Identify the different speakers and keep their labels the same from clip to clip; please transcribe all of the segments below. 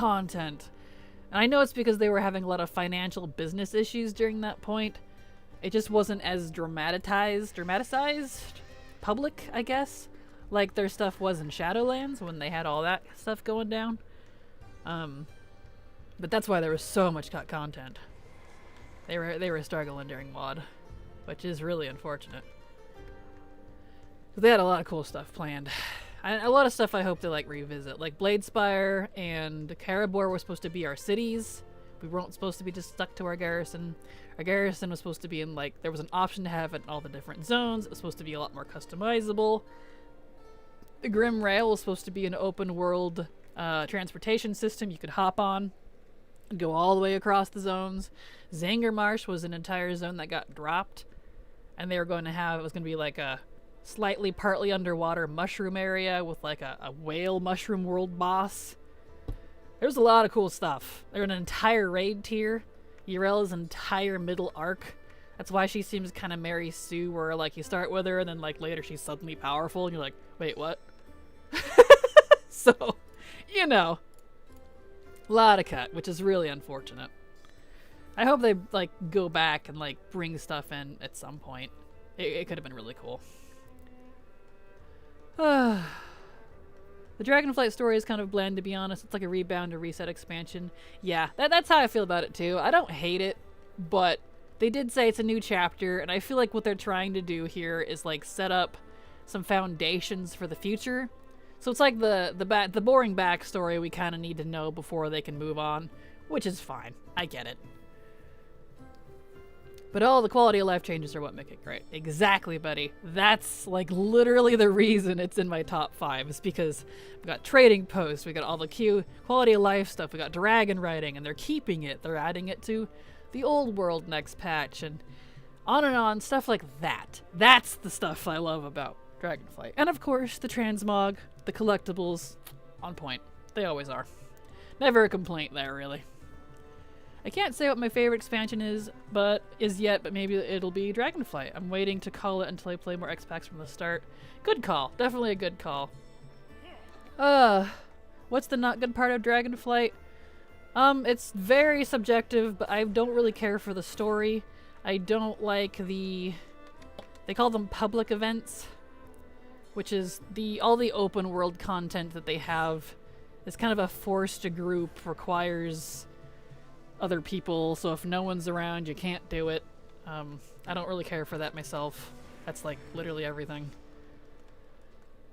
Speaker 1: content. And I know it's because they were having a lot of financial business issues during that point. It just wasn't as dramatized, public, I guess, like their stuff was in Shadowlands when they had all that stuff going down. But that's why there was so much cut content. They were struggling during VoD, which is really unfortunate. But they had a lot of cool stuff planned. A lot of stuff I hope to like revisit. Like Bladespire and Karabor were supposed to be our cities. We weren't supposed to be just stuck to our garrison. Our garrison was supposed to be in like, there was an option to have it in all the different zones. It was supposed to be a lot more customizable. The Grim Rail was supposed to be an open world transportation system you could hop on and go all the way across the zones. Zangermarsh was an entire zone that got dropped, and they were going to have, it was going to be like a slightly partly underwater mushroom area with like a whale mushroom world boss. There's a lot of cool stuff. There's an entire raid tier. Urella's entire middle arc. That's why she seems kind of Mary Sue, where like you start with her and then like later she's suddenly powerful and you're like, wait, what? So, you know, a lot of cut, which is really unfortunate. I hope they like go back and like bring stuff in at some point. It could have been really cool. The Dragonflight story is kind of bland, to be honest. It's like a rebound or reset expansion. Yeah, that's how I feel about it too. I don't hate it, but they did say it's a new chapter, and I feel like what they're trying to do here is like set up some foundations for the future. So it's like the boring backstory we kind of need to know before they can move on, which is fine. I get it. But all the quality of life changes are what make it great. Exactly, buddy. That's like literally the reason it's in my top 5, is because we got trading posts, we got all the quality of life stuff, we got dragon riding, and they're keeping it. They're adding it to the old world next patch, and on, stuff like that. That's the stuff I love about Dragonflight. And of course, the transmog, the collectibles, on point. They always are. Never a complaint there, really. I can't say what my favorite expansion is yet, but maybe it'll be Dragonflight. I'm waiting to call it until I play more X-Packs from the start. Good call. Definitely a good call. What's the not good part of Dragonflight? It's very subjective, but I don't really care for the story. I don't like they call them public events, which is all the open world content that they have is kind of a forced group, requires other people, so if no one's around, you can't do it. I don't really care for that myself. That's like literally everything.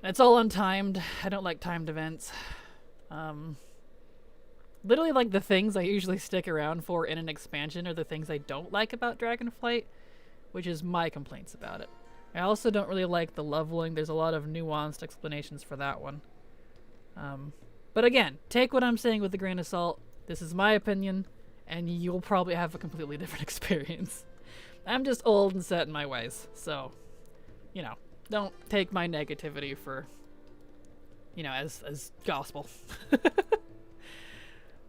Speaker 1: It's all untimed. I don't like timed events. Literally like the things I usually stick around for in an expansion are the things I don't like about Dragonflight, which is my complaints about it. I also don't really like the leveling. There's a lot of nuanced explanations for that one. But again, take what I'm saying with a grain of salt. This is my opinion, and you'll probably have a completely different experience. I'm just old and set in my ways, so, you know, don't take my negativity for, you know, as gospel.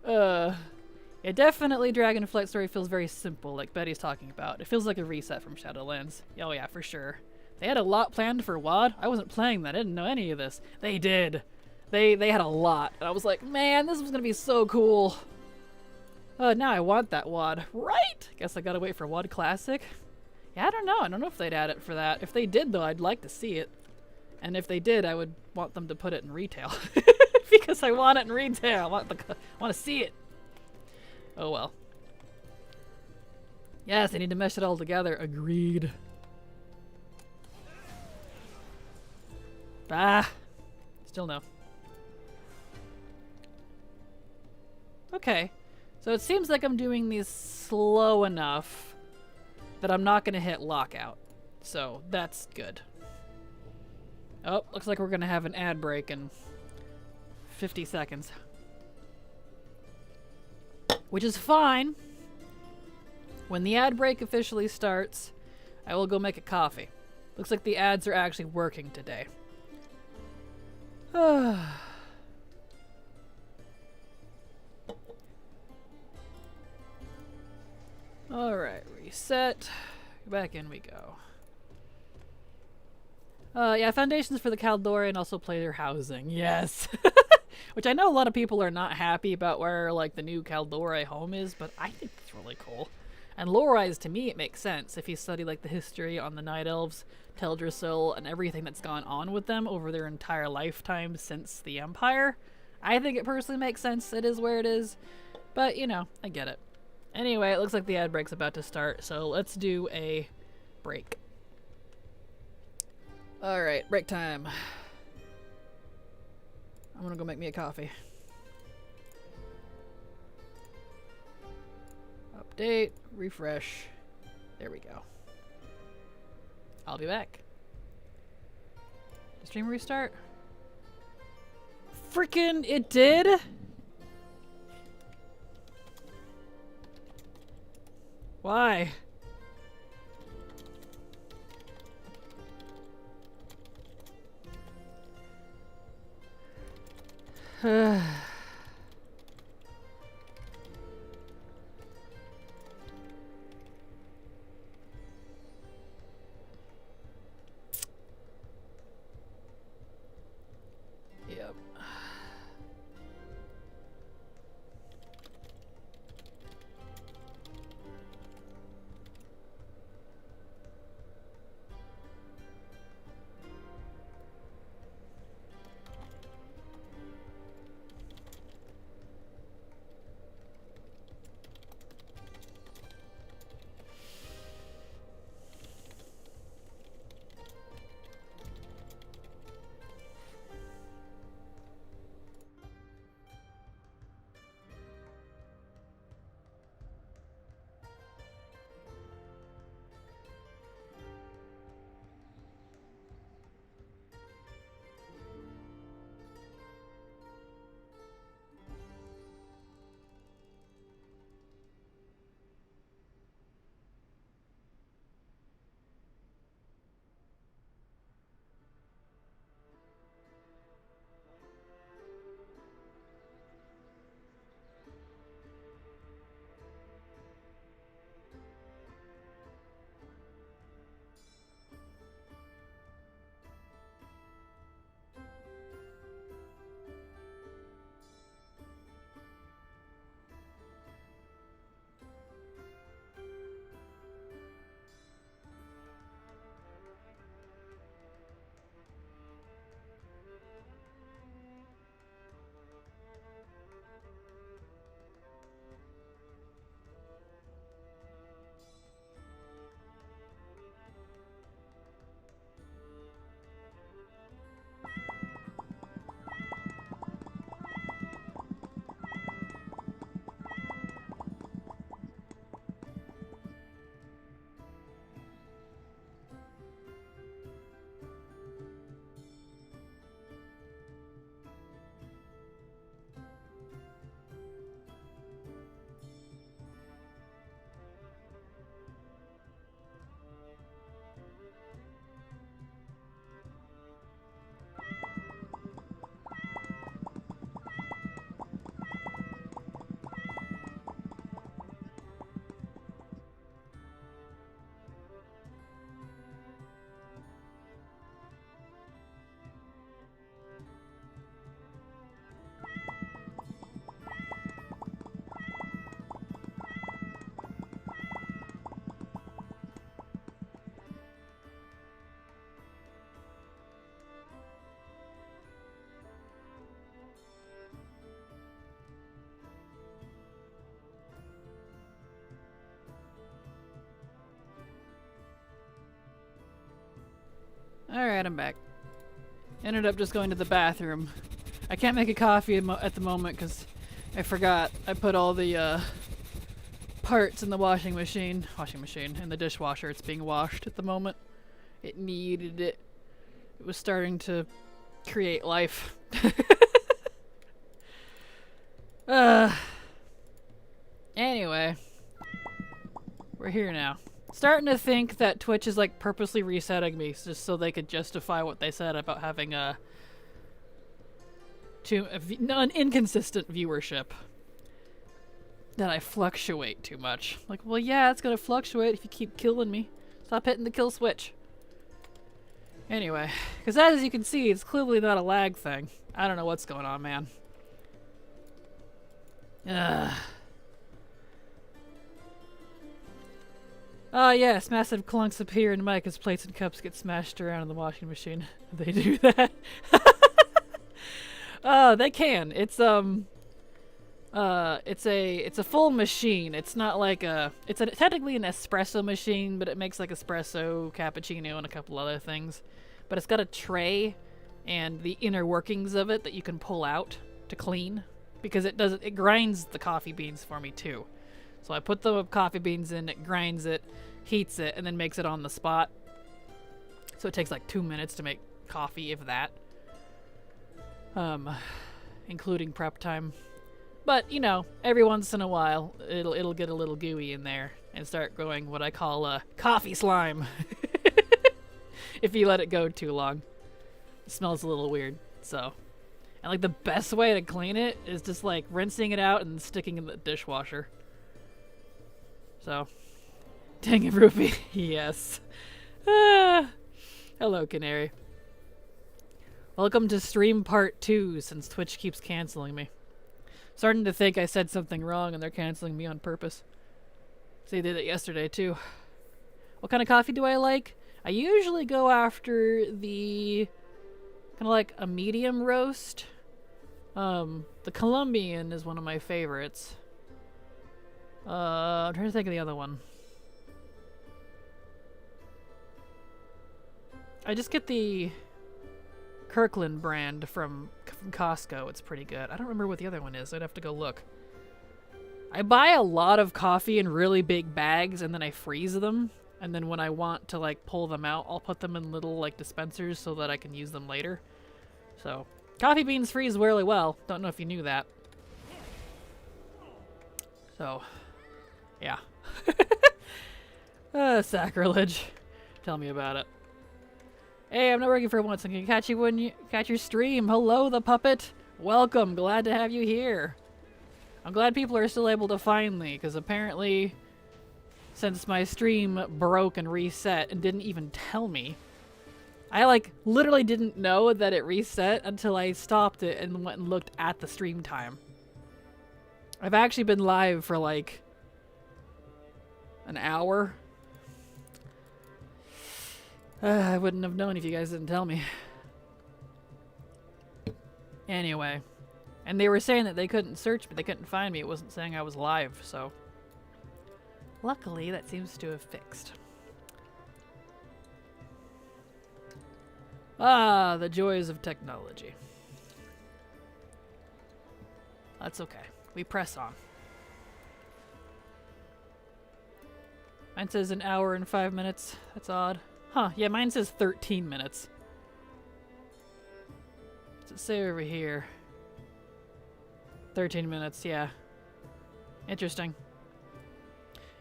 Speaker 1: Yeah, definitely Dragonflight story feels very simple, like Betty's talking about. It feels like a reset from Shadowlands. Oh yeah, for sure. They had a lot planned for WoD. I wasn't playing that. I didn't know any of this. They did. They had a lot. And I was like, man, this was gonna be so cool. Now I want that WoD. Right? Guess I gotta wait for WoD Classic. Yeah, I don't know. I don't know if they'd add it for that. If they did, though, I'd like to see it. And if they did, I would want them to put it in retail. Because I want it in retail. I want to see it. Oh well. Yes, I need to mesh it all together. Agreed. Ah. Still no. Okay. So it seems like I'm doing these slow enough that I'm not going to hit lockout. So that's good. Oh, looks like we're going to have an ad break in 50 seconds. Which is fine. When the ad break officially starts, I will go make a coffee. Looks like the ads are actually working today. Alright, reset. Back in we go. Yeah, foundations for the Caldor and also player housing. Yes! Which I know a lot of people are not happy about where like the new Kaldorei home is, but I think it's really cool. And lore-wise, to me, it makes sense if you study like the history on the Night Elves, Teldrassil, and everything that's gone on with them over their entire lifetime since the Empire. I think it personally makes sense. It is where it is, but you know, I get it. Anyway, it looks like the ad break's about to start, so let's do a break. Alright, break time. I'm gonna go make me a coffee. Update, refresh. There we go. I'll be back. Did stream restart? Frickin' it did? Why? Yep. Alright, I'm back. Ended up just going to the bathroom. I can't make a coffee at the moment because I forgot. I put all the parts in the washing machine, in the dishwasher. It's being washed at the moment. It needed it. It was starting to create life. Anyway, we're here now. Starting to think that Twitch is like purposely resetting me just so they could justify what they said about having an inconsistent viewership. That I fluctuate too much. Like, well, yeah, it's gonna fluctuate if you keep killing me. Stop hitting the kill switch. Anyway, because as you can see, it's clearly not a lag thing. I don't know what's going on, man. Ugh. Oh yes, massive clunks appear in Mike as plates and cups get smashed around in the washing machine. They do that. They can. It's a full machine. It's not like it's technically an espresso machine, but it makes like espresso, cappuccino, and a couple other things. But it's got a tray and the inner workings of it that you can pull out to clean, because it grinds the coffee beans for me too. So I put the coffee beans in, it grinds it, heats it, and then makes it on the spot. So it takes like 2 minutes to make coffee, if that. Including prep time. But, you know, every once in a while, it'll get a little gooey in there and start growing what I call coffee slime. If you let it go too long. It smells a little weird, so. And like the best way to clean it is just like rinsing it out and sticking it in the dishwasher. So, dang it, Rupee. Yes. Hello, Canary. Welcome to stream part 2, since Twitch keeps canceling me. Starting to think I said something wrong and they're canceling me on purpose. So they did it yesterday too. What kind of coffee do I like? I usually go after the kind of like a medium roast. The Colombian is one of my favorites. I'm trying to think of the other one. I just get the Kirkland brand from Costco. It's pretty good. I don't remember what the other one is. I'd have to go look. I buy a lot of coffee in really big bags and then I freeze them. And then when I want to like pull them out, I'll put them in little like dispensers so that I can use them later. So, coffee beans freeze really well. Don't know if you knew that. So, yeah. Sacrilege. Tell me about it. Hey, I'm not working for once. I can catch you when you catch your stream. Hello, the puppet. Welcome. Glad to have you here. I'm glad people are still able to find me, because apparently, since my stream broke and reset and didn't even tell me, I like literally didn't know that it reset until I stopped it and went and looked at the stream time. I've actually been live for like an hour. I wouldn't have known if you guys didn't tell me. Anyway. And they were saying that they couldn't search me, they couldn't find me. It wasn't saying I was live, so. Luckily, that seems to have fixed. Ah, the joys of technology. That's okay. We press on. Mine says an hour and 5 minutes. That's odd. Huh, yeah, mine says 13 minutes. What's it say over here? 13 minutes, yeah. Interesting.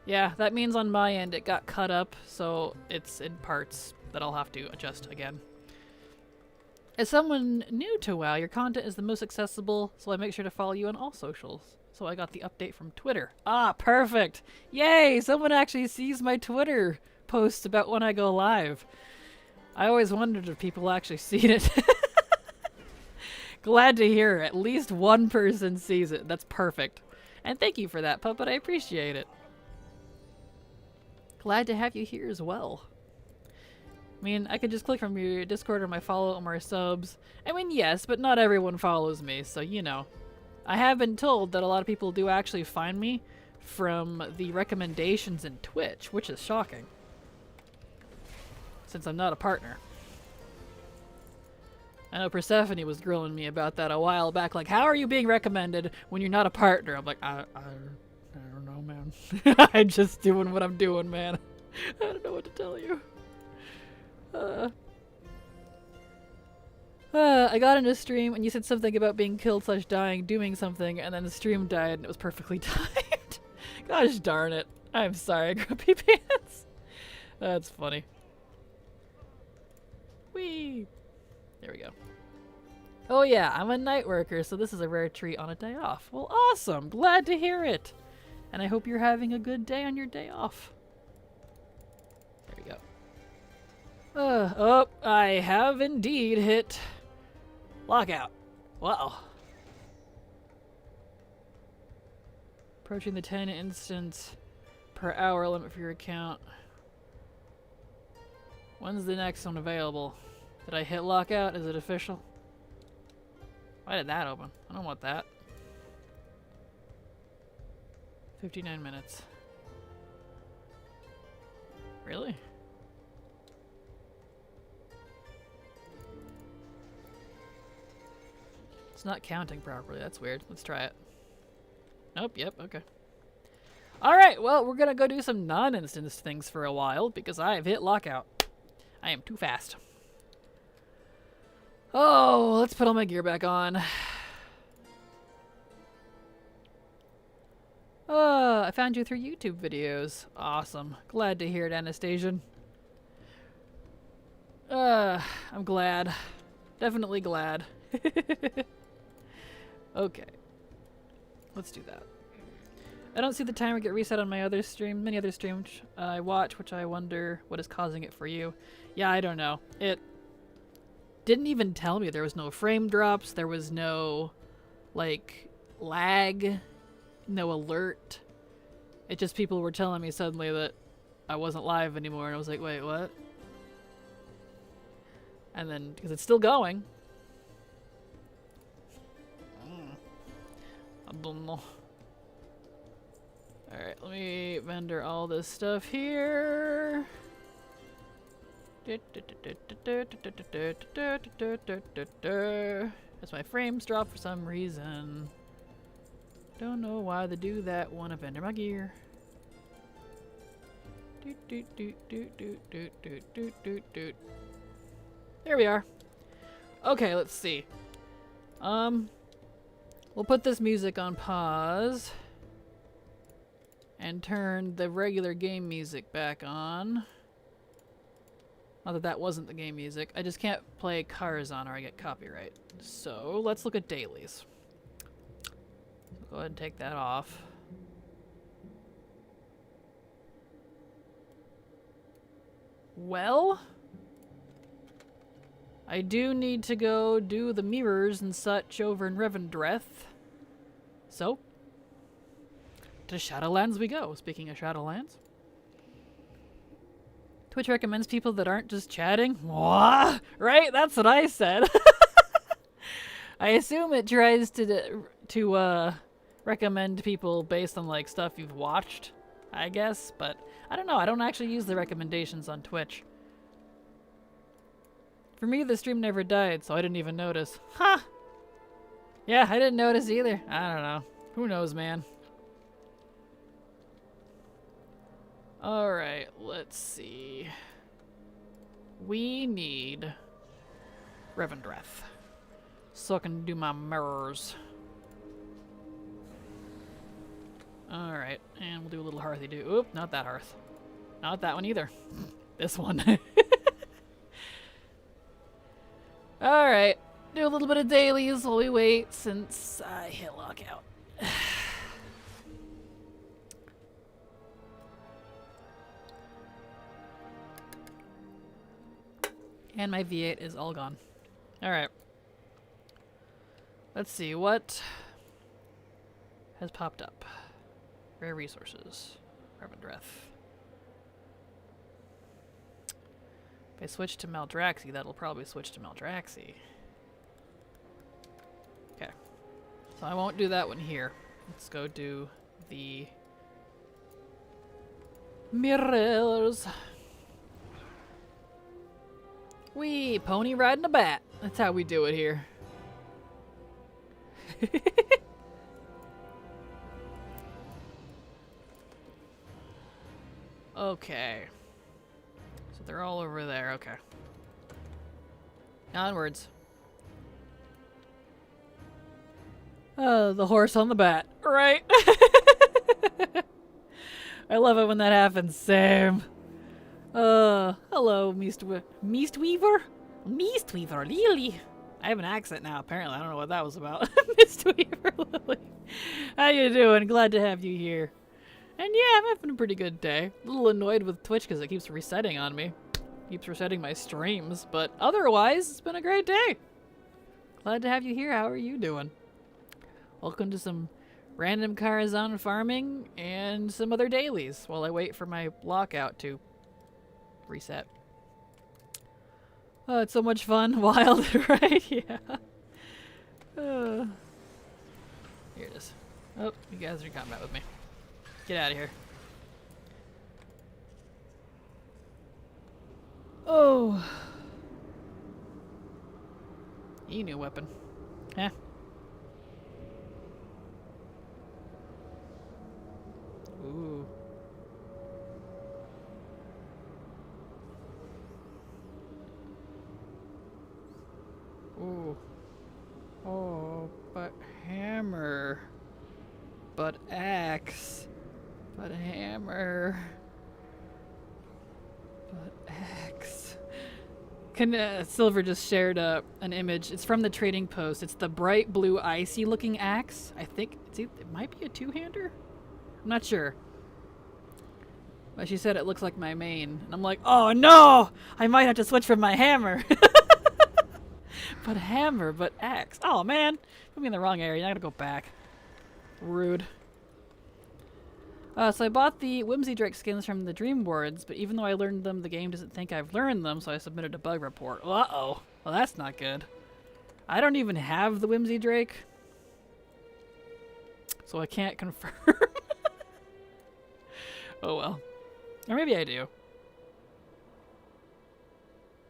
Speaker 1: Yeah, that means on my end it got cut up, so it's in parts that I'll have to adjust again. As someone new to WoW, your content is the most accessible, so I make sure to follow you on all socials. So I got the update from Twitter. Ah, perfect! Yay! Someone actually sees my Twitter posts about when I go live. I always wondered if people actually seen it. Glad to hear at least one person sees it. That's perfect. And thank you for that, Puppet. I appreciate it. Glad to have you here as well. I mean, I could just click from your Discord or my follow or my subs. I mean, yes, but not everyone follows me, so you know. I have been told that a lot of people do actually find me from the recommendations in Twitch, which is shocking. Since I'm not a partner. I know Persephone was grilling me about that a while back, like, how are you being recommended when you're not a partner? I'm like, I don't know, man. I'm just doing what I'm doing, man. I don't know what to tell you. I got into stream and you said something about being killed / dying, doing something, and then the stream died and it was perfectly timed. Gosh darn it. I'm sorry, Grumpy Pants. That's funny. Whee! There we go. Oh yeah, I'm a night worker, so this is a rare treat on a day off. Well, awesome! Glad to hear it! And I hope you're having a good day on your day off. There we go. Oh, I have indeed hit lockout. Wow. Approaching the 10 instance per hour limit for your account. When's the next one available? Did I hit lockout? Is it official? Why did that open? I don't want that. 59 minutes. Really? It's not counting properly. That's weird. Let's try it. Nope. Yep. Okay. Alright, well, we're gonna go do some non-instance things for a while because I have hit lockout. I am too fast. Oh, let's put all my gear back on. I found you through YouTube videos. Awesome. Glad to hear it, Anastasian. I'm glad. Definitely glad. Okay. Let's do that. I don't see the timer get reset on my other stream. Many other streams I watch, which I wonder what is causing it for you. Yeah, I don't know. It didn't even tell me. There was no frame drops. There was no, like, lag. No alert. It just people were telling me suddenly that I wasn't live anymore, and I was like, wait, what? And then, because it's still going. I don't know. Alright, let me vendor all this stuff here. As my frames drop for some reason. Don't know why they do that. Wanna vendor my gear. There we are. Okay, let's see. We'll put this music on pause and turn the regular game music back on. Not that that wasn't the game music. I just can't play Karazhan or I get copyright. So let's look at dailies. Go ahead and take that off. Well, I do need to go do the mirrors and such over in Revendreth. So, to Shadowlands we go. Speaking of Shadowlands. Twitch recommends people that aren't just chatting. What? Right? That's what I said. I assume it tries to recommend people based on like stuff you've watched, I guess, but I don't know. I don't actually use the recommendations on Twitch. For me, the stream never died, so I didn't even notice. Huh! Yeah, I didn't notice either. I don't know. Who knows, man? Alright, let's see. We need Revendreth, so I can do my mirrors. Alright, and we'll do a little hearthy do. Oop, not that hearth. Not that one either. This one. Alright, do a little bit of dailies while we wait since I hit lockout. And my V8 is all gone. Alright. Let's see, what has popped up? Rare resources. Revendreth. If I switch to Maldraxxi, that'll probably switch to Maldraxxi. Okay. So I won't do that one here. Let's go do the mirrors. Wee, pony riding a bat. That's how we do it here. Okay. So they're all over there. Okay. Onwards. The horse on the bat. Right. I love it when that happens. Same. Hello, Mistweaver? Mistweaver Lily. I have an accent now, apparently. I don't know what that was about. Mistweaver Lily. How you doing? Glad to have you here. And yeah, I'm having a pretty good day. A little annoyed with Twitch because it keeps resetting on me. Keeps resetting my streams, but otherwise, it's been a great day. Glad to have you here. How are you doing? Welcome to some random Karazhan farming and some other dailies while I wait for my lockout to reset. Oh, it's so much fun. Wild, right? Yeah. Here it is. Oh, you guys are in combat with me. Get out of here. Oh. New weapon. Eh. Ooh. Ooh. Oh, but hammer. But axe. But hammer. But axe. Silver just shared an image. It's from the trading post. It's the bright blue icy looking axe. I think it might be a two-hander? I'm not sure. But she said it looks like my main. And I'm like, oh no! I might have to switch from my hammer. But hammer, but axe. Oh man, put me in the wrong area. I gotta go back. Rude. So I bought the Whimsy Drake skins from the Dream Boards, but even though I learned them, the game doesn't think I've learned them, so I submitted a bug report. Uh-oh. Well, that's not good. I don't even have the Whimsy Drake, so I can't confirm. Oh well. Or maybe I do.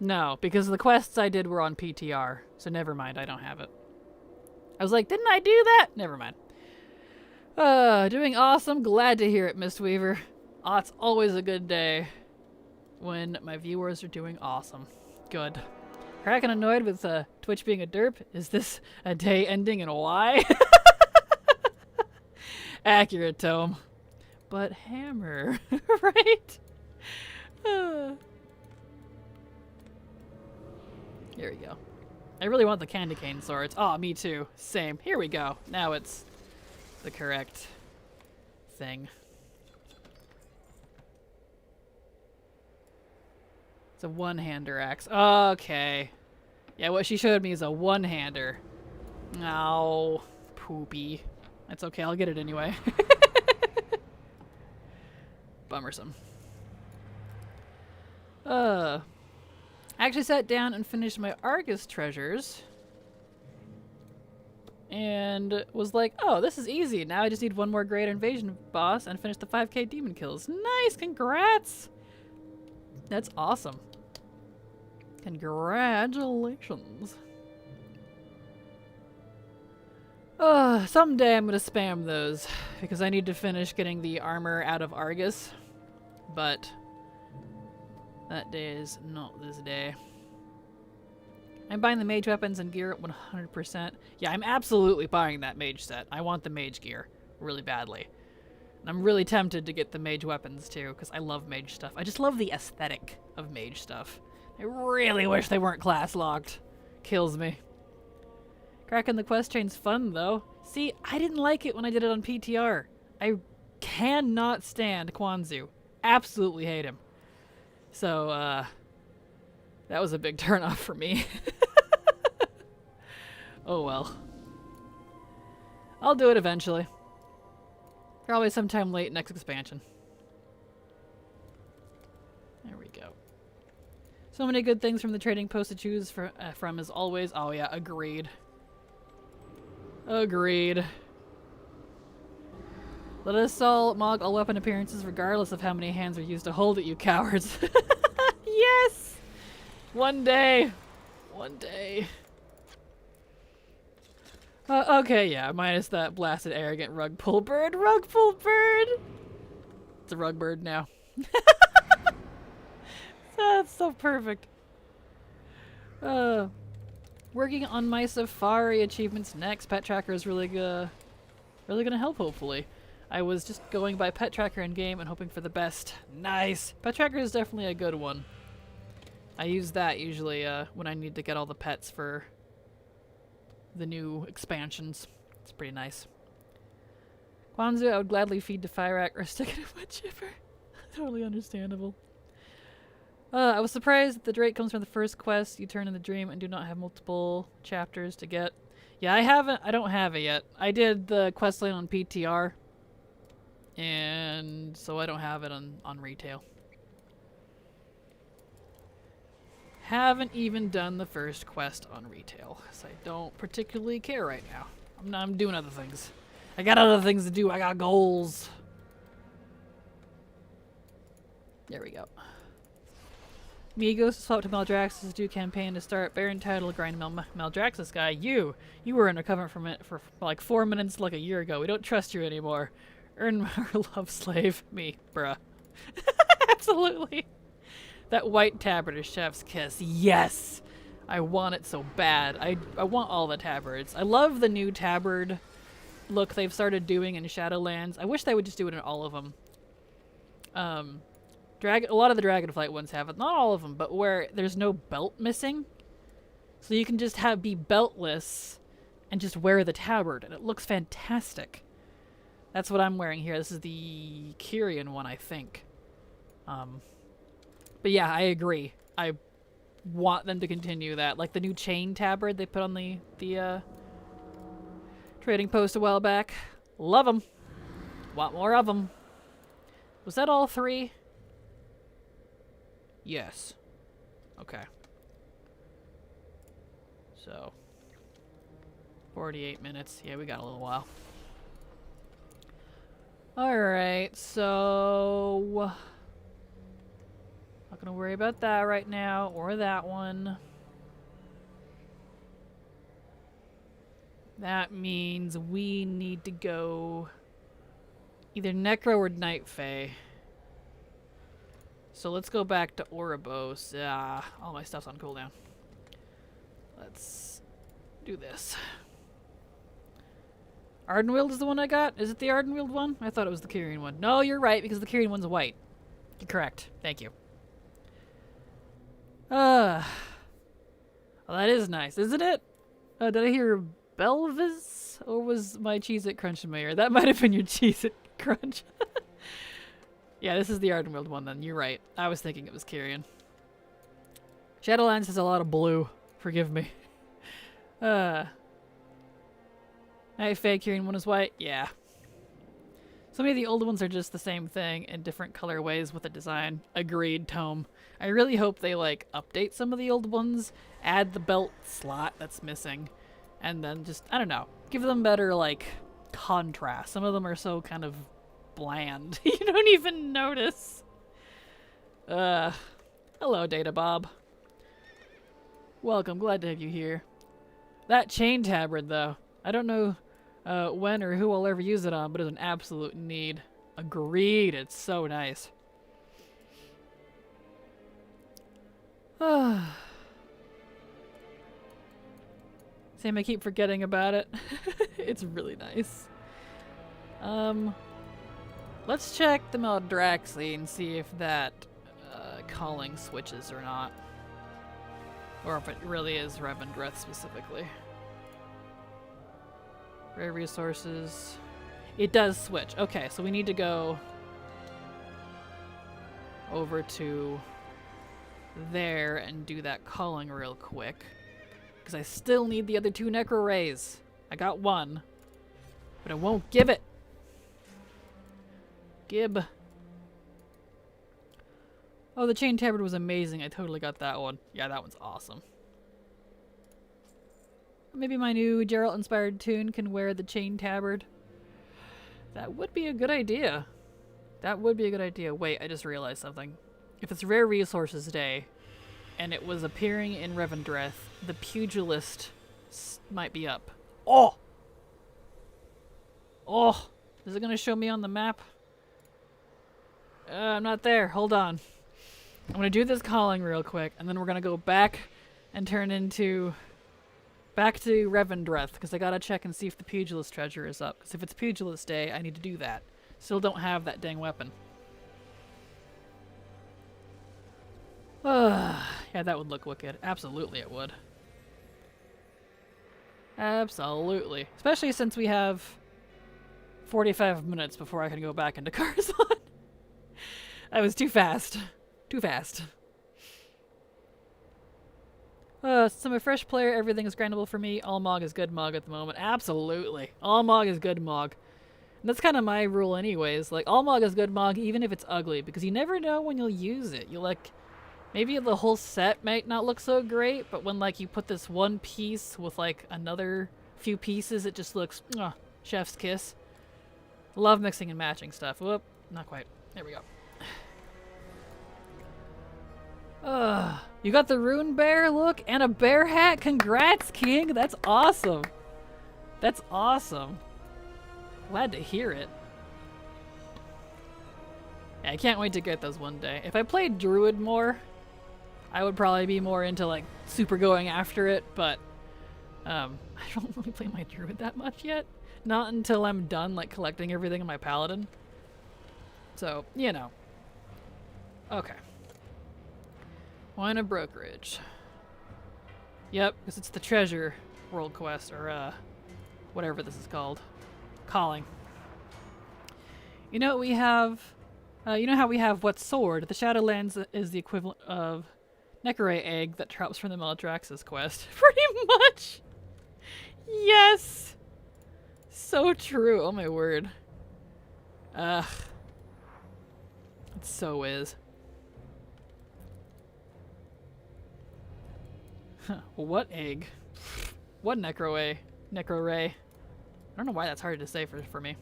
Speaker 1: No, because the quests I did were on PTR, so never mind, I don't have it. I was like, didn't I do that? Never mind. Doing awesome. Glad to hear it, Mistweaver. Oh, it's always a good day when my viewers are doing awesome. Good. Cracking annoyed with Twitch being a derp. Is this a day ending in a Y? Accurate, Tome. But hammer, right? Here we go. I really want the candy cane swords. Oh, me too. Same. Here we go. Now it's the correct thing. It's a one-hander axe. Okay. Yeah, what she showed me is a one-hander. Oh, poopy. That's okay, I'll get it anyway. Bummersome. I actually sat down and finished my Argus treasures. And was like, oh, this is easy. Now I just need one more great invasion boss and finish the 5k demon kills. Nice, congrats! That's awesome. Congratulations. Someday I'm gonna spam those because I need to finish getting the armor out of Argus. But that day is not this day. I'm buying the mage weapons and gear 100%. Yeah, I'm absolutely buying that mage set. I want the mage gear really badly. And I'm really tempted to get the mage weapons too, because I love mage stuff. I just love the aesthetic of mage stuff. I really wish they weren't class locked. Kills me. Cracking the quest chain's fun though. See, I didn't like it when I did it on PTR. I cannot stand Kwanzu. Absolutely hate him. So, that was a big turnoff for me. Oh well. I'll do it eventually. Probably sometime late next expansion. There we go. So many good things from the trading post to choose from as always. Oh yeah, agreed. Agreed. Let us all mog all weapon appearances regardless of how many hands are used to hold it, you cowards. Yes! One day. One day. Okay, yeah, minus that blasted arrogant rug pull bird. Rug pull bird! It's a rug bird now. That's so perfect. Working on my safari achievements next. Pet Tracker is really gonna help, hopefully. I was just going by Pet Tracker in game and hoping for the best. Nice! Pet Tracker is definitely a good one. I use that usually when I need to get all the pets for the new expansions. It's pretty nice. Kwanzu, I would gladly feed to Fyrak or stick it in my chipper. Totally understandable. I was surprised that the Drake comes from the first quest you turn in the dream and do not have multiple chapters to get. Yeah, I don't have it yet. I did the quest line on PTR, and so I don't have it on retail. Haven't even done the first quest on retail, so I don't particularly care right now. I'm doing other things. I got other things to do. I got goals. There we go. Migos swap to Maldraxxus, do campaign to start. Baron title, grind Maldraxxus guy. You were in a covenant from it for like 4 minutes like a year ago. We don't trust you anymore. Earn our love slave. Me, bruh. Absolutely. That white tabard is chef's kiss. Yes! I want it so bad. I want all the tabards. I love the new tabard look they've started doing in Shadowlands. I wish they would just do it in all of them. A lot of the Dragonflight ones have it. Not all of them, but where there's no belt missing. So you can just be beltless and just wear the tabard, and it looks fantastic. That's what I'm wearing here. This is the Kyrian one, I think. But yeah, I agree. I want them to continue that. Like the new chain tabard they put on the trading post a while back. Love them. Want more of them. Was that all 3? Yes. Okay. So 48 minutes. Yeah, we got a little while. Alright, so not gonna worry about that right now, or that one. That means we need to go either Necro or Night Fae. So let's go back to Ouroboros. All my stuff's on cooldown. Let's do this. Ardenweald is the one I got? Is it the Ardenweald one? I thought it was the Kyrian one. No, you're right, because the Kyrian one's white. You're correct. Thank you. Well, that is nice, isn't it? Did I hear Belvis? Or was my Cheez-It Crunch in my ear? That might have been your Cheez-It Crunch. Yeah, this is the Ardenweald one then. You're right. I was thinking it was Kyrian. Shadowlands has a lot of blue. Forgive me. Night Fae Kyrian one is white? Yeah. So many of the old ones are just the same thing in different colorways with the design. Agreed, Tome. I really hope they, like, update some of the old ones, add the belt slot that's missing, and then just, I don't know, give them better, like, contrast. Some of them are so kind of bland. You don't even notice. Hello, Data Bob. Welcome, glad to have you here. That chain tabard, though. I don't know when or who I'll ever use it on, but it's an absolute need. Agreed, it's so nice. Same, I keep forgetting about it. It's really nice. Let's check the Maldraxxus and see if that calling switches or not. Or if it really is Revendreth specifically. Rare resources. It does switch. Okay, so we need to go over to there and do that calling real quick. Because I still need the other 2 Necro Rays. I got 1. But I won't give it. Gib. Oh, the chain tabard was amazing. I totally got that one. Yeah, that one's awesome. Maybe my new Geralt-inspired tune can wear the chain tabard. That would be a good idea. That would be a good idea. Wait, I just realized something. If it's Rare Resources Day, and it was appearing in Revendreth, the Pugilist might be up. Oh! Oh! Is it going to show me on the map? I'm not there. Hold on. I'm going to do this calling real quick, and then we're going to go back and turn into... back to Revendreth, because I gotta check and see if the Pugilist treasure is up. Because if it's Pugilist Day, I need to do that. Still don't have that dang weapon. Yeah, that would look wicked. Absolutely it would. Absolutely. Especially since we have 45 minutes before I can go back into Karazhan. That was too fast. Too fast. So I'm a fresh player, everything is grindable for me. All Mog is good Mog at the moment. Absolutely. All Mog is good Mog. And that's kind of my rule anyways. Like, all Mog is good Mog, even if it's ugly, because you never know when you'll use it. You like, maybe the whole set might not look so great, but when like you put this one piece with like another few pieces, it just looks, chef's kiss. Love mixing and matching stuff. Whoop, not quite. There we go. You got the rune bear look and a bear hat. Congrats, King. That's awesome. That's awesome. Glad to hear it. Yeah, I can't wait to get those one day. If I played Druid more, I would probably be more into like super going after it, but I don't really play my Druid that much yet. Not until I'm done like collecting everything in my Paladin. So, you know. Okay. Wine of Brokerage. Yep, because it's the treasure world quest, or whatever this is called. Calling. You know what we have? You know how we have what sword? The Shadowlands is the equivalent of Necroray egg that drops from the Malatrax's quest. Pretty much! Yes! So true, oh my word. Ugh. It so is. What egg? What Necroray? Necroray. I don't know why that's hard to say for me.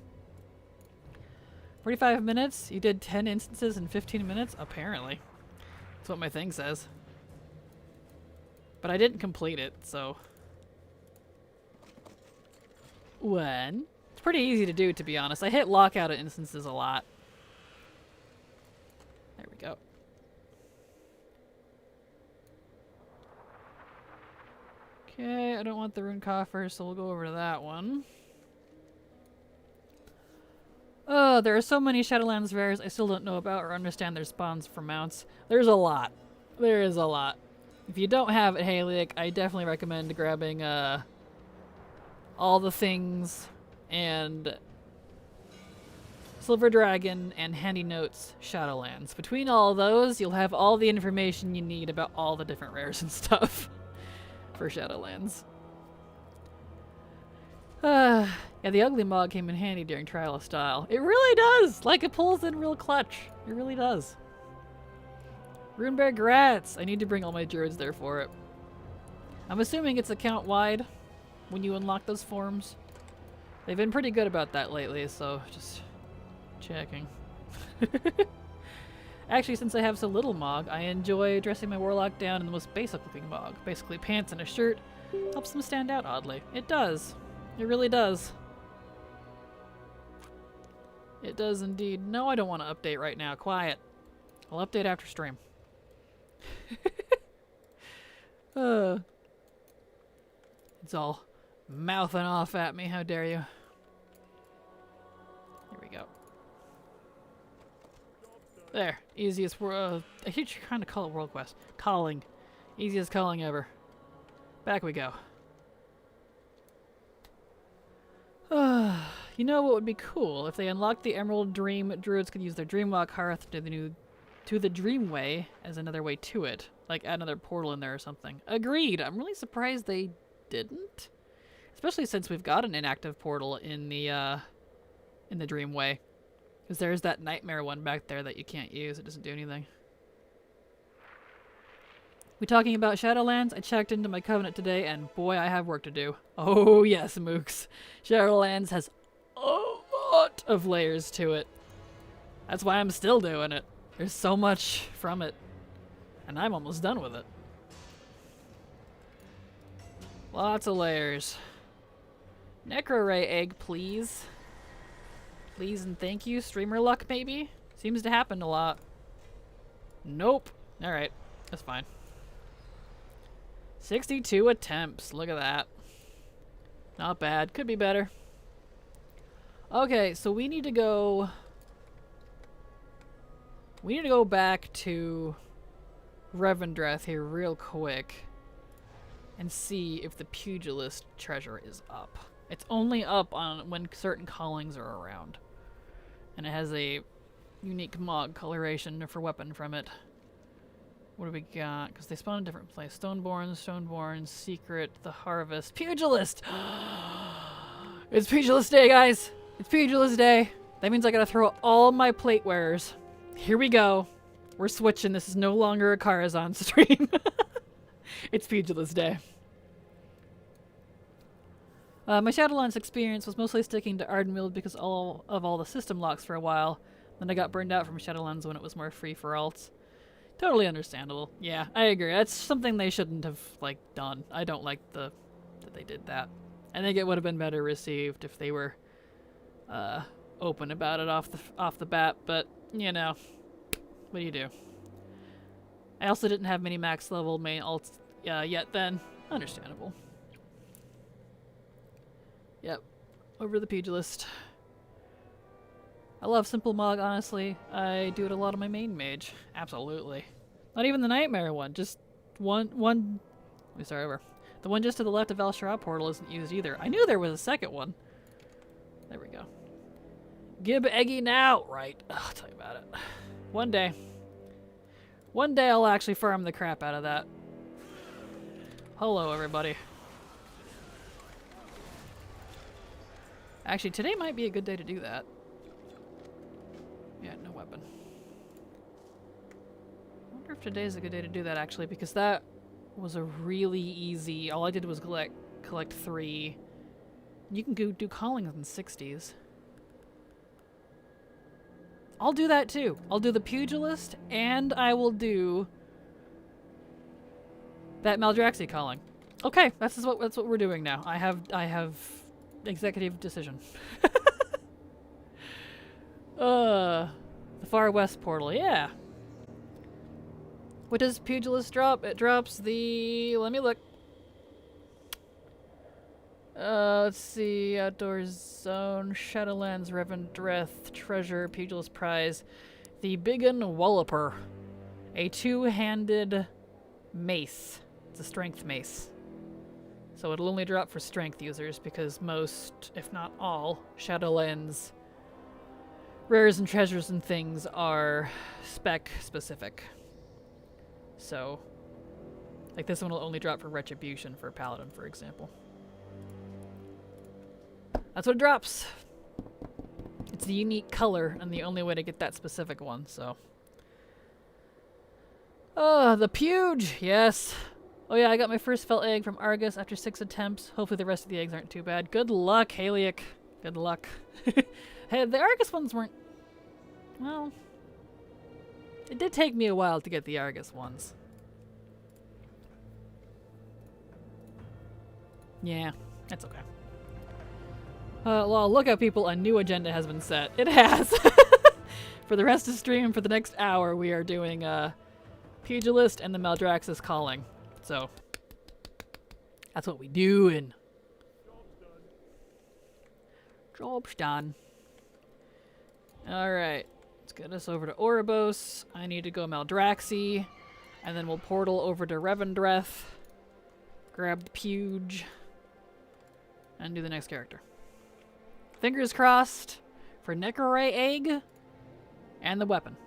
Speaker 1: 45 minutes? You did 10 instances in 15 minutes? Apparently. That's what my thing says. But I didn't complete it, so... When? It's pretty easy to do, to be honest. I hit lockout at instances a lot. There we go. Okay, I don't want the rune coffer, so we'll go over to that one. Oh, there are so many Shadowlands rares I still don't know about or understand their spawns for mounts. There's a lot. There is a lot. If you don't have it, Halic, I definitely recommend grabbing all the things and Silver Dragon and Handy Notes Shadowlands. Between all those, you'll have all the information you need about all the different rares and stuff for Shadowlands. Yeah, the ugly Mog came in handy during Trial of Style. It really does! Like, it pulls in real clutch. It really does. Runebear Grats! I need to bring all my druids there for it. I'm assuming it's account-wide when you unlock those forms. They've been pretty good about that lately, so just checking. Actually, since I have so little Mog, I enjoy dressing my Warlock down in the most basic-looking Mog. Basically pants and a shirt. Helps them stand out oddly. It does. It really does. It does indeed. No, I don't want to update right now. Quiet. I'll update after stream. It's all mouthing off at me. How dare you? Here we go. There. Easiest I keep trying to call it World Quest. Calling. Easiest calling ever. Back we go. You know what would be cool? If they unlocked the Emerald Dream, druids could use their Dreamwalk Hearth to the Dreamway as another way to it. Like add another portal in there or something. Agreed! I'm really surprised they didn't. Especially since we've got an inactive portal in the Dreamway. Because there's that nightmare one back there that you can't use. It doesn't do anything. We talking about Shadowlands? I checked into my Covenant today, and boy, I have work to do. Oh yes, Mooks. Shadowlands has a lot of layers to it. That's why I'm still doing it. There's so much from it. And I'm almost done with it. Lots of layers. Necroray egg, please. Please and thank you. Streamer luck, maybe? Seems to happen a lot. Nope. Alright. That's fine. 62 attempts. Look at that. Not bad. Could be better. Okay, so we need to go... We need to go back to Revendreth here real quick and see if the Pugilist treasure is up. It's only up on when certain callings are around. And it has a unique Mog coloration for weapon from it. What do we got? Because they spawn in a different place. Stoneborn, Secret, The Harvest, Pugilist! It's Pugilist Day, guys! It's Pugilist Day! That means I gotta throw all my plate wearers. Here we go. We're switching. This is no longer a Karazhan stream. It's Pugilist Day. My Shadowlands experience was mostly sticking to Ardenweald because of all the system locks for a while. Then I got burned out from Shadowlands when it was more free for alts. Totally understandable. Yeah, I agree. That's something they shouldn't have, like, done. I don't like that they did that. I think it would have been better received if they were open about it off the bat, but, you know, what do you do? I also didn't have many max level main alts yet then. Understandable. Yep. Over the Pugilist. I love Simple Mog, honestly. I do it a lot on my main mage. Absolutely. Not even the Nightmare one. Just one... Let me start over. The one just to the left of Val'sharah portal isn't used either. I knew there was a second one. There we go. Gib Eggy now! Right. I'll tell you about it. One day. One day I'll actually farm the crap out of that. Hello, everybody. Actually, today might be a good day to do that. Yeah, no weapon. I wonder if today's a good day to do that, actually, because that was a really easy... All I did was collect 3. You can go do callings in 60s. I'll do that, too. I'll do the Pugilist, and I will do that Maldraxxi calling. Okay, that's what we're doing now. I have executive decision. The Far West portal, yeah. What does Pugilist drop? It drops the... Let me look. Let's see. Outdoors Zone, Shadowlands, Revendreth, Treasure, Pugilist Prize. The Biggin Walloper. A 2-handed mace. It's a strength mace. So it'll only drop for strength users because most, if not all, Shadowlands rares and treasures and things are spec specific. So, like this one will only drop for Retribution for Paladin, for example. That's what it drops. It's the unique color and the only way to get that specific one, so. The Puge, yes. Oh yeah, I got my first felt egg from Argus after 6 attempts. Hopefully the rest of the eggs aren't too bad. Good luck, Haliak. Good luck. Hey, the Argus ones weren't... Well... It did take me a while to get the Argus ones. Yeah, that's okay. Well, look out, people. A new agenda has been set. It has. For the rest of the stream, for the next hour, we are doing Pugilist and the Maldraxxus calling. So, that's what we doing. Job's done. Alright. Let's get us over to Oribos. I need to go Maldraxxi. And then we'll portal over to Revendreth. Grab the Puge. And do the next character. Fingers crossed for Necroray Egg. And the weapon.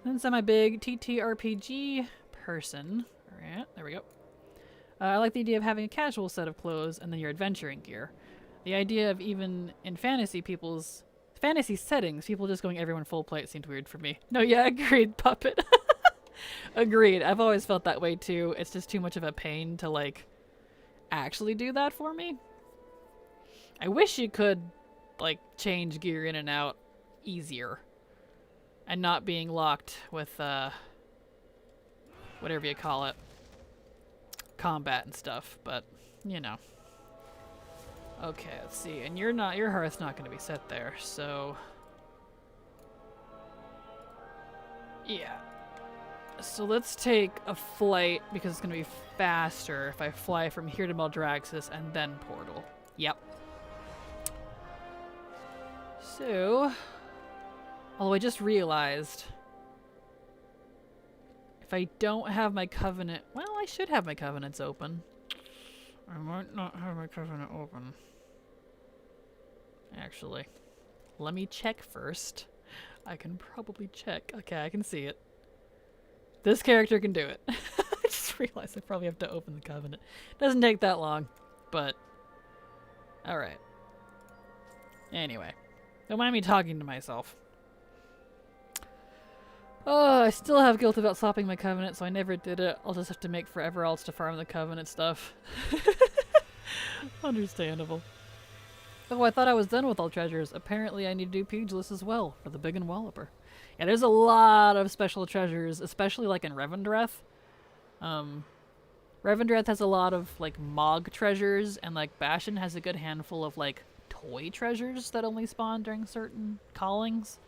Speaker 1: Then semi-big TTRPG person. Alright, there we go. I like the idea of having a casual set of clothes and then your adventuring gear. The idea of even in fantasy settings, people just going everyone full plate seemed weird for me. No, yeah, agreed, Puppet. Agreed. I've always felt that way too. It's just too much of a pain to, like, actually do that for me. I wish you could, like, change gear in and out easier. And not being locked with, whatever you call it. Combat and stuff, but, you know. Okay, let's see. And your hearth's not going to be set there, so... Yeah. So let's take a flight, because it's going to be faster if I fly from here to Maldraxxus and then portal. Yep. So... Although I just realized... If I don't have my covenant... Well, I should have my covenants open. I might not have my covenant open. Actually. Let me check first. I can probably check. Okay, I can see it. This character can do it. I just realized I probably have to open the Covenant. Doesn't take that long, but... Alright. Anyway. Don't mind me talking to myself. Oh, I still have guilt about swapping my Covenant, so I never did it. I'll just have to make forever else to farm the Covenant stuff. Understandable. Oh, I thought I was done with all treasures. Apparently I need to do Pugilist as well for the Big and Walloper. Yeah, there's a lot of special treasures, especially like in Revendreth. Revendreth has a lot of like Mog treasures, and like Bastion has a good handful of like toy treasures that only spawn during certain callings.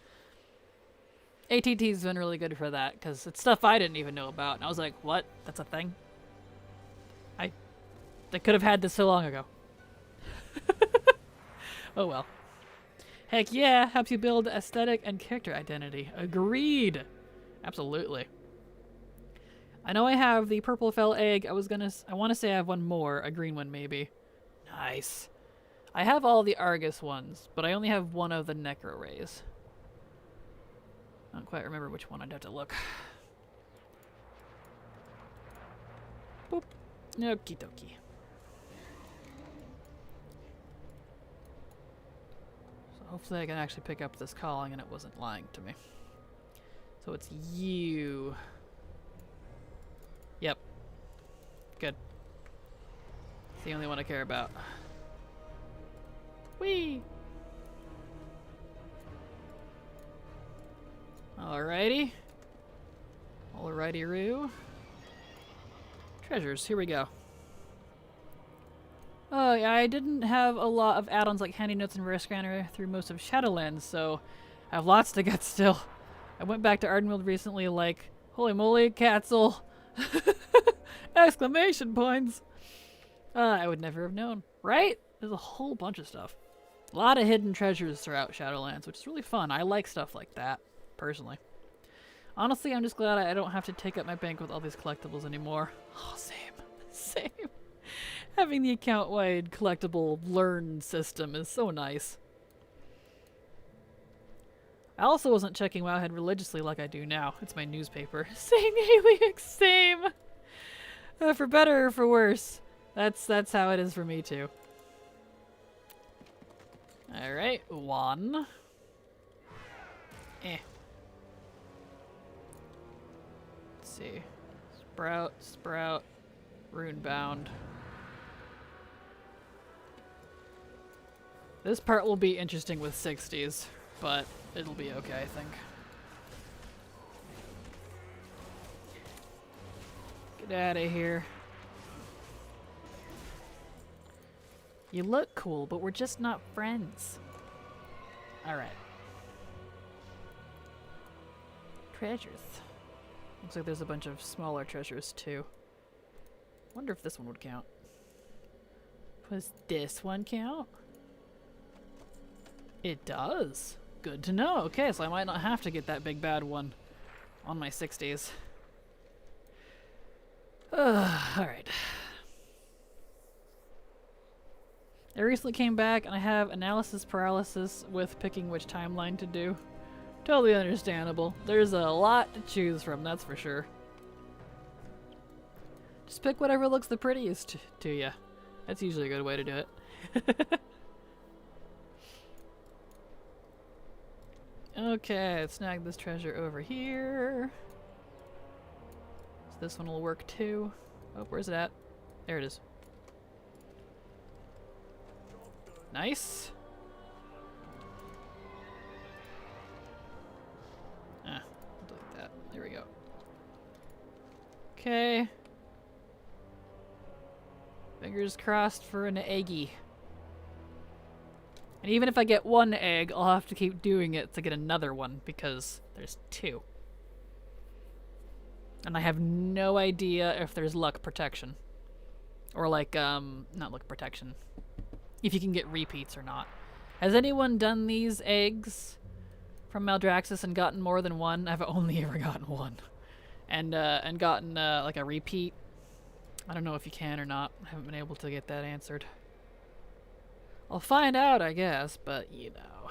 Speaker 1: ATT's been really good for that, because it's stuff I didn't even know about, and I was like, what? That's a thing? They could have had this so long ago. Oh well. Heck yeah, helps you build aesthetic and character identity. Agreed! Absolutely. I know I have the purple fell egg. I want to say I have one more, a green one maybe. Nice. I have all the Argus ones, but I only have one of the Necro Rays. I don't quite remember which one. I'd have to look. Boop. Okie dokie. So hopefully I can actually pick up this calling and it wasn't lying to me. So it's you. Yep. Good. It's the only one I care about. Whee! Alrighty. Alrighty-roo. Treasures, here we go. Oh, yeah, I didn't have a lot of add-ons like Handy Notes and Rare Scanner through most of Shadowlands, so I have lots to get still. I went back to Ardenweald recently like, holy moly, Catzel! Exclamation points! I would never have known, right? There's a whole bunch of stuff. A lot of hidden treasures throughout Shadowlands, which is really fun. I like stuff like that, personally. Honestly, I'm just glad I don't have to take up my bank with all these collectibles anymore. Oh, same. Same. Having the account-wide collectible learn system is so nice. I also wasn't checking Wowhead religiously like I do now. It's my newspaper. Same, Helix, same! For better or for worse. That's how it is for me too. Alright, one. Let's see. Sprout, Runebound. This part will be interesting with 60s, but it'll be okay, I think. Get out of here. You look cool, but we're just not friends. Alright. Treasures. Looks like there's a bunch of smaller treasures too. Wonder if this one would count. Does this one count? It does. Good to know. Okay, so I might not have to get that big bad one on my 60s. Alright. I recently came back and I have analysis paralysis with picking which timeline to do. Totally understandable. There's a lot to choose from, that's for sure. Just pick whatever looks the prettiest to you. That's usually a good way to do it. Okay, let's snag this treasure over here. So this one will work too. Oh, where's it at? There it is. Nice. I'll delete that. There we go. Okay. Fingers crossed for an eggy. And even if I get one egg, I'll have to keep doing it to get another one because there's two. And I have no idea if there's luck protection. Or like, not luck protection. If you can get repeats or not. Has anyone done these eggs from Maldraxxus and gotten more than one? I've only ever gotten one. And gotten, like a repeat. I don't know if you can or not. I haven't been able to get that answered. I'll find out, I guess, but you know.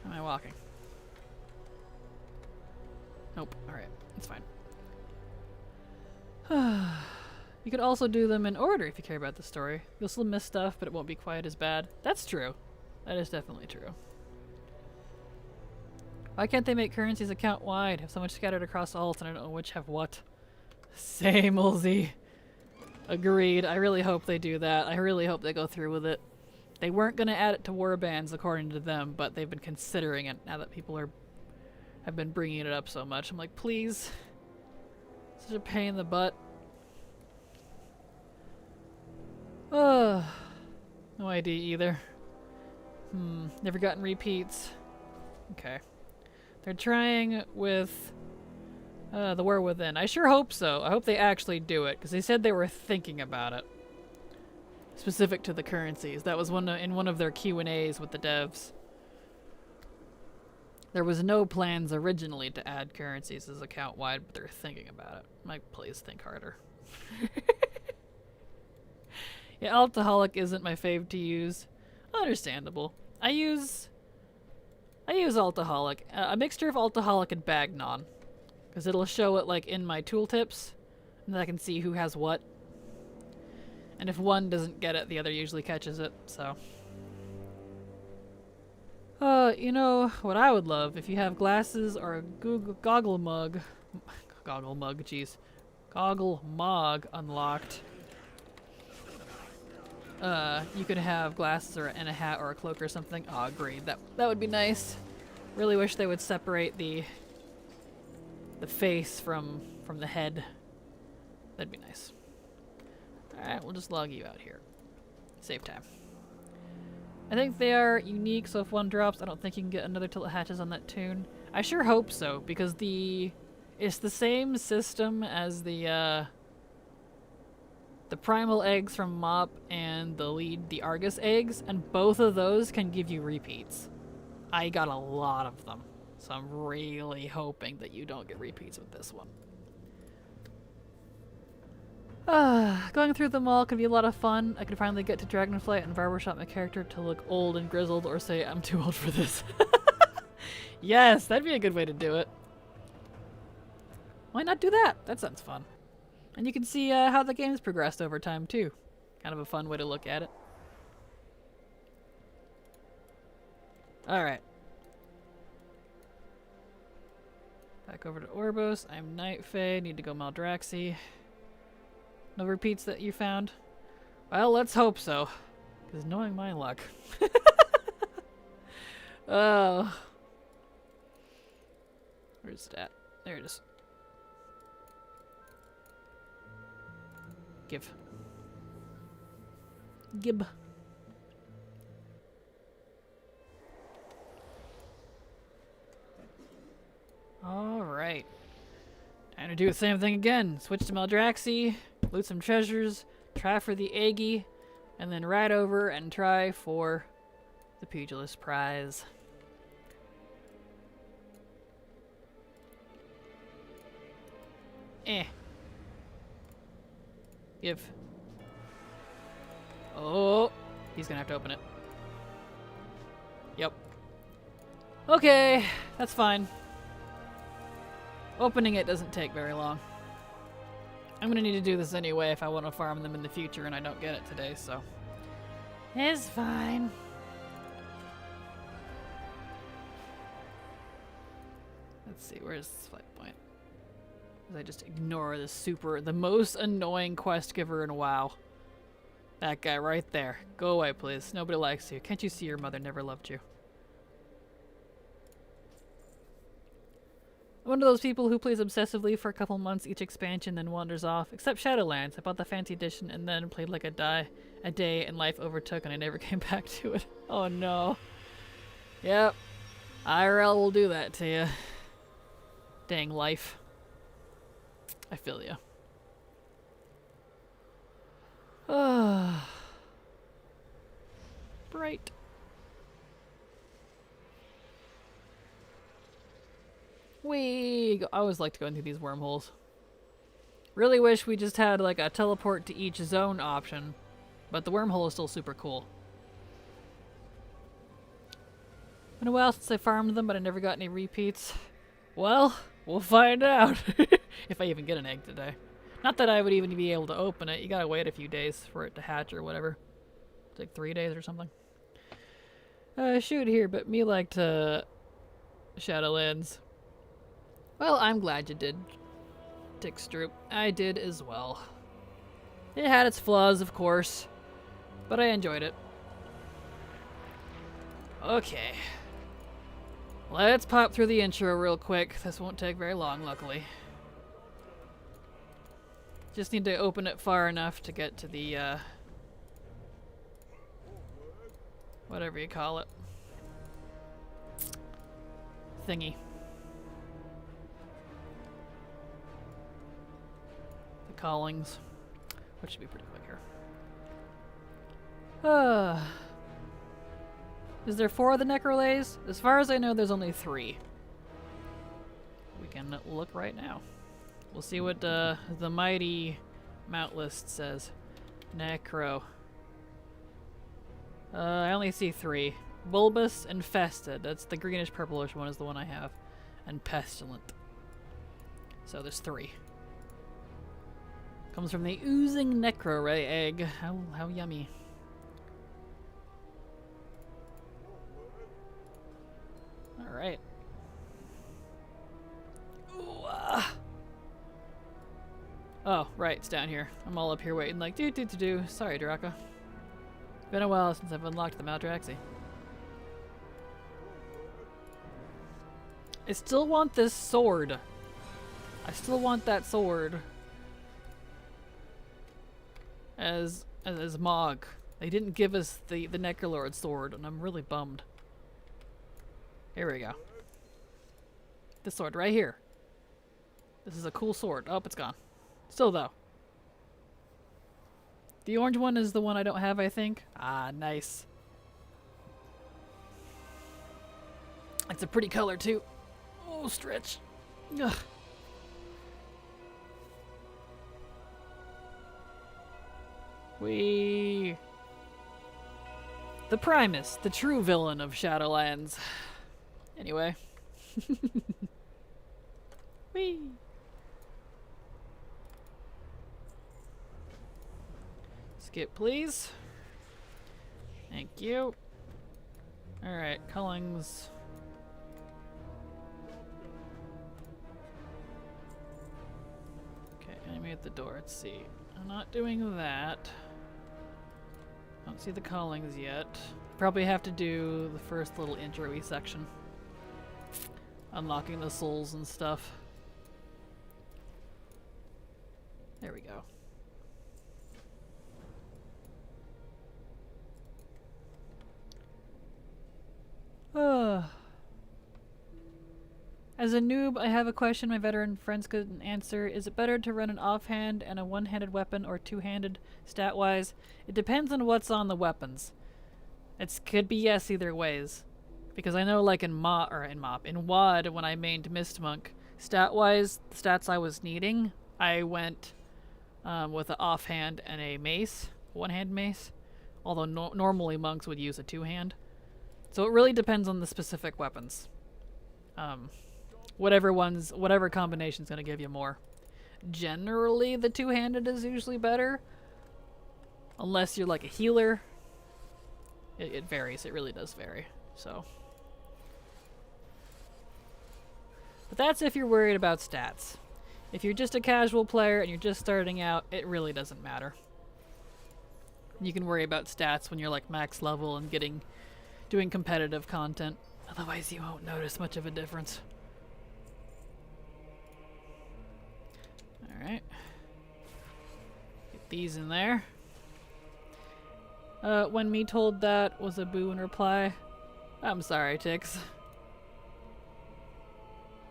Speaker 1: How am I walking? Nope. Alright. It's fine. You could also do them in order if you care about the story. You'll still miss stuff, but it won't be quite as bad. That's true. That is definitely true. Why can't they make currencies account-wide? Have so much scattered across alts and I don't know which have what. Same, Olsey. Agreed. I really hope they do that. I really hope they go through with it. They weren't going to add it to warbands according to them, but they've been considering it now that people have been bringing it up so much. I'm like, please. Such a pain in the butt. No idea either. Never gotten repeats. Okay. They're trying with the War Within. I sure hope so. I hope they actually do it, because they said they were thinking about it. Specific to the currencies. That was in one of their Q&As with the devs. There was no plans originally to add currencies as account-wide, but they're thinking about it. Mike, please think harder. Yeah, Altaholic isn't my fave to use. Understandable. I use Altaholic. A mixture of Altaholic and Bagnon. Because it'll show it like in my tooltips. And then I can see who has what. And if one doesn't get it, the other usually catches it, so. You know what I would love? If you have glasses or a goggle mug. Goggle mug, jeez. Goggle mug unlocked. You could have glasses and a hat or a cloak or something. Oh, agreed. That would be nice. Really wish they would separate the face from the head. That'd be nice. Alright, we'll just log you out here. Save time. I think they are unique, so if one drops, I don't think you can get another till it hatches on that tune. I sure hope so, because it's the same system as the primal eggs from Mop and the Argus eggs, and both of those can give you repeats. I got a lot of them, so I'm really hoping that you don't get repeats with this one. Going through them all could be a lot of fun. I could finally get to Dragonflight and barbershop my character to look old and grizzled or say I'm too old for this. Yes, that'd be a good way to do it. Why not do that? That sounds fun. And you can see how the game's progressed over time too. Kind of a fun way to look at it. Alright. Back over to Orbos. I'm Night Fae. Need to go Maldraxi. No repeats that you found? Well, let's hope so. Because knowing my luck. Oh. Where's that? There it is. Give. Gib. Alright. Time to do the same thing again. Switch to Maldraxi, loot some treasures, try for the Aggie, and then ride over and try for the Pugilist prize. Give. Oh, he's gonna have to open it. Yep. Okay, that's fine. Opening it doesn't take very long. I'm gonna need to do this anyway if I want to farm them in the future and I don't get it today, so. It's fine. Let's see, where's this flight point? I just ignore the most annoying quest giver in WoW. That guy right there. Go away, please. Nobody likes you. Can't you see your mother never loved you? I'm one of those people who plays obsessively for a couple months each expansion, then wanders off. Except Shadowlands. I bought the fancy edition and then played like a day, and life overtook and I never came back to it. Oh no. Yep. IRL will do that to you. Dang life. I feel you. Bright. I always like to go into these wormholes. Really wish we just had like a teleport to each zone option, but the wormhole is still super cool. Been a while since I farmed them, but I never got any repeats. Well, We'll find out. If I even get an egg today. Not that I would even be able to open it. You gotta wait a few days for it to hatch or whatever. It's like 3 days or something. Shoot here, but me like to Shadowlands. Well, I'm glad you did, Tickstroop. I did as well. It had its flaws, of course, but I enjoyed it. Okay. Let's pop through the intro real quick. This won't take very long, luckily. Just need to open it far enough to get to the, whatever you call it. Thingy. The callings. Which should be pretty quick here. Is there 4 of the Necrolays? As far as I know, there's only 3. We can look right now. We'll see what the mighty mount list says. Necro. I only see 3. Bulbous, Infested. That's the greenish purplish one is the one I have. And Pestilent. So there's 3. Comes from the oozing Necroray egg. How yummy. Alright. Oh, right, it's down here. I'm all up here waiting like do. Sorry, Draka. Been a while since I've unlocked the Maldraxi. I still want this sword. I still want that sword. As Mog. They didn't give us the Necrolord sword, and I'm really bummed. Here we go. This sword right here. This is a cool sword. Oh, it's gone. Still though. The orange one is the one I don't have, I think. Ah, nice. It's a pretty color too. Oh, stretch. Ugh. The Primus, the true villain of Shadowlands. Anyway. Whee! Skip, please. Thank you. Alright, Cullings. Okay, enemy at the door. Let's see. I'm not doing that. Don't see the Callings yet. Probably have to do the first little intro-y section. Unlocking the souls and stuff. There we go. As a noob, I have a question my veteran friends couldn't answer. Is it better to run an offhand and a one-handed weapon or two-handed stat-wise? It depends on what's on the weapons. It could be yes either ways. Because I know like in WoD, when I mained Mistmonk, stat-wise, the stats I was needing, I went with an offhand and a mace, one-hand mace. Although normally monks would use a two-hand. So it really depends on the specific weapons. Whatever combination's gonna give you more. Generally, the two-handed is usually better. Unless you're like a healer. It varies, it really does vary, so. But that's if you're worried about stats. If you're just a casual player and you're just starting out, it really doesn't matter. You can worry about stats when you're like max level and doing competitive content. Otherwise you won't notice much of a difference. Alright. Get these in there. When me told that was a boo in reply. I'm sorry, Tix.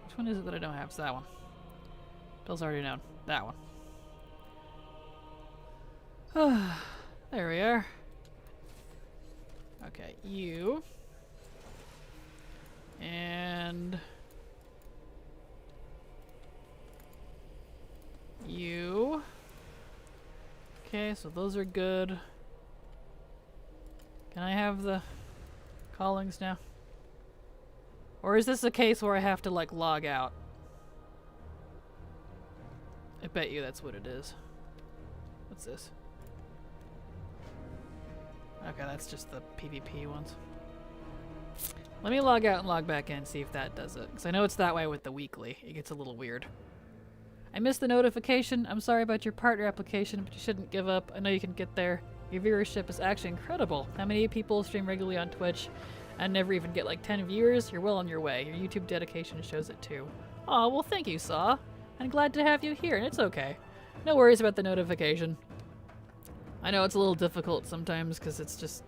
Speaker 1: Which one is it that I don't have? It's that one. Bill's already known. That one. There we are. Okay, you. And you. Okay, so those are good. Can I have the callings now? Or is this a case where I have to like log out? I bet you that's what it is. What's this? Okay, that's just the PvP ones. Let me log out and log back in and see if that does it. Because I know it's that way with the weekly. It gets a little weird. I missed the notification. I'm sorry about your partner application, but you shouldn't give up. I know you can get there. Your viewership is actually incredible. How many people stream regularly on Twitch and never even get like 10 viewers? You're well on your way. Your YouTube dedication shows it too. Aw, well thank you, Saw. I'm glad to have you here, and it's okay. No worries about the notification. I know it's a little difficult sometimes because it's just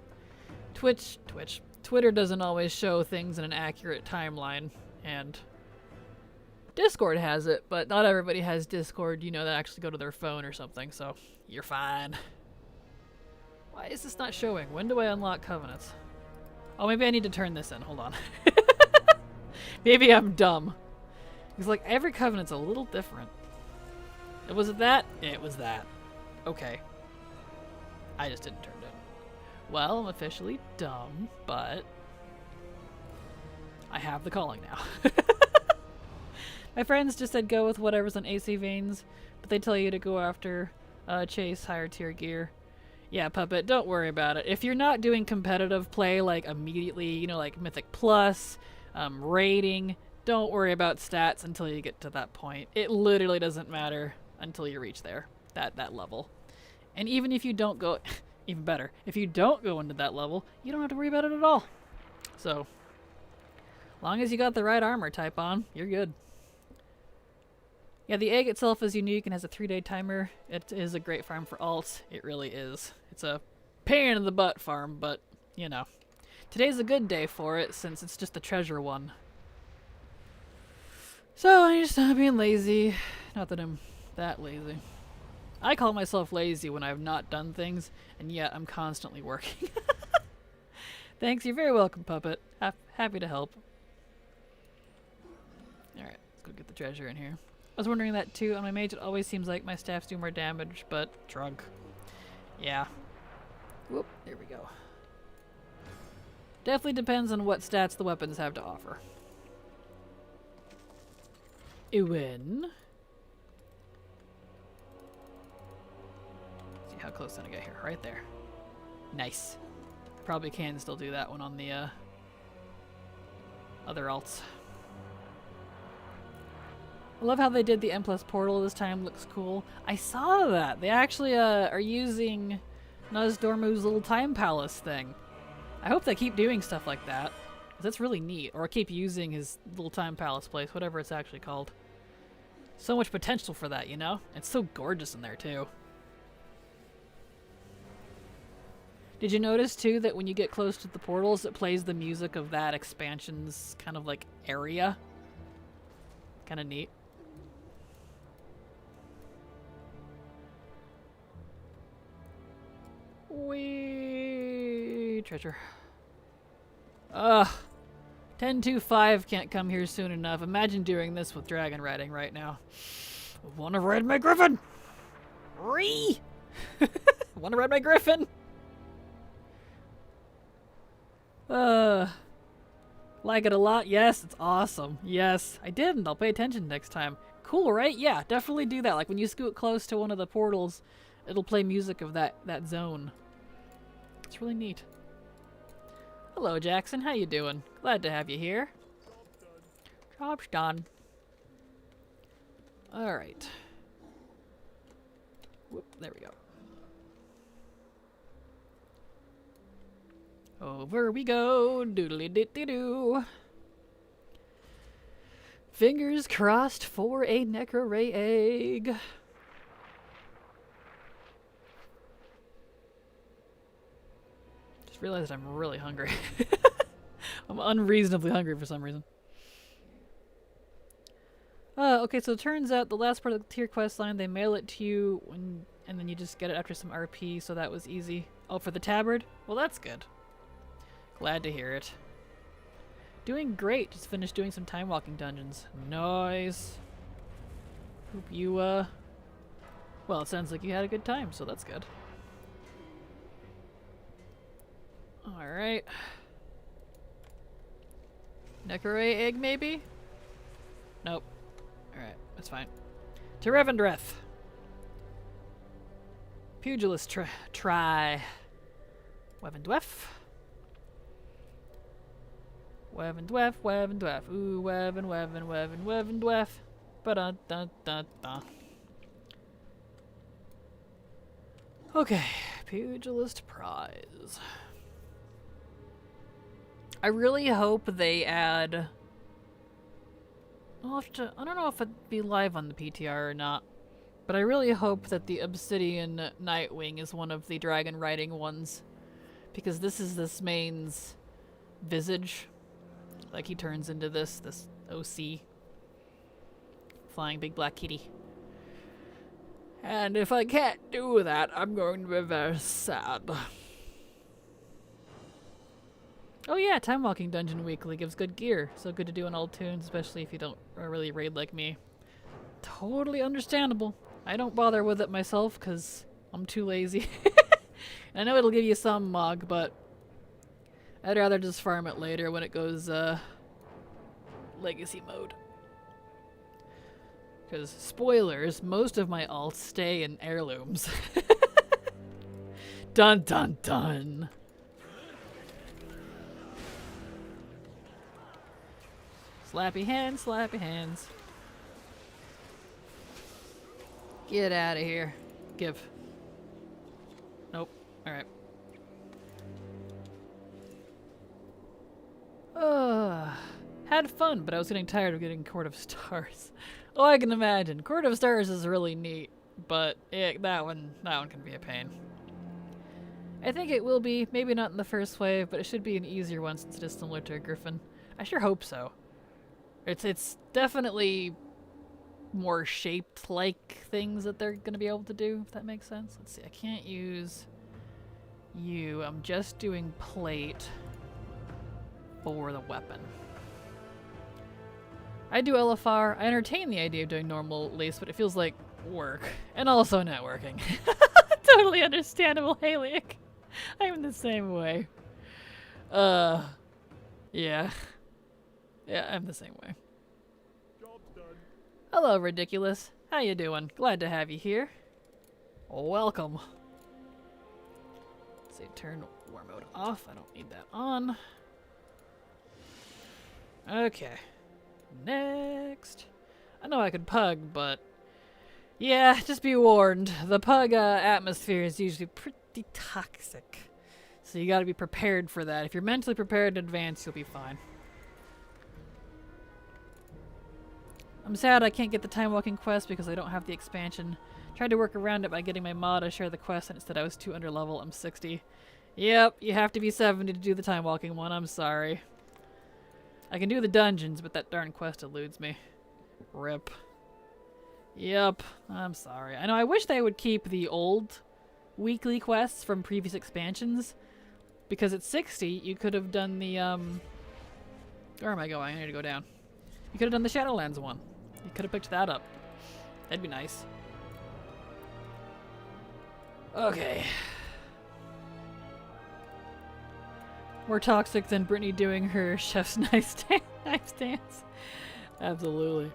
Speaker 1: Twitter doesn't always show things in an accurate timeline, and Discord has it, but not everybody has Discord, you know, that actually go to their phone or something, so you're fine. Why is this not showing? When do I unlock covenants? Oh, maybe I need to turn this in. Hold on. Maybe I'm dumb. Because, like, every covenant's a little different. Was it that? It was that. Okay. I just didn't turn it in. Well, I'm officially dumb, but I have the calling now. My friends just said go with whatever's on AC veins, but they tell you to go after chase higher tier gear. Yeah, Puppet, don't worry about it. If you're not doing competitive play, like, immediately, you know, like Mythic Plus, rating, don't worry about stats until you get to that point. It literally doesn't matter until you reach there, that level. And even if you don't go, even better, if you don't go into that level, you don't have to worry about it at all. So, long as you got the right armor type on, you're good. Yeah, the egg itself is unique and has a 3-day timer. It is a great farm for alts. It really is. It's a pain in the butt farm, but, you know. Today's a good day for it, since it's just the treasure one. So, I just stop being lazy. Not that I'm that lazy. I call myself lazy when I have not done things, and yet I'm constantly working. Thanks, you're very welcome, Puppet. Happy to help. Alright, let's go get the treasure in here. I was wondering that too. On my mage, it always seems like my staffs do more damage, but drunk. Yeah. Whoop, there we go. Definitely depends on what stats the weapons have to offer. Ewan. See how close did I get here? Right there. Nice. Probably can still do that one on the other alts. I love how they did the M+ portal this time. Looks cool. I saw that. They actually are using Nozdormu's little time palace thing. I hope they keep doing stuff like that, 'cause that's really neat. Or keep using his little time palace place, whatever it's actually called. So much potential for that, you know? It's so gorgeous in there, too. Did you notice, too, that when you get close to the portals, it plays the music of that expansion's kind of, like, area? Kind of neat. Wee treasure. Ugh. 1025 can't come here soon enough. Imagine doing this with dragon riding right now. Wanna ride my griffin? Ree! Wanna ride my griffin? Like it a lot? Yes, it's awesome. Yes, I didn't. I'll pay attention next time. Cool, right? Yeah, definitely do that. Like when you scoot close to one of the portals, it'll play music of that zone. It's really neat. Hello, Jackson. How you doing? Glad to have you here. Job's done. All right. Whoop, there we go. Over we go. Doodly-doo-doo-doo. Fingers crossed for a Necro-Ray egg. Just realized I'm really hungry. I'm unreasonably hungry for some reason. Okay, so it turns out the last part of the tier quest line, they mail it to you and then you just get it after some RP, so that was easy. Oh, for the tabard? Well, that's good. Glad to hear it. Doing great. Just finished doing some time walking dungeons. Nice. Hope you, well, it sounds like you had a good time, so that's good. Alright. Necro-Ray egg, maybe? Nope. Alright, that's fine. To Revendreth. Pugilist try. Wevendwef. Wevendwef, Wevendwef. Ooh, Wevendwef. Ba-da-da-da-da. Okay, Pugilist prize. I really hope they add... I don't know if it'd be live on the PTR or not, but I really hope that the Obsidian Nightwing is one of the dragon riding ones, because this is this main's visage. Like, he turns into this OC. Flying big black kitty. And if I can't do that, I'm going to be very sad. Oh yeah, Time Walking Dungeon Weekly gives good gear. So good to do on old tunes, especially if you don't really raid like me. Totally understandable. I don't bother with it myself because I'm too lazy. I know it'll give you some mog, but I'd rather just farm it later when it goes legacy mode. Because, spoilers, most of my alts stay in heirlooms. Dun dun dun. Slappy hands, slappy hands. Get out of here. Give. Nope. Alright. Had fun, but I was getting tired of getting Court of Stars. Oh, I can imagine. Court of Stars is really neat, but that one can be a pain. I think it will be, maybe not in the first wave, but it should be an easier one since it is similar to a Griffin. I sure hope so. It's definitely more shaped like things that they're going to be able to do, if that makes sense. Let's see, I can't use you. I'm just doing plate for the weapon. I do LFR. I entertain the idea of doing normal lace, but it feels like work. And also networking. Totally understandable, Halic. I'm the same way. Yeah. Yeah, I'm the same way.
Speaker 2: Job's done.
Speaker 1: Hello, Ridiculous. How you doing? Glad to have you here. Welcome. Let's see, turn war mode off. I don't need that on. Okay. Next. I know I could pug, but yeah, just be warned. The pug atmosphere is usually pretty toxic. So you gotta be prepared for that. If you're mentally prepared in advance, you'll be fine. I'm sad I can't get the time walking quest because I don't have the expansion. Tried to work around it by getting my mod to share the quest and instead I was too under level. I'm 60. Yep, you have to be 70 to do the time walking one. I'm sorry. I can do the dungeons, but that darn quest eludes me. Rip. Yep, I'm sorry. I know, I wish they would keep the old weekly quests from previous expansions. Because at 60, you could have done the, where am I going? I need to go down. You could have done the Shadowlands one. You could have picked that up. That'd be nice. Okay. More toxic than Brittany doing her chef's knife dance. Absolutely.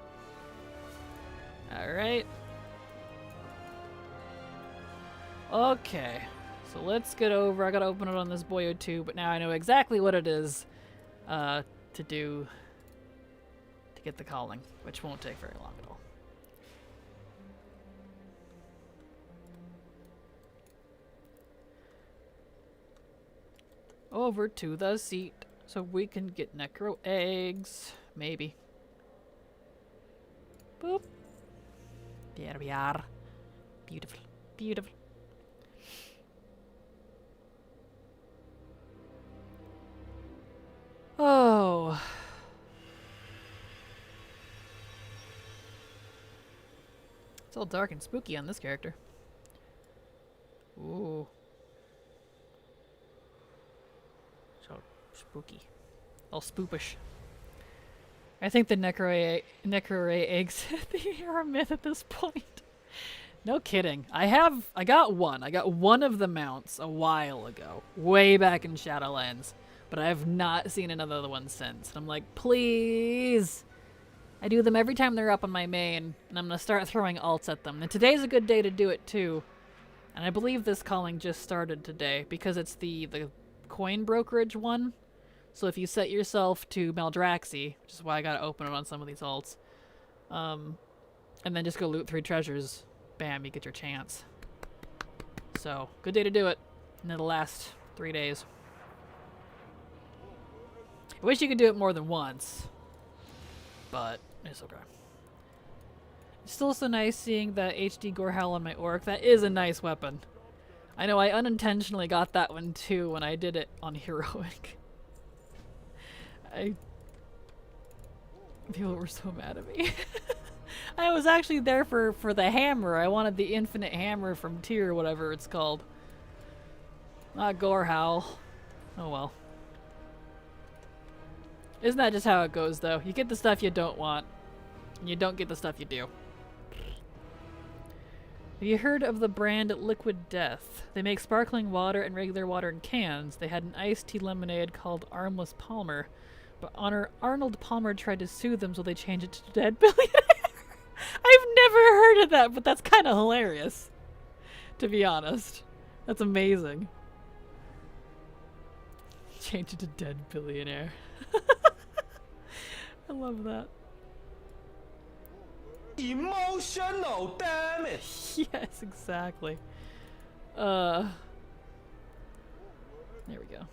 Speaker 1: Alright. Okay. So let's get over. I gotta open it on this Boyo 2, but now I know exactly what it is to do to get the calling, which won't take very long at all. Over to the seat so we can get necro eggs. Maybe. Boop. There we are. Beautiful. Beautiful. Oh. It's all dark and spooky on this character. Ooh. So spooky. All spoopish. I think the Necro Ray eggs are a myth at this point. No kidding. I got one. I got one of the mounts a while ago. Way back in Shadowlands. But I have not seen another one since. And I'm like, please. I do them every time they're up on my main, and I'm going to start throwing alts at them. And today's a good day to do it too. And I believe this calling just started today because it's the coin brokerage one. So if you set yourself to Maldraxi, which is why I got to open it on some of these alts, and then just go loot 3 treasures, bam, you get your chance. So, good day to do it. And it'll last 3 days. I wish you could do it more than once, but it's okay. It's still so nice seeing the HD Gorehowl on my Orc. That is a nice weapon. I know I unintentionally got that one too when I did it on Heroic. People were so mad at me. I was actually there for the hammer. I wanted the infinite hammer from Tyr, whatever it's called. Not Gorehowl. Oh well. Isn't that just how it goes, though? You get the stuff you don't want, and you don't get the stuff you do. Have you heard of the brand Liquid Death? They make sparkling water and regular water in cans. They had an iced tea lemonade called Armless Palmer, but Arnold Palmer tried to sue them, so they changed it to Dead Billionaire. I've never heard of that, but that's kind of hilarious, to be honest. That's amazing. Change it to Dead Billionaire. I love that.
Speaker 2: Emotional, damn it!
Speaker 1: Yes, exactly. There we go.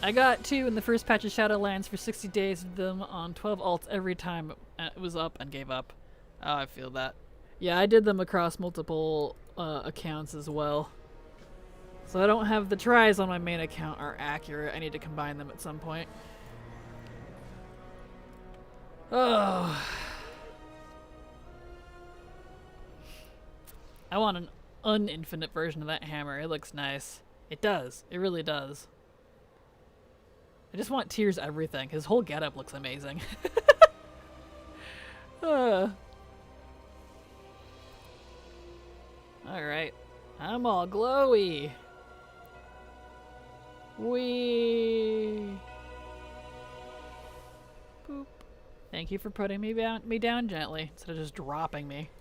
Speaker 1: I got 2 in the first patch of Shadowlands for 60 days of them on 12 alts every time it was up and gave up. Oh, I feel that. Yeah, I did them across multiple accounts as well. So I don't have the tries on my main account are accurate. I need to combine them at some point. Oh. I want an uninfinite version of that hammer. It looks nice. It does. It really does. I just want Tyr's everything. His whole getup looks amazing. Alright. I'm all glowy. Wee. Boop. Thank you for putting me down gently instead of just dropping me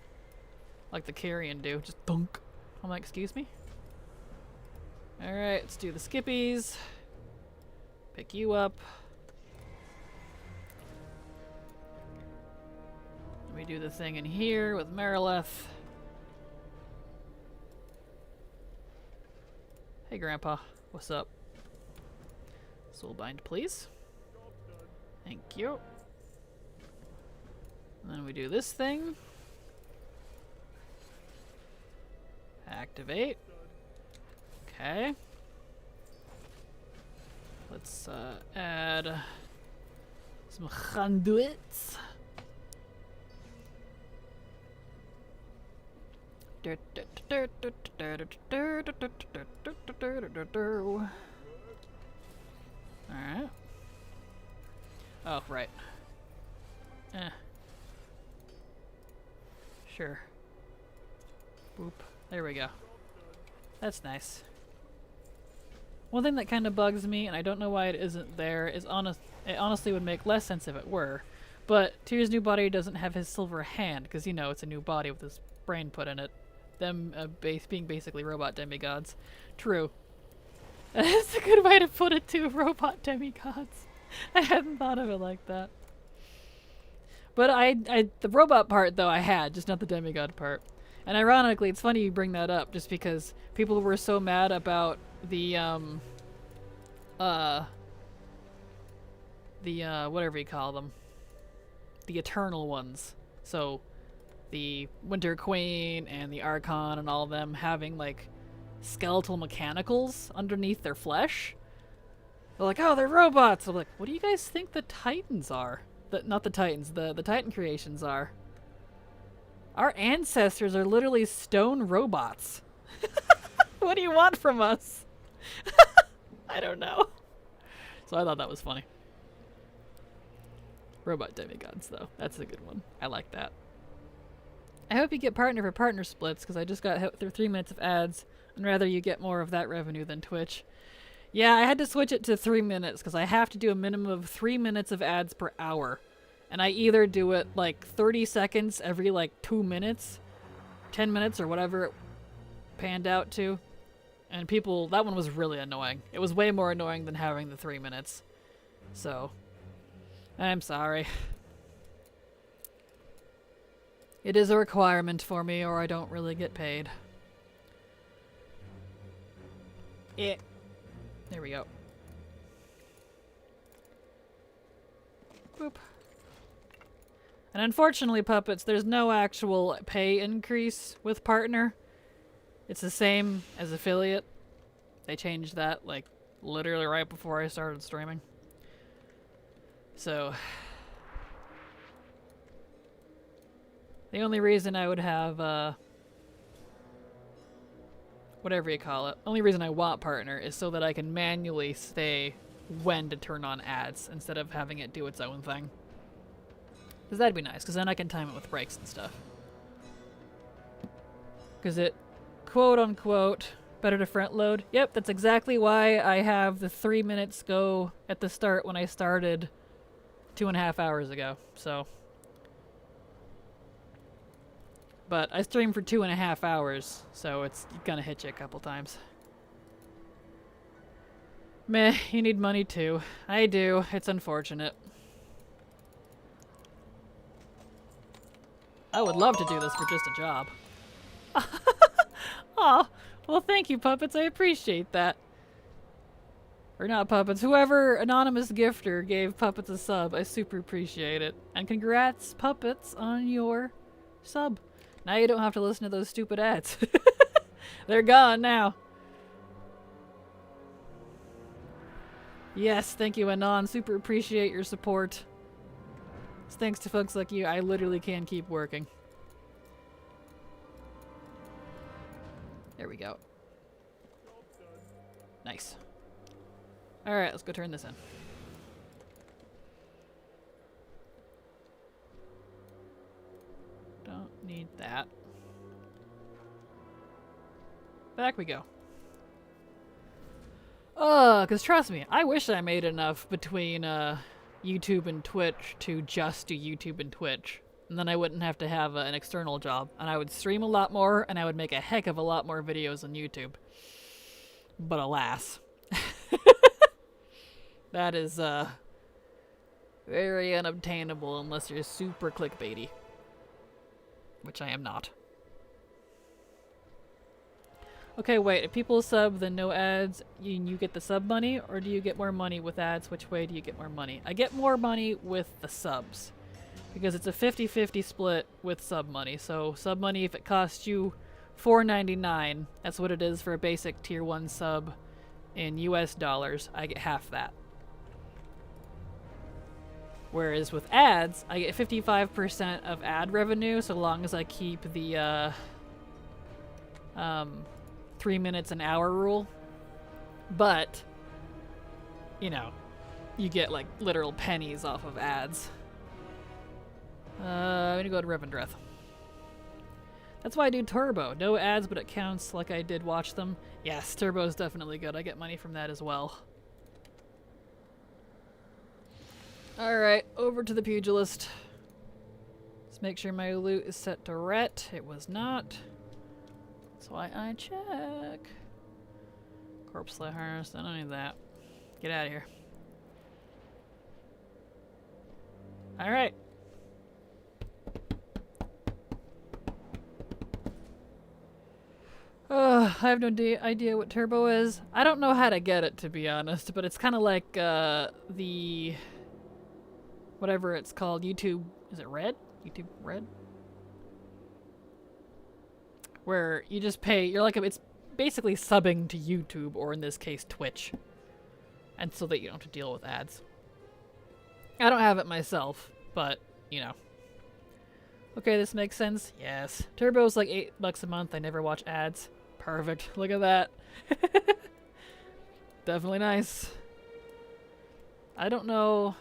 Speaker 1: like the carrion do. Just thunk. I'm like, excuse me? Alright, let's do the skippies. Pick you up. We do the thing in here with Marileth. Hey Grandpa, what's up? Soulbind, please. Thank you. And then we do this thing. Activate. Okay. Let's add some conduits. Alright. Oh, right. Sure. Boop. There we go. That's nice. One thing that kind of bugs me, and I don't know why it isn't there, is it honestly would make less sense if it were. But Tyr's new body doesn't have his silver hand, because, you know, it's a new body with his brain put in it. Them being basically robot demigods. True. That's a good way to put it too, robot demigods. I hadn't thought of it like that. But the robot part, though, I had, just not the demigod part. And ironically, it's funny you bring that up, just because people were so mad about the whatever you call them. The Eternal ones. So, the Winter Queen and the Archon and all of them having, like, skeletal mechanicals underneath their flesh. They're like, oh, they're robots! I'm like, what do you guys think the Titans are? Not the Titans, the Titan creations are. Our ancestors are literally stone robots. What do you want from us? I don't know. So I thought that was funny. Robot demigods, though. That's a good one. I like that. I hope you get partner for partner splits, because I just got hit through 3 minutes of ads, and rather you get more of that revenue than Twitch. Yeah, I had to switch it to 3 minutes because I have to do a minimum of 3 minutes of ads per hour. And I either do it like 30 seconds every like 2 minutes, 10 minutes, or whatever it panned out to. And people, that one was really annoying. It was way more annoying than having the 3 minutes. So, I'm sorry. It is a requirement for me or I don't really get paid. There we go. Boop. And unfortunately, puppets, there's no actual pay increase with partner. It's the same as affiliate. They changed that like literally right before I started streaming. So the only reason I would have whatever you call it, only reason I want partner is so that I can manually say when to turn on ads instead of having it do its own thing. Because that'd be nice, because then I can time it with breaks and stuff. Because it, quote unquote, better to front load. Yep, that's exactly why I have the 3 minutes go at the start when I started 2.5 hours ago, so. But I streamed for 2.5 hours, so it's gonna hit you a couple times. Meh, you need money too. I do, it's unfortunate. I would love to do this for just a job. Aw, well thank you puppets, I appreciate that. Or not puppets, whoever anonymous gifter gave puppets a sub, I super appreciate it. And congrats puppets on your sub. Now you don't have to listen to those stupid ads. They're gone now. Yes, thank you Anon, super appreciate your support. It's thanks to folks like you, I literally can keep working. There we go. Nice. Alright, let's go turn this in. Don't need that. Back we go. Cause trust me, I wish I made enough between YouTube and Twitch to just do YouTube and Twitch. And then I wouldn't have to have an external job. And I would stream a lot more, and I would make a heck of a lot more videos on YouTube. But alas. That is very unobtainable unless you're super clickbaity. Which I am not. Okay, wait. If people sub, then no ads, you get the sub money? Or do you get more money with ads? Which way do you get more money? I get more money with the subs. Because it's a 50-50 split with sub money. So sub money, if it costs you $4.99, that's what it is for a basic tier 1 sub in US dollars, I get half that. Whereas with ads, I get 55% of ad revenue so long as I keep the 3 minutes an hour rule. But, you know, you get like literal pennies off of ads. I'm gonna go to Revendreth. That's why I do Turbo. No ads, but it counts like I did watch them. Yes, Turbo is definitely good. I get money from that as well. Alright, over to the pugilist. Let's make sure my loot is set to ret. It was not. That's why I check. Corpse Slay Harness, I don't need that. Get out of here. Alright. I have no idea what Turbo is. I don't know how to get it, to be honest, but it's kind of like the whatever it's called, YouTube, is it Red? YouTube Red? Where you just pay, you're like, it's basically subbing to YouTube, or in this case, Twitch. And so that you don't have to deal with ads. I don't have it myself, but, you know. Okay, this makes sense. Yes. Turbo's like $8 a month. I never watch ads. Perfect. Look at that. Definitely nice. I don't know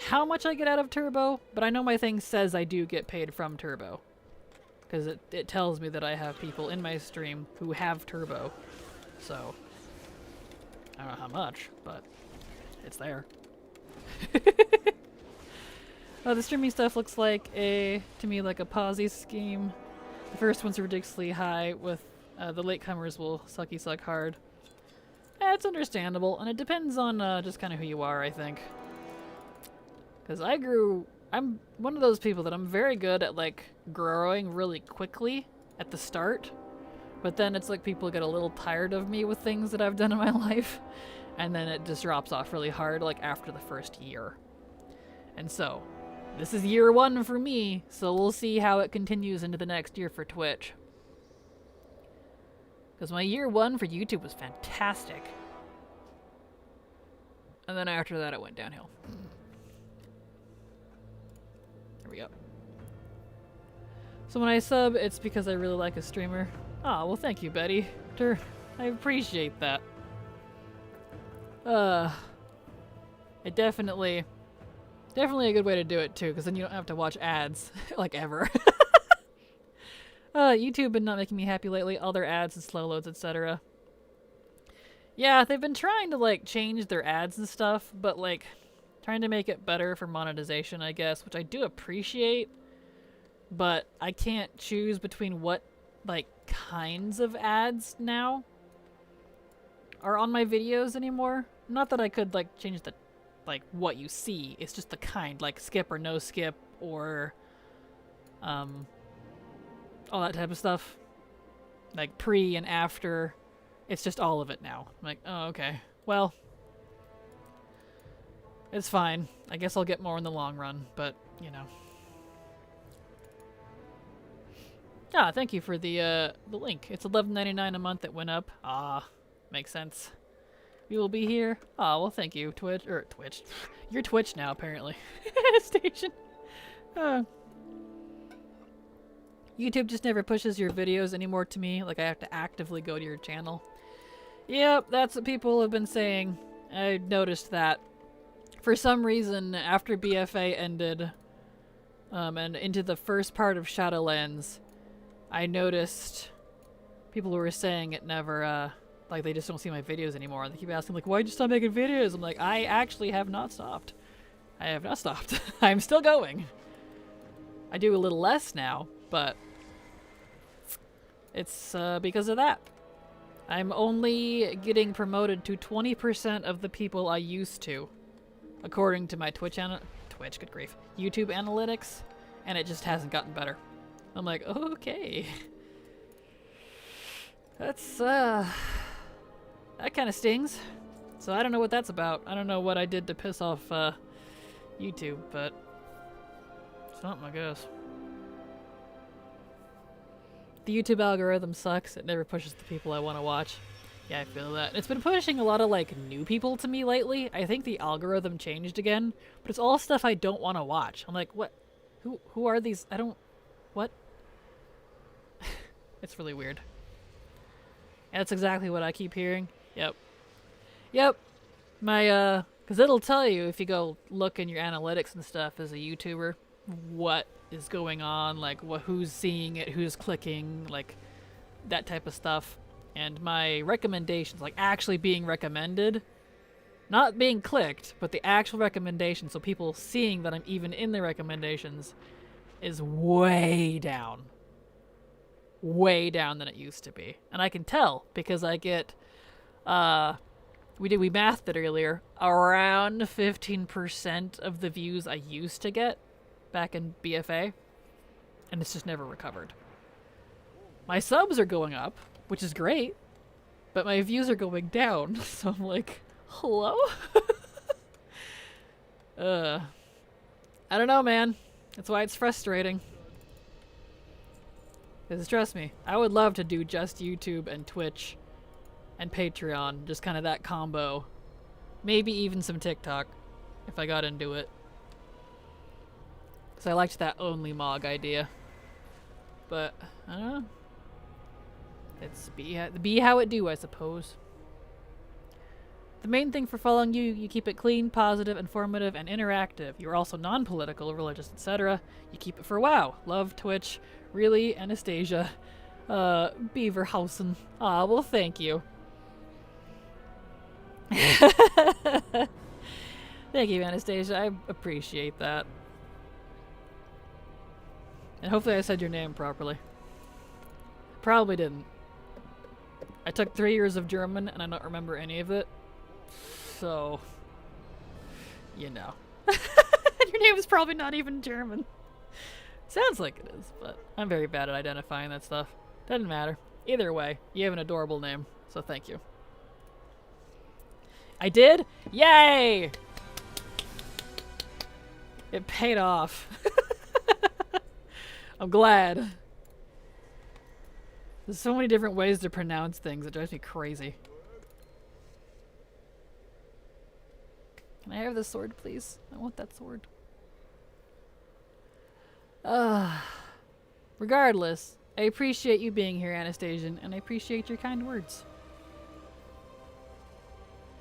Speaker 1: how much I get out of Turbo, but I know my thing says I do get paid from Turbo. Because it tells me that I have people in my stream who have Turbo. so I don't know how much, but it's there. The streaming stuff looks like to me like a Posy scheme. The first ones are ridiculously high, with the latecomers will suck hard. It's understandable, and it depends on just kind of who you are, I think. Because I'm one of those people that I'm very good at like growing really quickly at the start, but then it's like people get a little tired of me with things that I've done in my life, and then it just drops off really hard like after the first year. And so, this is year 1 for me, so we'll see how it continues into the next year for Twitch. Because my year 1 for YouTube was fantastic. And then after that it went downhill. There we go. So when I sub, it's because I really like a streamer. Oh, well thank you, Betty. I appreciate that. It definitely a good way to do it too, because then you don't have to watch ads, like ever. YouTube been not making me happy lately. All their ads and slow loads, etc. Yeah, they've been trying to like change their ads and stuff, but like trying to make it better for monetization, I guess, which I do appreciate. But I can't choose between what like kinds of ads now are on my videos anymore. Not that I could like change the like what you see. It's just the kind, like skip or no skip, or all that type of stuff. Like pre and after. It's just all of it now. I'm like, oh, okay. Well, it's fine. I guess I'll get more in the long run, but, you know. Ah, thank you for the link. It's $11.99 a month that went up. Ah, makes sense. We will be here. Ah, well, thank you, Twitch. You're Twitch now, apparently. Station. YouTube just never pushes your videos anymore to me. Like, I have to actively go to your channel. Yep, that's what people have been saying. I noticed that. For some reason, after BFA ended, and into the first part of Shadowlands, I noticed people were saying it never, like they just don't see my videos anymore. And they keep asking, like, why'd you stop making videos? I'm like, I actually have not stopped. I have not stopped. I'm still going. I do a little less now, but it's because of that. I'm only getting promoted to 20% of the people I used to, according to my good grief, YouTube analytics, and it just hasn't gotten better. I'm like, okay. That's, that kind of stings. So I don't know what that's about. I don't know what I did to piss off, YouTube, but something, I guess. The YouTube algorithm sucks. It never pushes the people I want to watch. Yeah, I feel that. It's been pushing a lot of, like, new people to me lately. I think the algorithm changed again, but it's all stuff I don't want to watch. I'm like, what? Who are these? What? It's really weird. And that's exactly what I keep hearing. Yep. My, because it'll tell you if you go look in your analytics and stuff as a YouTuber what is going on, like who's seeing it, who's clicking, like that type of stuff. And my recommendations, like actually being recommended, not being clicked, but the actual recommendation, so people seeing that I'm even in the recommendations, is way down. Way down than it used to be. And I can tell because I get, we mathed it earlier, around 15% of the views I used to get back in BFA, and it's just never recovered. My subs are going up, which is great, but my views are going down, so I'm like, hello? I don't know, man. That's why it's frustrating. Because trust me, I would love to do just YouTube and Twitch and Patreon, just kind of that combo. Maybe even some TikTok, if I got into it. Because I liked that only Mog idea. But, I don't know. It's be how it do, I suppose. The main thing for following you, you keep it clean, positive, informative, and interactive. You're also non-political, religious, etc. You keep it for WoW. Love, Twitch. Really, Anastasia. Beaverhausen. Ah, well, thank you. Thank you, Anastasia. I appreciate that. And hopefully I said your name properly. Probably didn't. I took 3 years of German and I don't remember any of it. So, you know. Your name is probably not even German. Sounds like it is, but I'm very bad at identifying that stuff. Doesn't matter. Either way, you have an adorable name, so thank you. I did? Yay! It paid off. I'm glad. There's so many different ways to pronounce things, it drives me crazy. Can I have this sword, please? I want that sword. Regardless, I appreciate you being here, Anastasia, and I appreciate your kind words.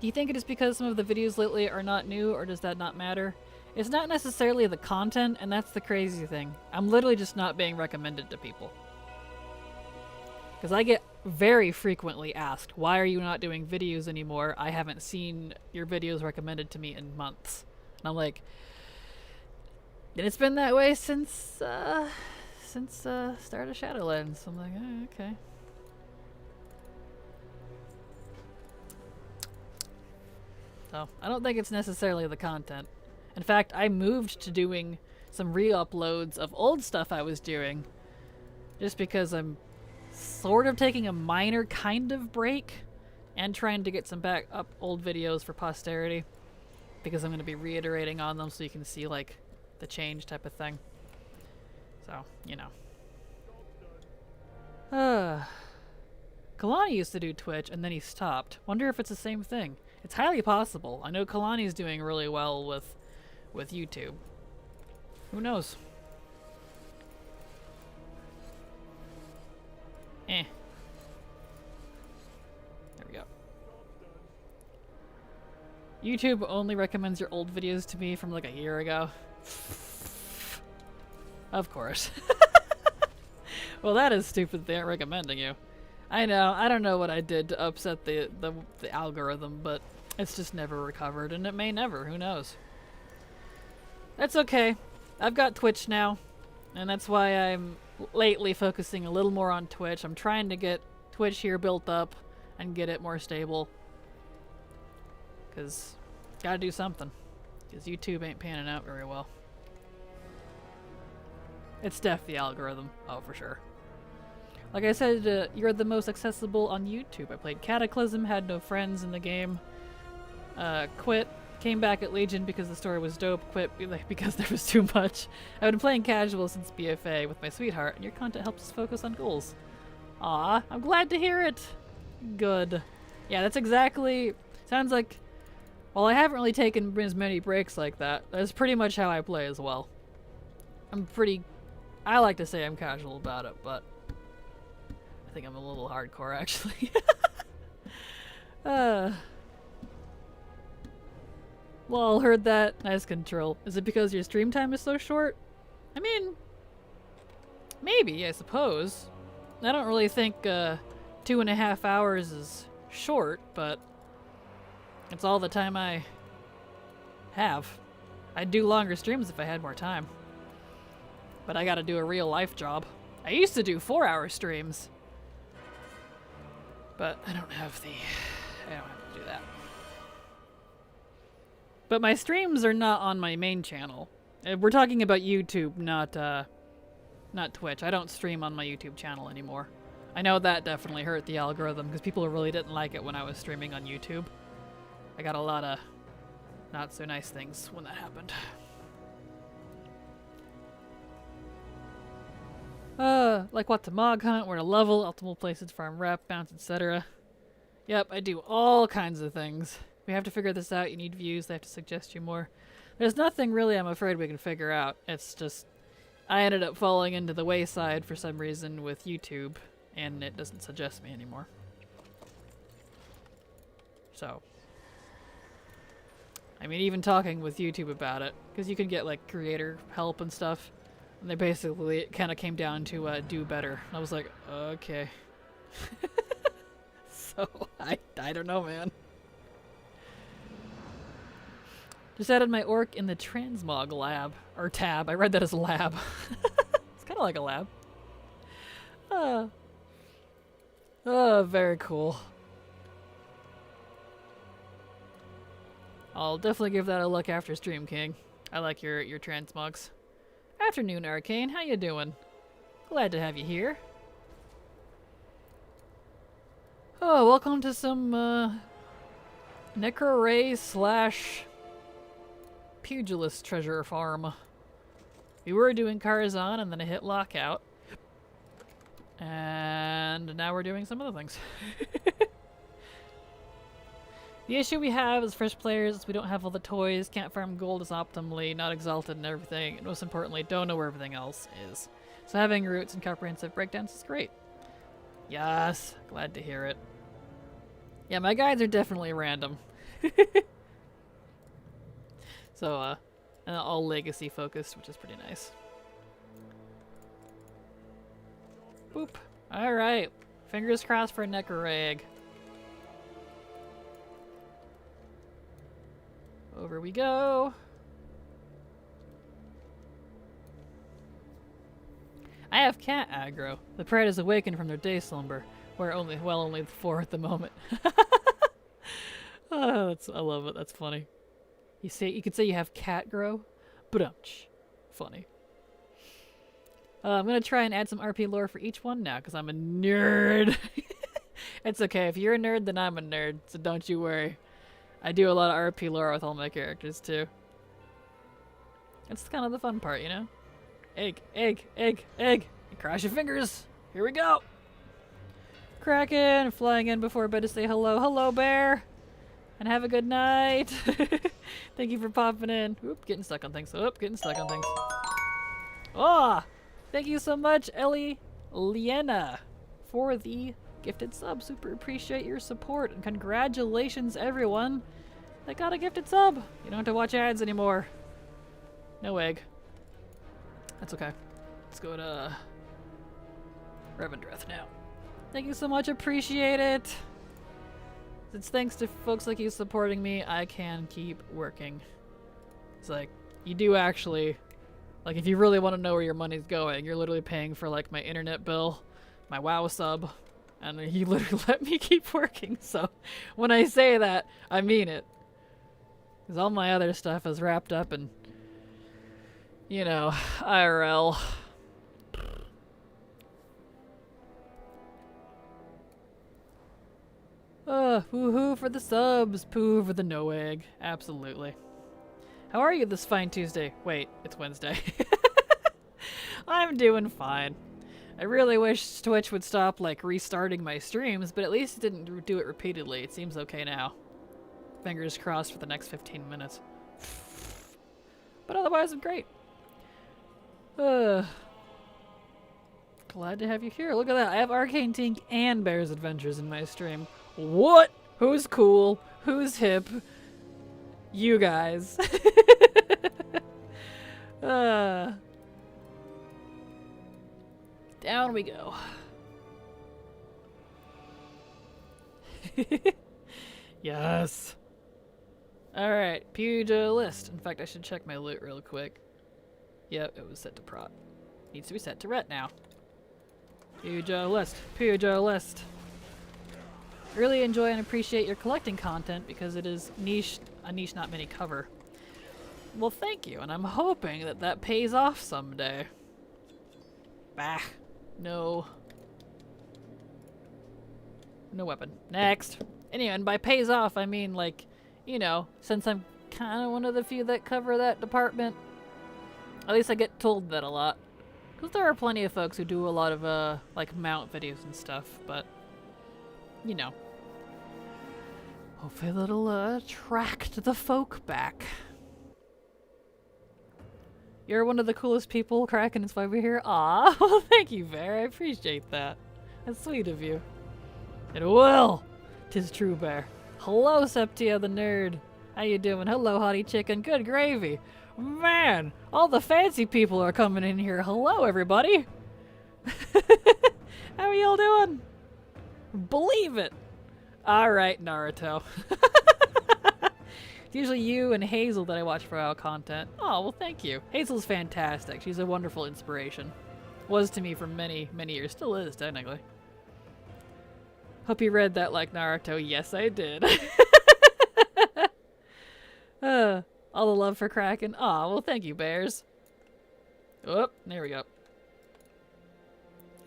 Speaker 1: Do you think it is because some of the videos lately are not new, or does that not matter? It's not necessarily the content, and that's the crazy thing. I'm literally just not being recommended to people. Because I get very frequently asked, why are you not doing videos anymore? I haven't seen your videos recommended to me in months. And I'm like, and it's been that way since start of Shadowlands. I'm like, oh, okay. So, I don't think it's necessarily the content. In fact, I moved to doing some re-uploads of old stuff I was doing just because I'm sort of taking a minor kind of break and trying to get some back up old videos for posterity because I'm going to be reiterating on them so you can see like the change type of thing. So, you know. Kalani used to do Twitch and then he stopped. Wonder if it's the same thing. It's highly possible. I know Kalani's doing really well with YouTube. Who knows? There we go. YouTube only recommends your old videos to me from like a year ago. Of course. Well, that is stupid they aren't recommending you. I know, I don't know what I did to upset the algorithm, but it's just never recovered, and it may never, who knows. That's okay. I've got Twitch now, and that's why I'm lately focusing a little more on Twitch. I'm trying to get Twitch here built up and get it more stable. Because gotta do something. Because YouTube ain't panning out very well. It's deaf, the algorithm. Oh, for sure. Like I said, you're the most accessible on YouTube. I played Cataclysm, had no friends in the game. Quit. Came back at Legion because the story was dope. Quit because there was too much. I've been playing casual since BFA with my sweetheart, and your content helps us focus on goals. Aw, I'm glad to hear it. Good. Yeah, that's exactly... Sounds like... Well, I haven't really taken as many breaks like that. That's pretty much how I play as well. I'm pretty... I like to say I'm casual about it, but... I think I'm a little hardcore, actually. Lol, heard that. Nice control. Is it because your stream time is so short? I mean... Maybe, I suppose. I don't really think 2.5 hours is short, but... It's all the time I have. I'd do longer streams if I had more time. But I gotta do a real life job. I used to do 4-hour streams. But I don't have to do that. But my streams are not on my main channel. We're talking about YouTube, not Twitch. I don't stream on my YouTube channel anymore. I know that definitely hurt the algorithm because people really didn't like it when I was streaming on YouTube. I got a lot of not so nice things when that happened. Like what to mog hunt, where to level, optimal places to farm rep, bounce, etc. Yep, I do all kinds of things. We have to figure this out. You need views. They have to suggest you more. There's nothing really I'm afraid we can figure out. It's just I ended up falling into the wayside for some reason with YouTube, and it doesn't suggest me anymore. So... I mean, even talking with YouTube about it, because you can get, like, creator help and stuff, and they basically, it kind of came down to, do better. I was like, okay. So, I don't know, man. Just added my orc in the transmog lab. Or tab. I read that as lab. It's kind of like a lab. Oh, very cool. I'll definitely give that a look after stream, King. I like your transmogs. Afternoon, Arcane. How you doing? Glad to have you here. Oh, welcome to some Necro Ray / Pugilist treasure farm. We were doing Karazhan and then I hit lockout. And now we're doing some other things. The issue we have as fresh players is we don't have all the toys, can't farm gold as optimally, not exalted and everything, and most importantly, don't know where everything else is. So having roots and comprehensive breakdowns is great. Yes, glad to hear it. Yeah, my guides are definitely random. So, and all legacy focused, which is pretty nice. Boop. Alright. Fingers crossed for a Necroreg. Over we go. I have cat aggro. The pride is awakened from their day slumber. We're only 4 at the moment. Oh, I love it. That's funny. You could say you have cat grow, but funny. I'm gonna try and add some RP lore for each one now, because I'm a nerd. It's okay. If you're a nerd, then I'm a nerd, so don't you worry. I do a lot of RP lore with all my characters, too. It's kind of the fun part, you know? Egg, egg, egg, egg. Cross your fingers. Here we go. Kraken, flying in before bed to say hello. Hello, bear. And have a good night. Thank you for popping in. Oop, getting stuck on things. Oop, getting stuck on things. Oh, thank you so much, Ellie Liena, for the gifted sub. Super appreciate your support. And congratulations, everyone that got a gifted sub. You don't have to watch ads anymore. No egg. That's okay. Let's go to Revendreth now. Thank you so much. Appreciate it. It's thanks to folks like you supporting me, I can keep working. It's like, you do actually, like, if you really want to know where your money's going, you're literally paying for, like, my internet bill, my WoW sub, and you literally let me keep working. So when I say that, I mean it. Because all my other stuff is wrapped up in, you know, IRL. Woohoo for the subs, poo for the no egg. Absolutely. How are you this fine Tuesday? Wait, it's Wednesday. I'm doing fine. I really wish Twitch would stop, like, restarting my streams, but at least it didn't do it repeatedly. It seems okay now. Fingers crossed for the next 15 minutes. But otherwise, I'm great. Glad to have you here. Look at that. I have Arcane Tink and Bear's Adventures in my stream. What? Who's cool? Who's hip? You guys. Down we go. Yes. Alright, pugilist. In fact, I should check my loot real quick. Yep, it was set to prot. Needs to be set to ret now. Pugilist. Pugilist. Really enjoy and appreciate your collecting content because it is a niche not many cover. Well, thank you, and I'm hoping that that pays off someday. Bah. No. No weapon. Next. Anyway, and by pays off, I mean, like, you know, since I'm kind of one of the few that cover that department, at least I get told that a lot. Because there are plenty of folks who do a lot of, like, mount videos and stuff, but, you know. Hopefully that'll, attract the folk back. You're one of the coolest people, Kraken, that's why we're here. Aw, well, thank you, Bear. I appreciate that. That's sweet of you. It will. 'Tis true, Bear. Hello, Septia the nerd. How you doing? Hello, Hottie Chicken. Good gravy. Man, all the fancy people are coming in here. Hello, everybody. How are y'all doing? Believe it. All right, Naruto. It's usually you and Hazel that I watch for WoW content. Oh, well, thank you. Hazel's fantastic. She's a wonderful inspiration. Was to me for many, many years. Still is, technically. Hope you read that like Naruto. Yes, I did. All the love for Kraken. Aw, well, thank you, bears. Oh, there we go.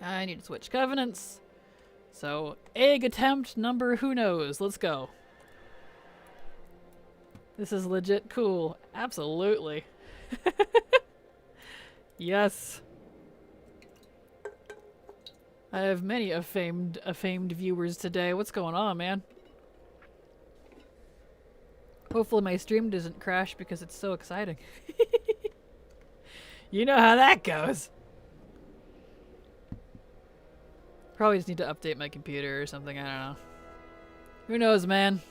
Speaker 1: I need to switch covenants. So, egg attempt number who knows. Let's go. This is legit cool. Absolutely. Yes. I have many famed viewers today. What's going on, man? Hopefully my stream doesn't crash because it's so exciting. You know how that goes. Probably just need to update my computer or something. I don't know. Who knows, man?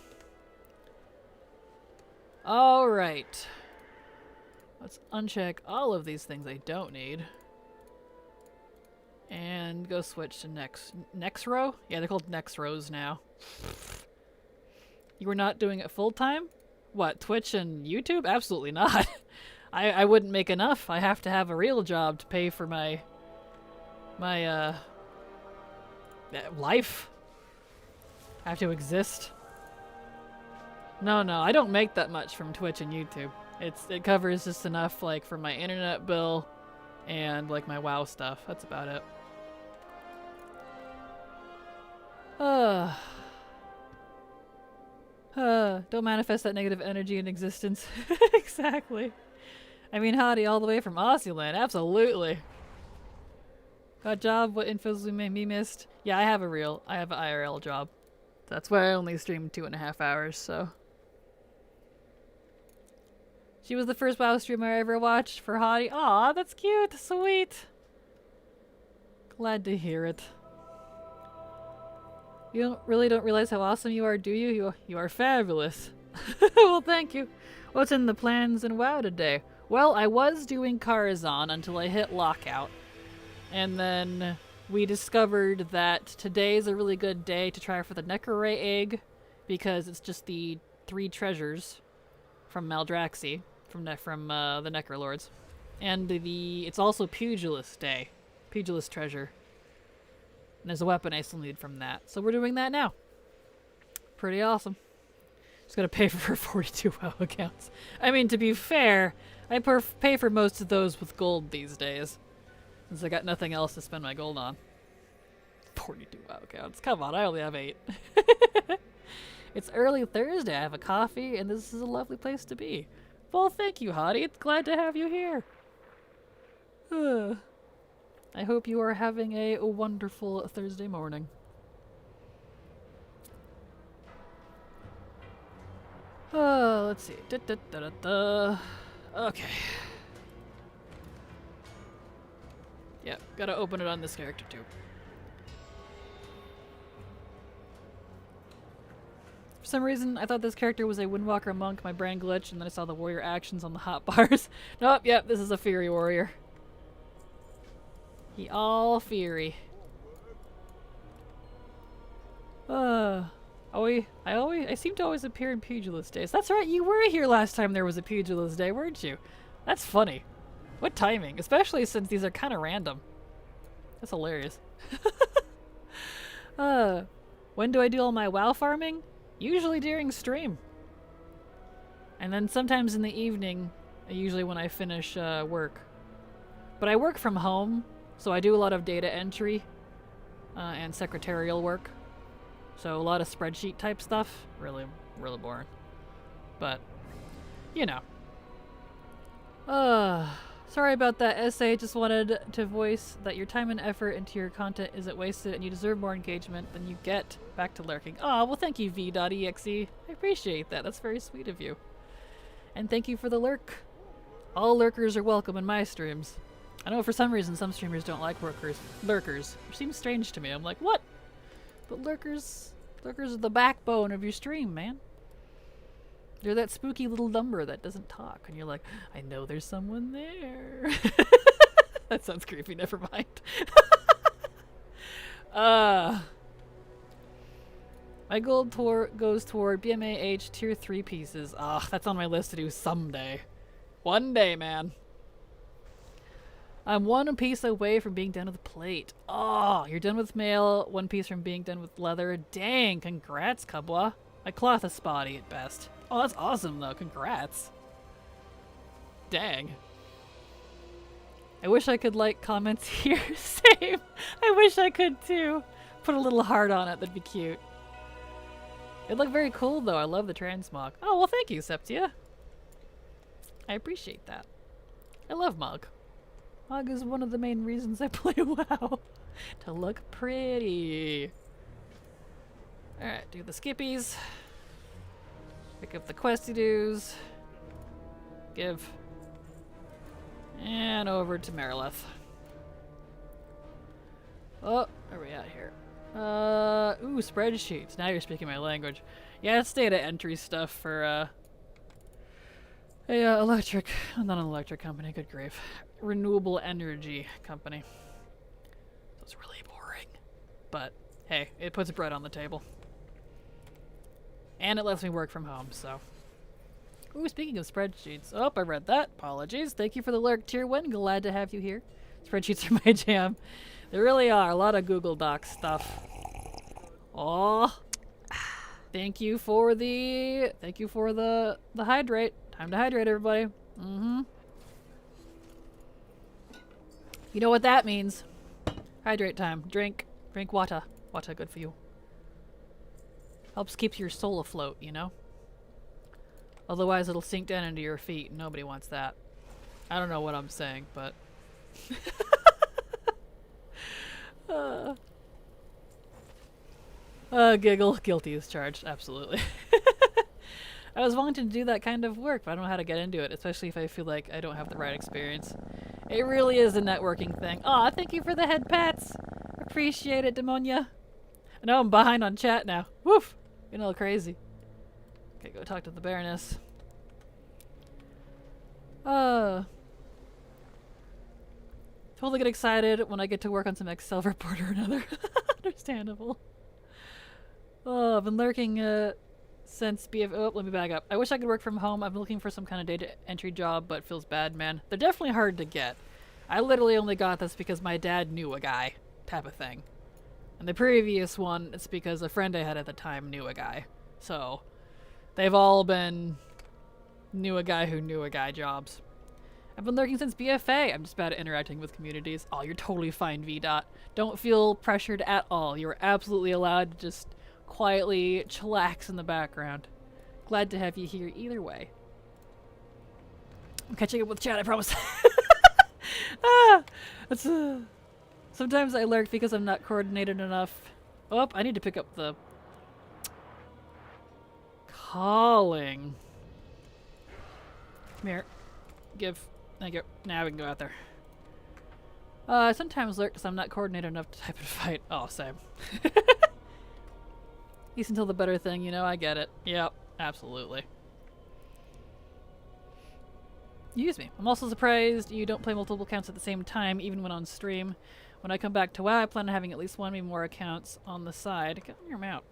Speaker 1: Alright. Let's uncheck all of these things I don't need. And go switch to next row? Yeah, they're called next rows now. You were not doing it full time? What, Twitch and YouTube? Absolutely not. I wouldn't make enough. I have to have a real job to pay for my life. I have to exist. No, I don't make that much from Twitch and YouTube. It covers just enough like for my internet bill and like my WoW stuff. That's about it. Don't manifest that negative energy in existence. Exactly. I mean, howdy, all the way from Aussie-land. Absolutely. Got a job? What infos we may be missed? Yeah, I have an IRL job. That's why I only streamed 2.5 hours, so. She was the first WoW streamer I ever watched for Hottie. Aw, that's cute. Sweet. Glad to hear it. You don't realize how awesome you are, do you? You are fabulous. Well, thank you. What's in the plans in WoW today? Well, I was doing Karazhan until I hit lockout. And then we discovered that today is a really good day to try for the Necro egg because it's just the 3 treasures from Maldraxxi, from the Necrolords. And it's also Pugilist Day. Pugilist treasure. And there's a weapon I still need from that. So we're doing that now. Pretty awesome. Just gotta pay for 42 WoW accounts. I mean, to be fair, I pay for most of those with gold these days. Since I got nothing else to spend my gold on. 42 WoW accounts. Come on, I only have 8. It's early Thursday. I have a coffee, and this is a lovely place to be. Well, thank you, Hottie. It's glad to have you here. I hope you are having a wonderful Thursday morning. Let's see. Okay. Yeah, gotta open it on this character too. For some reason, I thought this character was a Windwalker monk. My brain glitched, and then I saw the warrior actions on the hotbars. Nope, yep, this is a Fury warrior. He all Fury. I seem to always appear in Pugilist Days. That's right, you were here last time there was a Pugilist Day, weren't you? That's funny. What timing? Especially since these are kind of random. That's hilarious. When do I do all my WoW farming? Usually during stream. And then sometimes in the evening, usually when I finish work. But I work from home, so I do a lot of data entry and secretarial work. So a lot of spreadsheet type stuff. Really, really boring. But, you know. Sorry about that essay. Just wanted to voice that your time and effort into your content isn't wasted and you deserve more engagement than you get. Back to lurking. Aw, well thank you, V.exe. I appreciate that. That's very sweet of you. And thank you for the lurk. All lurkers are welcome in my streams. I know for some reason some streamers don't like lurkers. Which seems strange to me. I'm like, what? But lurkers are the backbone of your stream, man. They're that spooky little number that doesn't talk. And you're like, I know there's someone there. That sounds creepy, never mind. My My goal goes toward BMAH tier 3 pieces. Ugh, that's on my list to do someday. One day, man. I'm one piece away from being done with plate. Oh, you're done with mail, one piece from being done with leather. Dang, congrats, Kabwa. My cloth is spotty at best. Oh, that's awesome, though. Congrats. Dang. I wish I could like comments here. Same. I wish I could, too. Put a little heart on it. That'd be cute. It looked very cool, though. I love the transmog. Oh, well, thank you, Septia. I appreciate that. I love Mug. Mug is one of the main reasons I play WoW. To look pretty. Alright, do the skippies. Pick up the questy doos. Give. And over to Marileth. Oh, where are we at here? Ooh, spreadsheets. Now you're speaking my language. Yeah, it's data entry stuff for, electric, not an electric company, good grief. Renewable energy company. So it's really boring. But, hey, it puts bread on the table. And it lets me work from home, so. Ooh, speaking of spreadsheets. Oh, I read that. Apologies. Thank you for the lurk, Tier 1. Glad to have you here. Spreadsheets are my jam. They really are. A lot of Google Docs stuff. Oh. Thank you for the hydrate. Time to hydrate, everybody. Mm-hmm. You know what that means. Hydrate time. Drink. Drink water. Water good for you. Helps keep your soul afloat, you know? Otherwise it'll sink down into your feet. Nobody wants that. I don't know what I'm saying, but... Giggle. Guilty as charged. Absolutely. I was wanting to do that kind of work, but I don't know how to get into it, especially if I feel like I don't have the right experience. It really is a networking thing. Aw, thank you for the head pats. Appreciate it, Demonia. I know I'm behind on chat now. Woof! Getting a little crazy. Okay, go talk to the Baroness. Totally get excited when I get to work on some Excel report or another. Understandable. Oh, I've been lurking, since oh, let me back up. I wish I could work from home. I'm looking for some kind of data entry job, but it feels bad, man. They're definitely hard to get. I literally only got this because my dad knew a guy, type of thing. And the previous one, it's because a friend I had at the time knew a guy. So, they've all been knew a guy who knew a guy jobs. I've been lurking since BFA. I'm just bad at interacting with communities. Oh, you're totally fine, VDOT. Don't feel pressured at all. You're absolutely allowed to just quietly chillax in the background. Glad to have you here either way. I'm catching up with chat, I promise. Sometimes I lurk because I'm not coordinated enough. Oh, I need to pick up the calling. Come here. Give. Thank you. Now we can go out there. I sometimes lurk because I'm not coordinated enough to type and fight. Oh, same. Least until the better thing, you know, I get it. Yep, absolutely. Excuse me. I'm also surprised you don't play multiple accounts at the same time, even when on stream. When I come back to WoW, I plan on having at least one, maybe more accounts on the side. Get on your mount.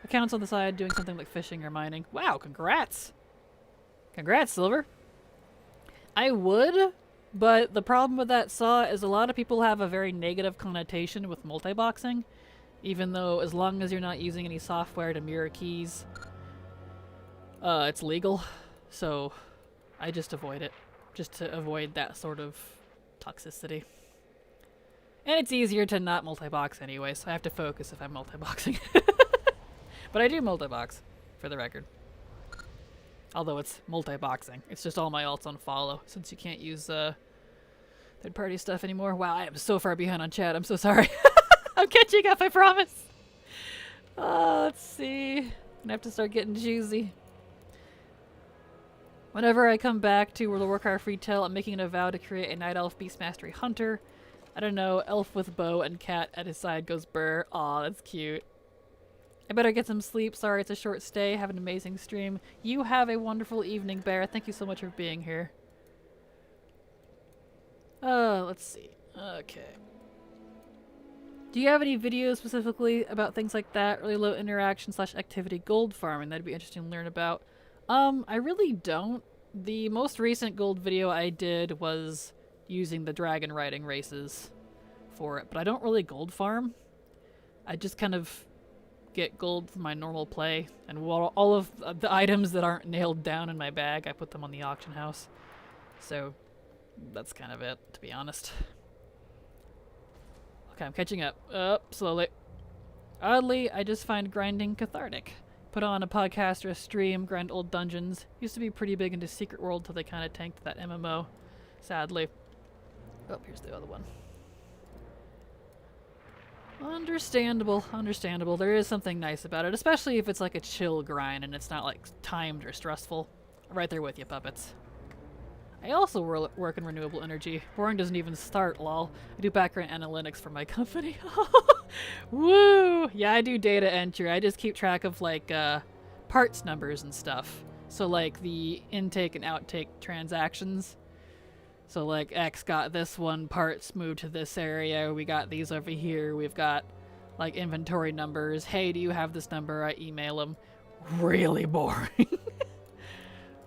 Speaker 1: Accounts on the side doing something like fishing or mining. Wow, congrats! Congrats, Silver! I would, but the problem with that saw is a lot of people have a very negative connotation with multi-boxing. Even though, as long as you're not using any software to mirror keys, it's legal. So, I just avoid it. Just to avoid that sort of toxicity. And it's easier to not multi-box anyway, so I have to focus if I'm multi-boxing. But I do multi-box, for the record. Although it's multi-boxing. It's just all my alts on follow, since you can't use third-party stuff anymore. Wow, I am so far behind on chat. I'm so sorry. I'm catching up, I promise. Let's see. I'm gonna have to start getting juicy. Whenever I come back to World of Warcraft retail, I'm making a vow to create a Night Elf Beast Mastery Hunter. I don't know, elf with bow and cat at his side goes burr. Aw, that's cute. I better get some sleep. Sorry, it's a short stay. Have an amazing stream. You have a wonderful evening, Bear. Thank you so much for being here. Let's see. Okay. Do you have any videos specifically about things like that? Really low interaction / activity gold farming. That'd be interesting to learn about. I really don't. The most recent gold video I did was using the dragon riding races for it, but I don't really gold farm. I just kind of get gold from my normal play, and all of the items that aren't nailed down in my bag, I put them on the auction house. So that's kind of it, to be honest. Okay, I'm catching up. Slowly. Oddly, I just find grinding cathartic. Put on a podcast or a stream, grind old dungeons. Used to be pretty big into Secret World till they kind of tanked that MMO, sadly. Oh, here's the other one. Understandable, understandable. There is something nice about it, especially if it's like a chill grind and it's not like timed or stressful. Right there with you, puppets. I also work in renewable energy. Boring doesn't even start, lol. I do background analytics for my company. Woo! Yeah, I do data entry. I just keep track of like parts numbers and stuff. So like the intake and outtake transactions. So like X got this one, parts moved to this area, we got these over here, we've got like inventory numbers. Hey, do you have this number? I email them. Really boring.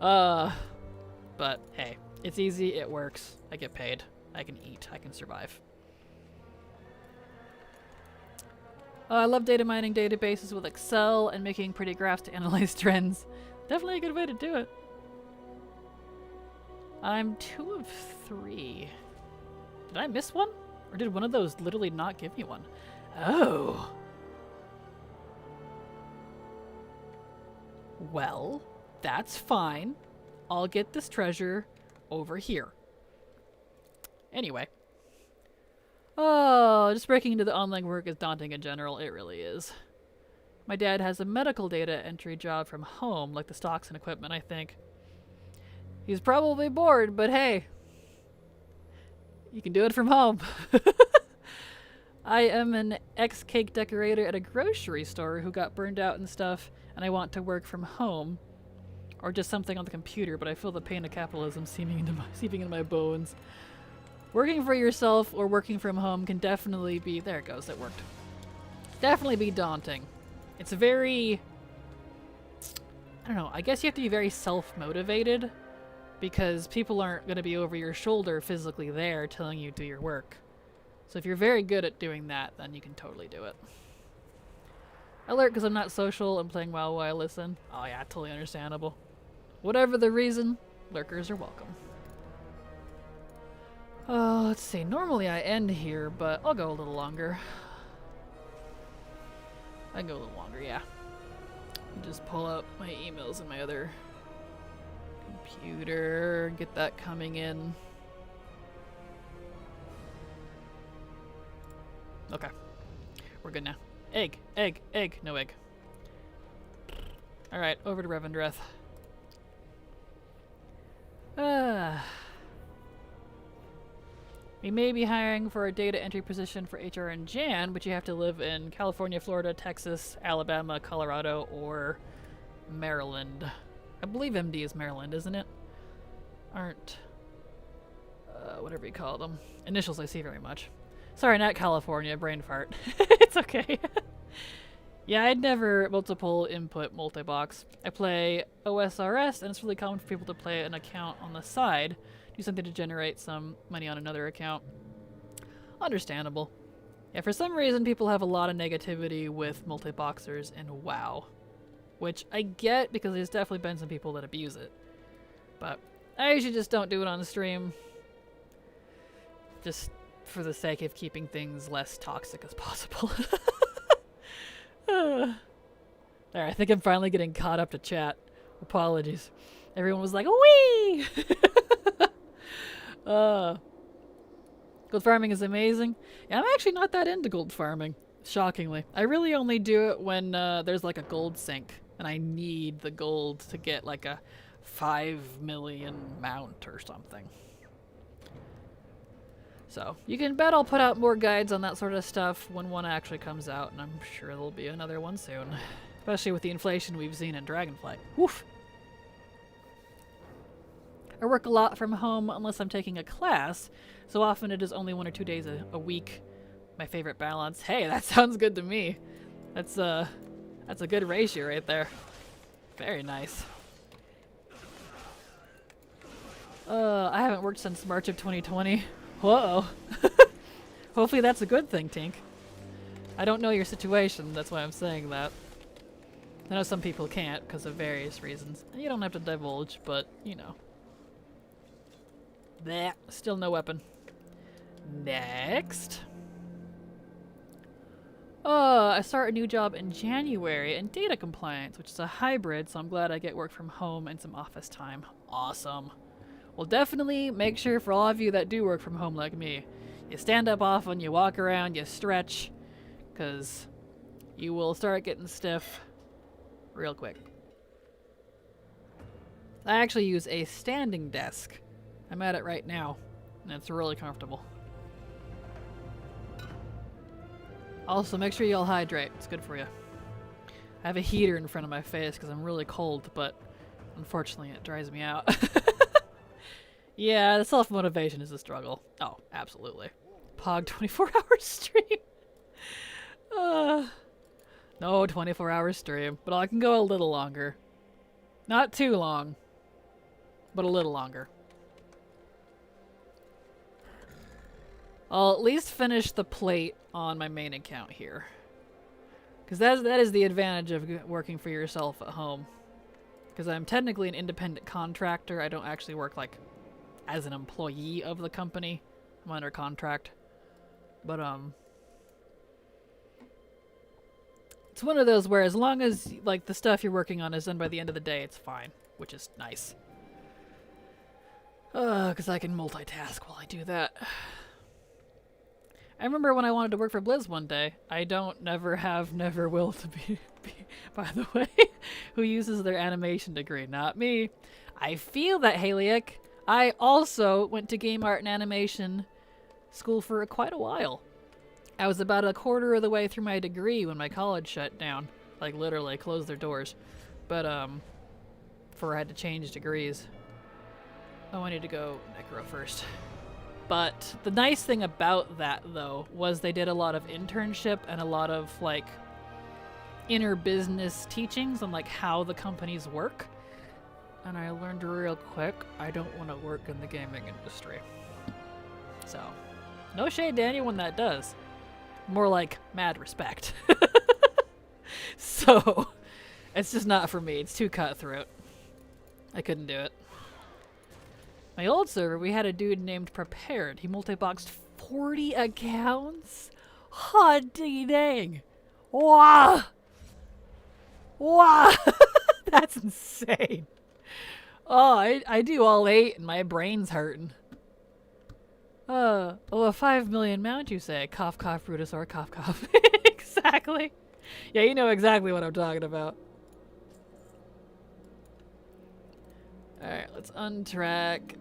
Speaker 1: But hey, it's easy, it works, I get paid, I can eat, I can survive. I love data mining databases with Excel and making pretty graphs to analyze trends. Definitely a good way to do it. I'm 2 of 3. Did I miss one? Or did one of those literally not give me one? Oh. Well, that's fine. I'll get this treasure over here. Anyway. Oh, just breaking into the online work is daunting in general. It really is. My dad has a medical data entry job from home, like the stocks and equipment, I think. He's probably bored, but hey, you can do it from home. I am an ex-cake decorator at a grocery store who got burned out and stuff, and I want to work from home. Or just something on the computer, but I feel the pain of capitalism seeping into my bones. Working for yourself or working from home can definitely be... There it goes, it worked. Definitely be daunting. It's very... I don't know, I guess you have to be very self-motivated, because people aren't going to be over your shoulder physically there telling you to do your work. So if you're very good at doing that, then you can totally do it. I lurk because I'm not social and playing WoW while I listen. Oh yeah, totally understandable. Whatever the reason, lurkers are welcome. Oh, let's see. Normally I end here, but I'll go a little longer. I can go a little longer, yeah. Just pull up my emails in my other computer, get that coming in. Okay. We're good now. Egg, egg, egg, no egg. Alright, over to Revendreth. We may be hiring for a data entry position for HR in Jan, but you have to live in California, Florida, Texas, Alabama, Colorado, or Maryland. I believe MD is Maryland, isn't it? Aren't... whatever you call them. Initials I see very much. Sorry, not California, brain fart. It's okay. Yeah, I'd never multiple input multi-box. I play OSRS, and it's really common for people to play an account on the side, do something to generate some money on another account. Understandable. Yeah, for some reason people have a lot of negativity with multi-boxers in WoW. Which I get, because there's definitely been some people that abuse it. But I usually just don't do it on the stream. Just for the sake of keeping things less toxic as possible. There, I think I'm finally getting caught up to chat. Apologies. Everyone was like, wee! Gold farming is amazing. Yeah, I'm actually not that into gold farming, shockingly. I really only do it when there's like a gold sink, and I need the gold to get like a 5 million mount or something. So, you can bet I'll put out more guides on that sort of stuff when one actually comes out, and I'm sure there'll be another one soon. Especially with the inflation we've seen in Dragonflight. Woof! I work a lot from home unless I'm taking a class, so often it is only 1 or 2 days a week, my favorite balance. Hey, that sounds good to me. That's a good ratio right there. Very nice. I haven't worked since March of 2020. Whoa. Hopefully that's a good thing, Tink. I don't know your situation, that's why I'm saying that. I know some people can't because of various reasons. You don't have to divulge, but, you know. Bleh. Still no weapon. Next. I start a new job in January in data compliance, which is a hybrid, so I'm glad I get work from home and some office time. Awesome. Well, definitely make sure for all of you that do work from home like me, you stand up often, you walk around, you stretch, because you will start getting stiff real quick. I actually use a standing desk. I'm at it right now, and it's really comfortable. Also, make sure you all hydrate. It's good for you. I have a heater in front of my face because I'm really cold, but unfortunately it dries me out. Yeah, the self-motivation is a struggle. Oh, absolutely. Pog 24-hour stream. No 24-hour stream, but I can go a little longer. Not too long, but a little longer. I'll at least finish the plate on my main account here. Because that is the advantage of working for yourself at home. Because I'm technically an independent contractor. I don't actually work like as an employee of the company. I'm under contract. But it's one of those where as long as like the stuff you're working on is done by the end of the day, it's fine, which is nice. Because I can multitask while I do that. I remember when I wanted to work for Blizz one day. I don't never have, never will to be by the way, who uses their animation degree, not me. I feel that, Haliak. I also went to game art and animation school for quite a while. I was about a quarter of the way through my degree when my college shut down. Like, literally closed their doors. But, before I had to change degrees. Oh, I need to go Necro first. But the nice thing about that, though, was they did a lot of internship and a lot of, like, inner business teachings on, like, how the companies work. And I learned real quick, I don't want to work in the gaming industry. So, no shade to anyone that does. More like mad respect. So, it's just not for me. It's too cutthroat. I couldn't do it. My old server, we had a dude named Prepared. He multi-boxed 40 accounts? Hot dang. Wow. Wow. That's insane. Oh, I do all 8 and my brain's hurting. Oh, a 5 million mount, you say? Cough, cough, Brutosaur, cough, cough. Exactly. Yeah, you know exactly what I'm talking about. Alright, let's untrack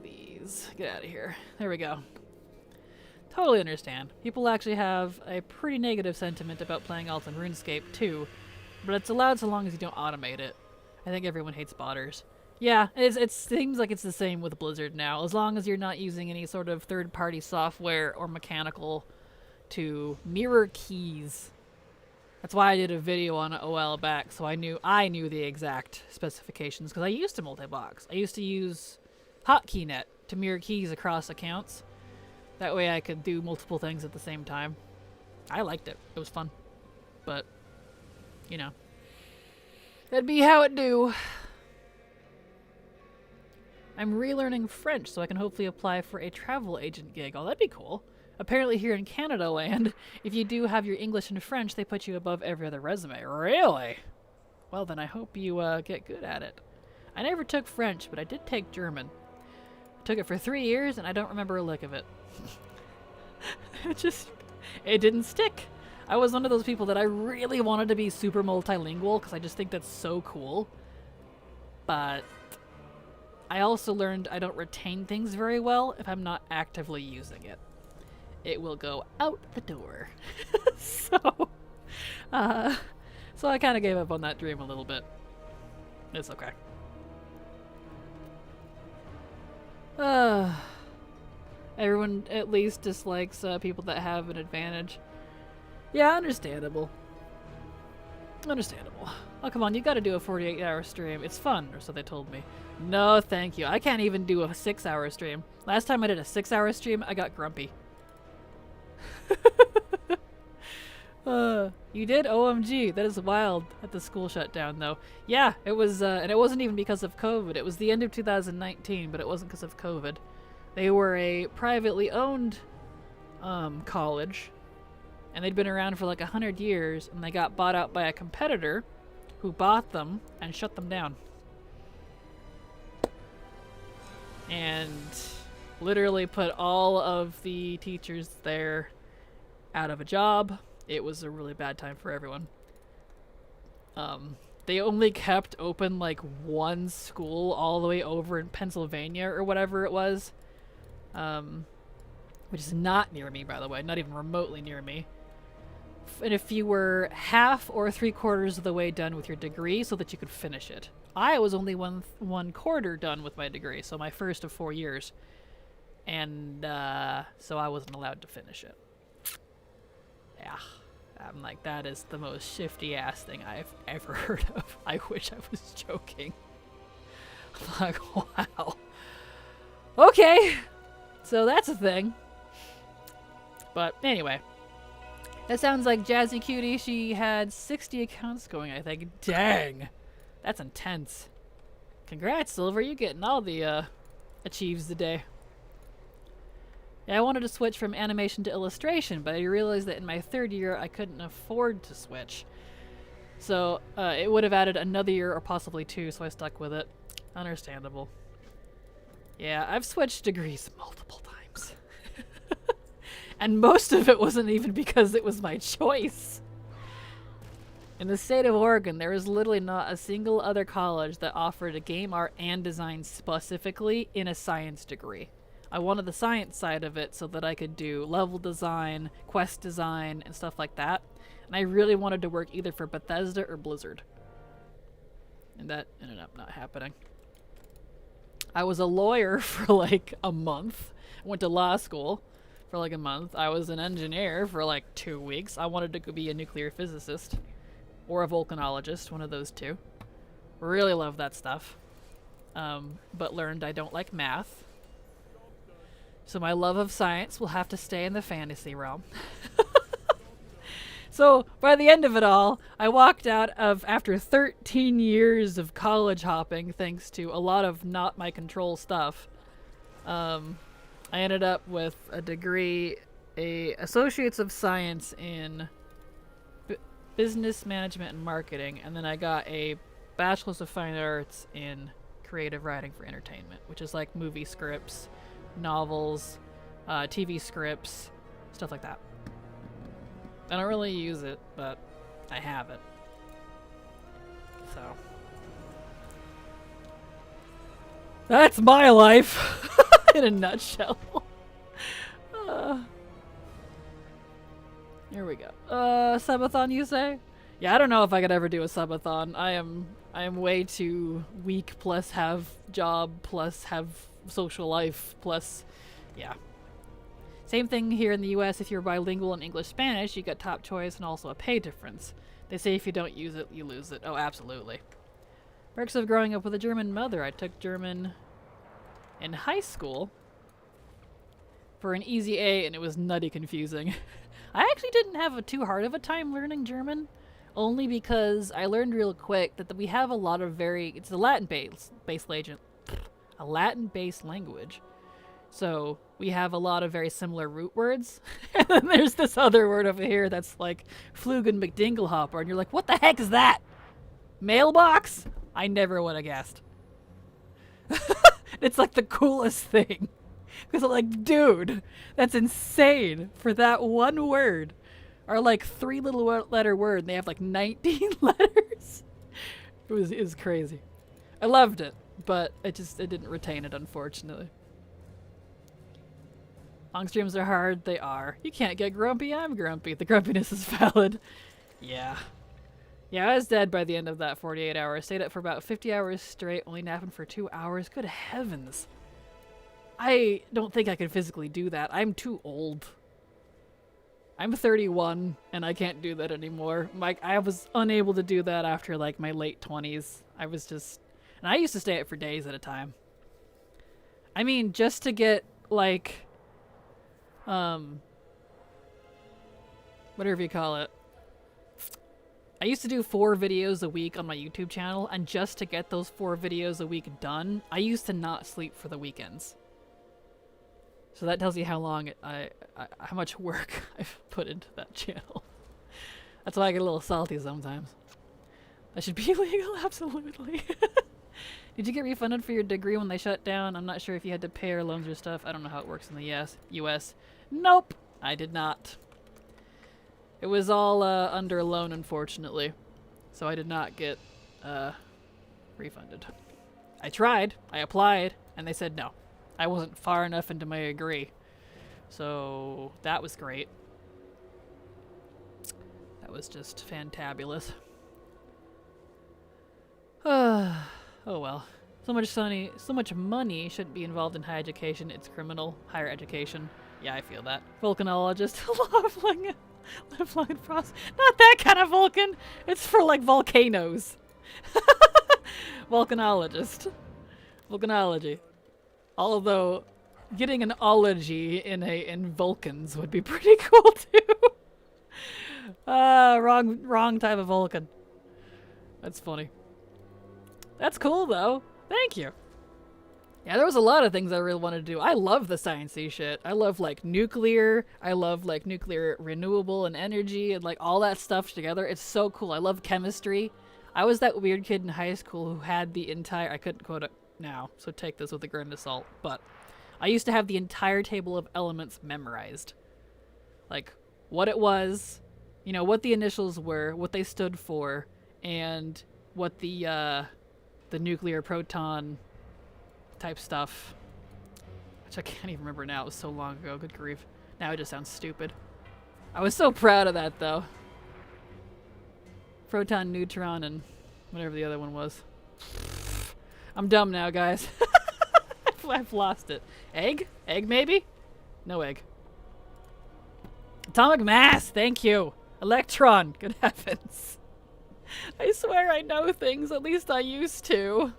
Speaker 1: these. Get out of here. There we go. Totally understand. People actually have a pretty negative sentiment about playing alt in RuneScape too, but it's allowed so long as you don't automate it. I think everyone hates botters. Yeah, it seems like it's the same with Blizzard now. As long as you're not using any sort of third-party software or mechanical to mirror keys. That's why I did a video on it a while back, so I knew the exact specifications, because I used to multi-box. I used to use HotKeyNet to mirror keys across accounts. That way I could do multiple things at the same time. I liked it. It was fun. But, you know. That'd be how it do. I'm relearning French so I can hopefully apply for a travel agent gig. Oh, that'd be cool. Apparently here in Canada land, if you do have your English and French, they put you above every other resume. Really? Well, then I hope you get good at it. I never took French, but I did take German. I took it for 3 years, and I don't remember a lick of it. It didn't stick. I was one of those people that I really wanted to be super multilingual, because I just think that's so cool. But I also learned I don't retain things very well if I'm not actively using it. It will go out the door. So I kind of gave up on that dream a little bit. It's okay. Everyone at least dislikes people that have an advantage. Yeah, understandable. Understandable. Oh, come on, you gotta do a 48-hour stream. It's fun, or so they told me. No, thank you. I can't even do a 6-hour stream. Last time I did a 6-hour stream, I got grumpy. You did? OMG, that is wild at the school shutdown, though. Yeah, it was, and it wasn't even because of COVID. It was the end of 2019, but it wasn't because of COVID. They were a privately owned college, and they'd been around for like 100 years, and they got bought out by a competitor who bought them and shut them down. And literally put all of the teachers there out of a job. It was a really bad time for everyone. They only kept open like one school all the way over in Pennsylvania or whatever it was. Which is not near me, by the way, not even remotely near me. And if you were half or 3/4 of the way done with your degree so that you could finish it. I was only one quarter done with my degree, so my first of 4 years. And so I wasn't allowed to finish it. Yeah. I'm like, that is the most shifty ass thing I've ever heard of. I wish I was joking. I'm like, wow. Okay. So that's a thing. But anyway. That sounds like Jazzy Cutie. She had 60 accounts going, I think. Dang. That's intense. Congrats, Silver. You're getting all the achieves today. Yeah, I wanted to switch from animation to illustration, but I realized that in my 3rd year I couldn't afford to switch. So it would have added another year or possibly 2, so I stuck with it. Understandable. Yeah, I've switched degrees multiple times. And most of it wasn't even because it was my choice. In the state of Oregon, there is literally not a single other college that offered a game art and design specifically in a science degree. I wanted the science side of it so that I could do level design, quest design, and stuff like that. And I really wanted to work either for Bethesda or Blizzard. And that ended up not happening. I was a lawyer for like a month. I went to law school for like a month. I was an engineer for like 2 weeks. I wanted to be a nuclear physicist or a volcanologist, one of those two. Really love that stuff. But learned I don't like math. So my love of science will have to stay in the fantasy realm. So by the end of it all, I walked out of, after 13 years of college hopping, thanks to a lot of not my control stuff, I ended up with a degree, a Associates of Science in Business Management and Marketing, and then I got a Bachelor's of Fine Arts in Creative Writing for Entertainment, which is like movie scripts, novels, TV scripts, stuff like that. I don't really use it, but I have it. So that's my life in a nutshell. Here we go. Subathon, you say? Yeah, I don't know if I could ever do a subathon. I am way too weak, plus have job, plus have social life, plus yeah. Same thing here in the US. If you're bilingual in English-Spanish, you get top choice and also a pay difference. They say if you don't use it, you lose it. Oh, absolutely. Perks of growing up with a German mother. I took German in high school for an easy A, and it was nutty confusing. I actually didn't have too hard of a time learning German, only because I learned real quick that we have a lot of it's a Latin-based language. So we have a lot of very similar root words. And then there's this other word over here that's like Flugen McDinglehopper. And you're like, what the heck is that? Mailbox? I never would have guessed. It's like the coolest thing. Because I'm like, dude, that's insane for that one word. Or like 3 little letter word. And they have like 19 letters. It was crazy. I loved it. But it didn't retain it, unfortunately. Long streams are hard. They are. You can't get grumpy. I'm grumpy. The grumpiness is valid. Yeah. Yeah, I was dead by the end of that 48 hours. Stayed up for about 50 hours straight, only napping for 2 hours. Good heavens. I don't think I can physically do that. I'm too old. I'm 31 and I can't do that anymore. Like, I was unable to do that after like my late 20s. I was just, and I used to stay up for days at a time. I mean, just to get like, whatever you call it. I used to do 4 videos a week on my YouTube channel, and just to get those 4 videos a week done, I used to not sleep for the weekends. So that tells you how long how much work I've put into that channel. That's why I get a little salty sometimes. That should be illegal, absolutely. Did you get refunded for your degree when they shut down? I'm not sure if you had to pay or loans or stuff. I don't know how it works in the US. Nope, I did not. It was all under loan, unfortunately. So I did not get refunded. I tried, I applied, and they said no. I wasn't far enough into my degree. So that was great. That was just fantabulous. Oh well. So much money shouldn't be involved in higher education. It's criminal. Higher education. Yeah, I feel that. Volcanologist. Lifelong process. Not that kind of Vulcan. It's for like volcanoes. Volcanologist. Volcanology. Although getting an ology in Vulcans would be pretty cool too. Wrong type of Vulcan. That's funny. That's cool though. Thank you. Yeah, there was a lot of things I really wanted to do. I love the sciencey shit. I love like nuclear. I love like nuclear renewable and energy and like all that stuff together. It's so cool. I love chemistry. I was that weird kid in high school who had the entire, I couldn't quote it now, so take this with a grain of salt, but I used to have the entire table of elements memorized. Like what it was, you know, what the initials were, what they stood for, and what the nuclear proton type stuff, which I can't even remember now. It was so long ago. Good grief. Now it just sounds stupid. I was so proud of that though. Proton, neutron, and whatever the other one was. I'm dumb now, guys. I've lost it. Egg? Egg maybe? No egg. Atomic mass! Thank you! Electron! Good heavens. I swear I know things, at least I used to.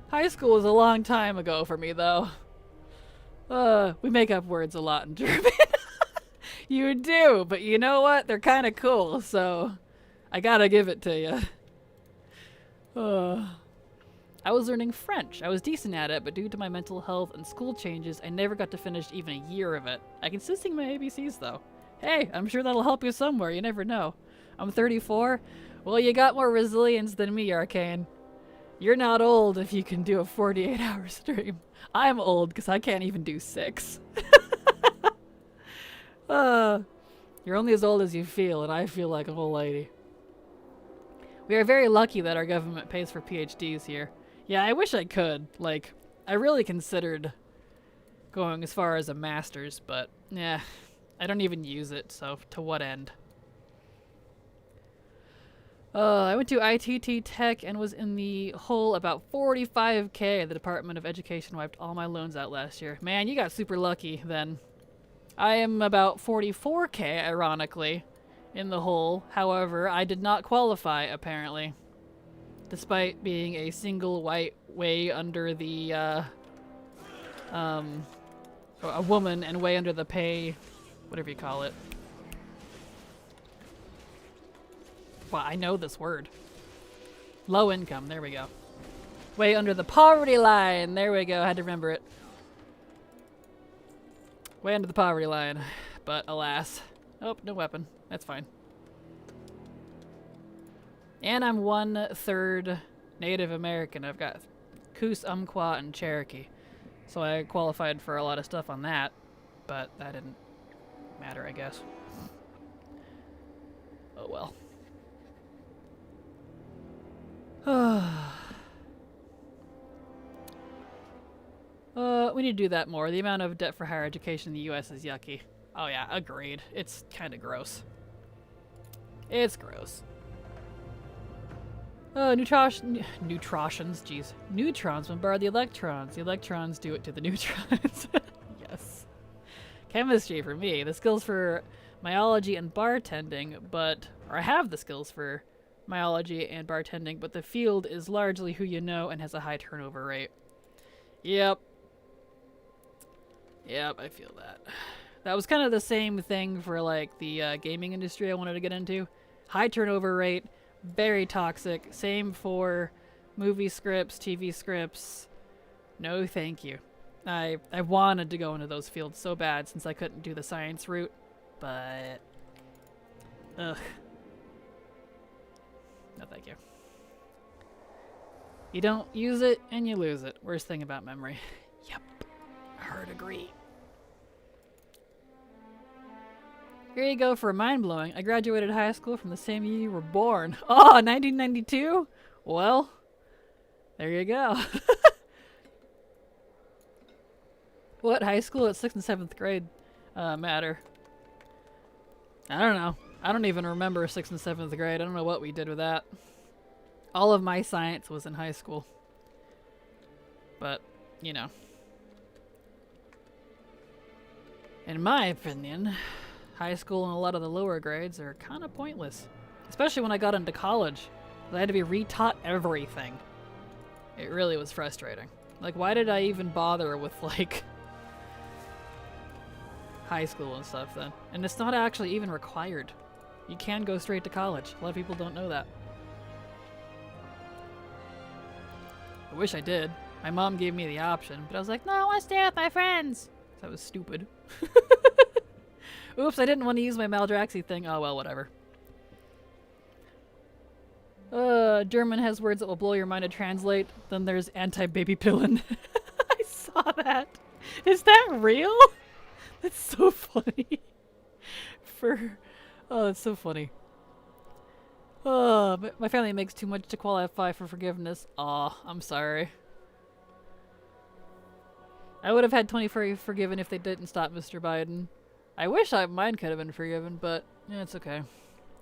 Speaker 1: High school was a long time ago for me, though. We make up words a lot in German. You do, but you know what? They're kind of cool, so I gotta give it to you. I was learning French. I was decent at it, but due to my mental health and school changes, I never got to finish even a year of it. I can still sing my ABCs, though. Hey, I'm sure that'll help you somewhere. You never know. I'm 34. Well, you got more resilience than me, Arcane. You're not old if you can do a 48-hour stream. I'm old because I can't even do 6. You're only as old as you feel, and I feel like an old lady. We are very lucky that our government pays for PhDs here. Yeah, I wish I could. Like, I really considered going as far as a master's, but yeah, I don't even use it, so to what end? I went to ITT Tech and was in the hole about 45K. The Department of Education wiped all my loans out last year. Man, you got super lucky then. I am about 44K, ironically, in the hole. However, I did not qualify, apparently. Despite being a single white way under the, a woman and way under the pay, whatever you call it. Well, I know this word. Low income, there we go. Way under the poverty line, there we go, I had to remember it. Way under the poverty line, but alas. Oh, no weapon, that's fine. And I'm 1/3 Native American. I've got Coos, Umpqua, and Cherokee. So I qualified for a lot of stuff on that, but that didn't matter, I guess. Oh well. We need to do that more. The amount of debt for higher education in the US is yucky. Oh yeah, agreed. It's kind of gross. It's gross. Neutrons, jeez. Neutrons bombard the electrons. The electrons do it to the neutrons. Yes. Chemistry for me. The skills for myology and bartending, or I have the skills for myology and bartending, but the field is largely who you know and has a high turnover rate. Yep. Yep, I feel that. That was kind of the same thing for like the gaming industry I wanted to get into. High turnover rate, very toxic. Same for movie scripts, TV scripts. No thank you. I wanted to go into those fields so bad since I couldn't do the science route, but ugh. No thank you. You don't use it and you lose it. Worst thing about memory. Yep. Hard agree. Here you go for mind-blowing. I graduated high school from the same year you were born. Oh, 1992? Well, there you go. What high school at 6th and 7th grade matter? I don't know. I don't even remember 6th and 7th grade. I don't know what we did with that. All of my science was in high school. But, you know. In my opinion, high school and a lot of the lower grades are kind of pointless. Especially when I got into college. I had to be retaught everything. It really was frustrating. Like, why did I even bother with, like, high school and stuff then? And it's not actually even required. You can go straight to college. A lot of people don't know that. I wish I did. My mom gave me the option, but I was like, no, I want to stay with my friends. That was stupid. Oops, I didn't want to use my Maldraxi thing. Oh, well, whatever. German has words that will blow your mind to translate. Then there's anti-baby pillin. I saw that. Is that real? That's so funny. Oh, that's so funny. Oh, but my family makes too much to qualify for forgiveness. Aw, I'm sorry. I would have had 24 forgiven if they didn't stop Mr. Biden. I wish mine could have been forgiven, but yeah, it's okay.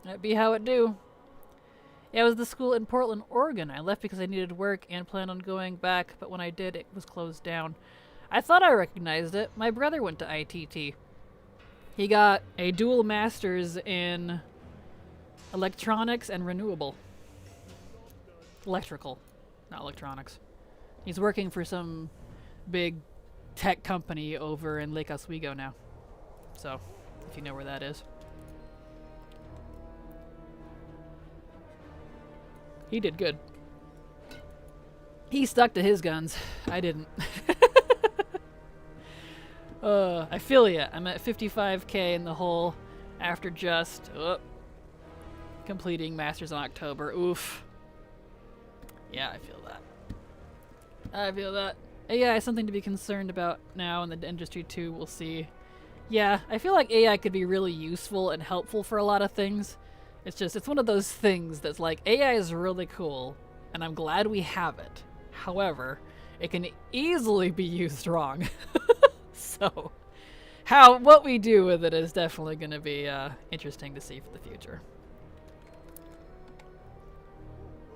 Speaker 1: That'd be how it do. Yeah, it was the school in Portland, Oregon. I left because I needed work and planned on going back, but when I did, it was closed down. I thought I recognized it. My brother went to ITT. He got a dual master's in electronics and renewable. Electrical, not electronics. He's working for some big tech company over in Lake Oswego now. So, if you know where that is. He did good. He stuck to his guns. I didn't. I feel ya. I'm at 55k in the hole after just completing Masters in October. Oof. Yeah, I feel that. I feel that. AI is something to be concerned about now in the industry too. We'll see. Yeah, I feel like AI could be really useful and helpful for a lot of things. It's one of those things that's like, AI is really cool, and I'm glad we have it. However, it can easily be used wrong. So, what we do with it is definitely going to be interesting to see for the future.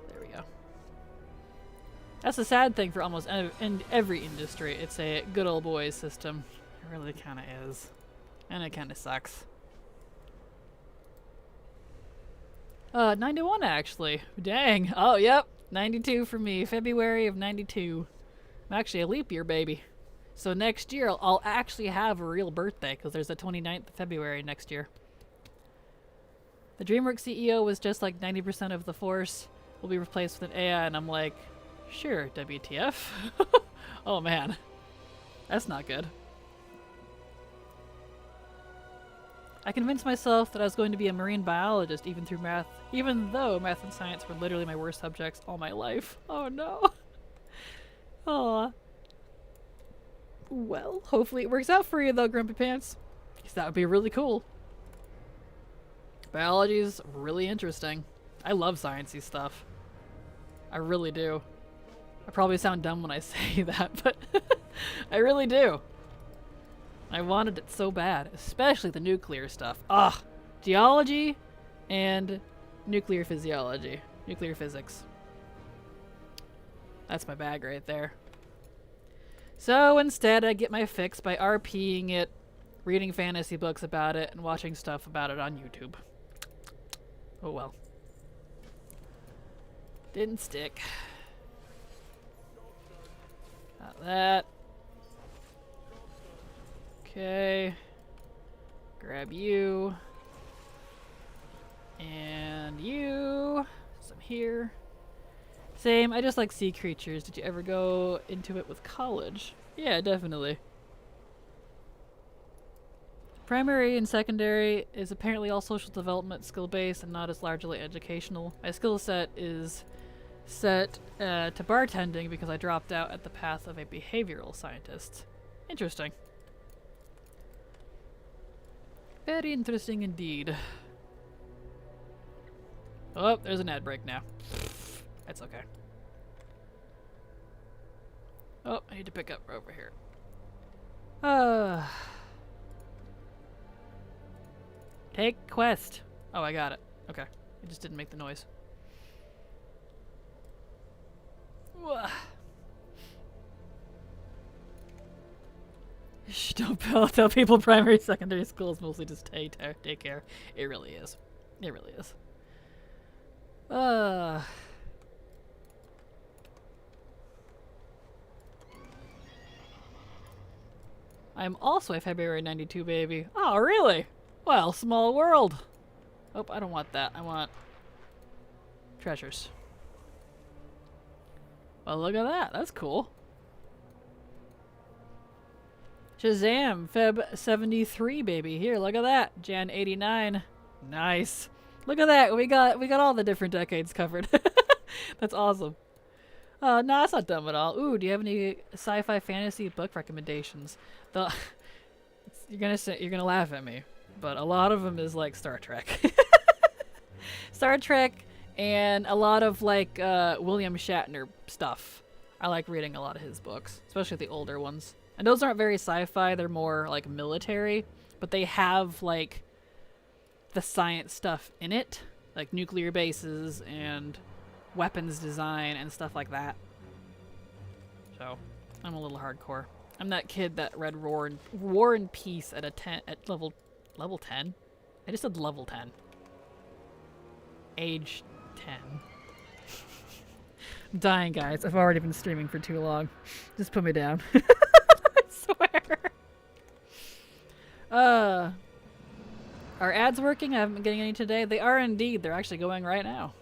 Speaker 1: There we go. That's the sad thing for almost in every industry. It's a good old boys system. It really kind of is. And it kind of sucks. 91 actually. Dang. Oh, yep. 92 for me. February of 92. I'm actually a leap year baby. So next year I'll actually have a real birthday because there's a 29th of February next year. The DreamWorks CEO was just like 90% of the force will be replaced with an AI, and I'm like, sure, WTF. Oh man. That's not good. I convinced myself that I was going to be a marine biologist even though math and science were literally my worst subjects all my life. Oh no. Aw. Well, hopefully it works out for you though, Grumpy Pants. Because that would be really cool. Biology is really interesting. I love sciencey stuff. I really do. I probably sound dumb when I say that, but I really do. I wanted it so bad, especially the nuclear stuff. Geology and nuclear physiology. Nuclear physics. That's my bag right there. So instead, I get my fix by RPing it, reading fantasy books about it, and watching stuff about it on YouTube. Oh well. Didn't stick. Got that. Okay. Grab you. And you. Some here. Same, I just like sea creatures. Did you ever go into it with college? Yeah, definitely. Primary and secondary is apparently all social development skill-based and not as largely educational. My skill set is set to bartending because I dropped out at the path of a behavioral scientist. Interesting. Very interesting indeed. Oh, there's an ad break now. That's okay. Oh, I need to pick up over here. Take quest. Oh, I got it. Okay. It just didn't make the noise. Shh, don't tell people primary, secondary school is mostly just daycare. It really is. It really is. I'm also a February 92 baby. Oh, really? Well, small world. Oh, I don't want that. I want treasures. Well, look at that. That's cool. Shazam, Feb 73 baby. Here, look at that. Jan 89. Nice. Look at that. We got all the different decades covered. That's awesome. No, that's not dumb at all. Ooh, do you have any sci-fi fantasy book recommendations? You're gonna laugh at me, but a lot of them is like Star Trek. Star Trek and a lot of like William Shatner stuff. I like reading a lot of his books, especially the older ones. And those aren't very sci-fi, they're more like military, but they have like the science stuff in it, like nuclear bases and weapons design and stuff like that. So, I'm a little hardcore. I'm that kid that read War and Peace at level 10. I just said level 10. Age 10. I'm dying, guys. I've already been streaming for too long. Just put me down. I swear. Are ads working? I haven't been getting any today. They are indeed. They're actually going right now.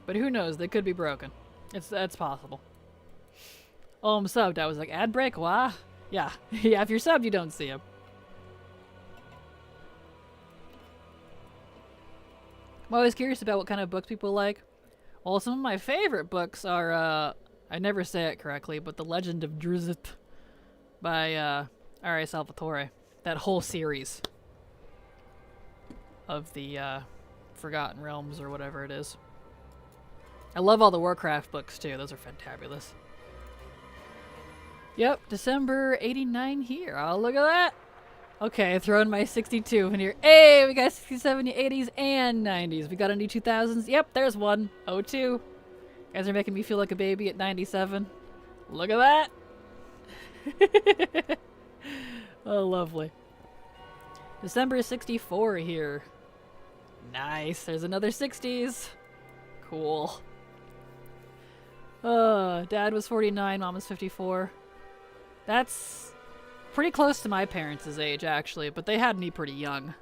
Speaker 1: But who knows? They could be broken. That's possible. Oh, I'm subbed. I was like, ad break? Wah? Yeah. Yeah, if you're subbed, you don't see them. I'm always curious about what kind of books people like. Well, some of my favorite books are, I never say it correctly, but The Legend of Drizzt by R.A. Salvatore. That whole series of the Forgotten Realms or whatever it is. I love all the Warcraft books too. Those are fantabulous. Yep, December 89 here. Oh, look at that. Okay, throwing my 62 in here. Hey, we got 60s, 70s, 80s, and 90s. We got any 2000s? Yep, there's one. 02. You guys are making me feel like a baby at 97. Look at that. Oh, lovely. December 64 here. Nice. There's another 60s. Cool. Dad was 49, Mom was 54. That's pretty close to my parents' age, actually, but they had me pretty young.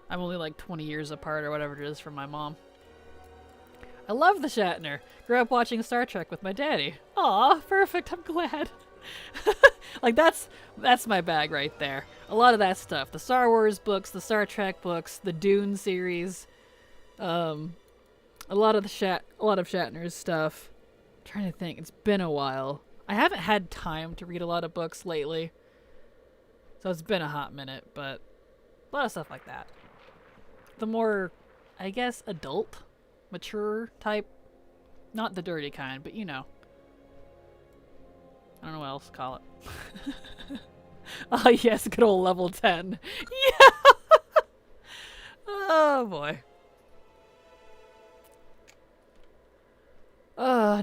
Speaker 1: I'm only like 20 years apart or whatever it is from my mom. I love the Shatner. Grew up watching Star Trek with my daddy. Aw, perfect. I'm glad. Like, that's my bag right there. A lot of that stuff. The Star Wars books, the Star Trek books, the Dune series. A lot of Shatner's stuff. I'm trying to think. It's been a while. I haven't had time to read a lot of books lately. So it's been a hot minute, but a lot of stuff like that. The more, I guess, adult, mature type. Not the dirty kind, but you know. I don't know what else to call it. Oh yes, good old level 10. Yeah! Oh boy.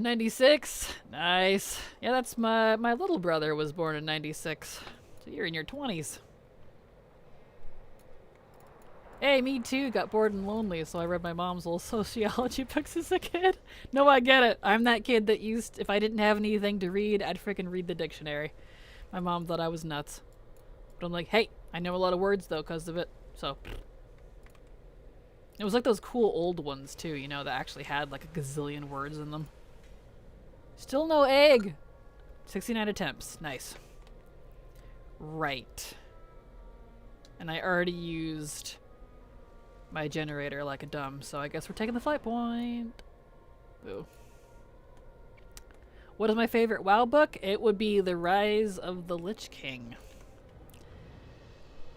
Speaker 1: 96. Nice. Yeah, that's my little brother was born in 96. So you're in your 20s. Hey, me too. Got bored and lonely, so I read my mom's old sociology books as a kid. No, I get it. I'm that kid that used, if I didn't have anything to read, I'd freaking read the dictionary. My mom thought I was nuts. But I'm like, hey, I know a lot of words though because of it. So it was like those cool old ones too, you know, that actually had like a gazillion words in them. Still no egg. 69 attempts. Nice. Right. And I already used my generator like a dumb, so I guess we're taking the flight point. Ooh. What is my favorite WoW book? It would be The Rise of the Lich King.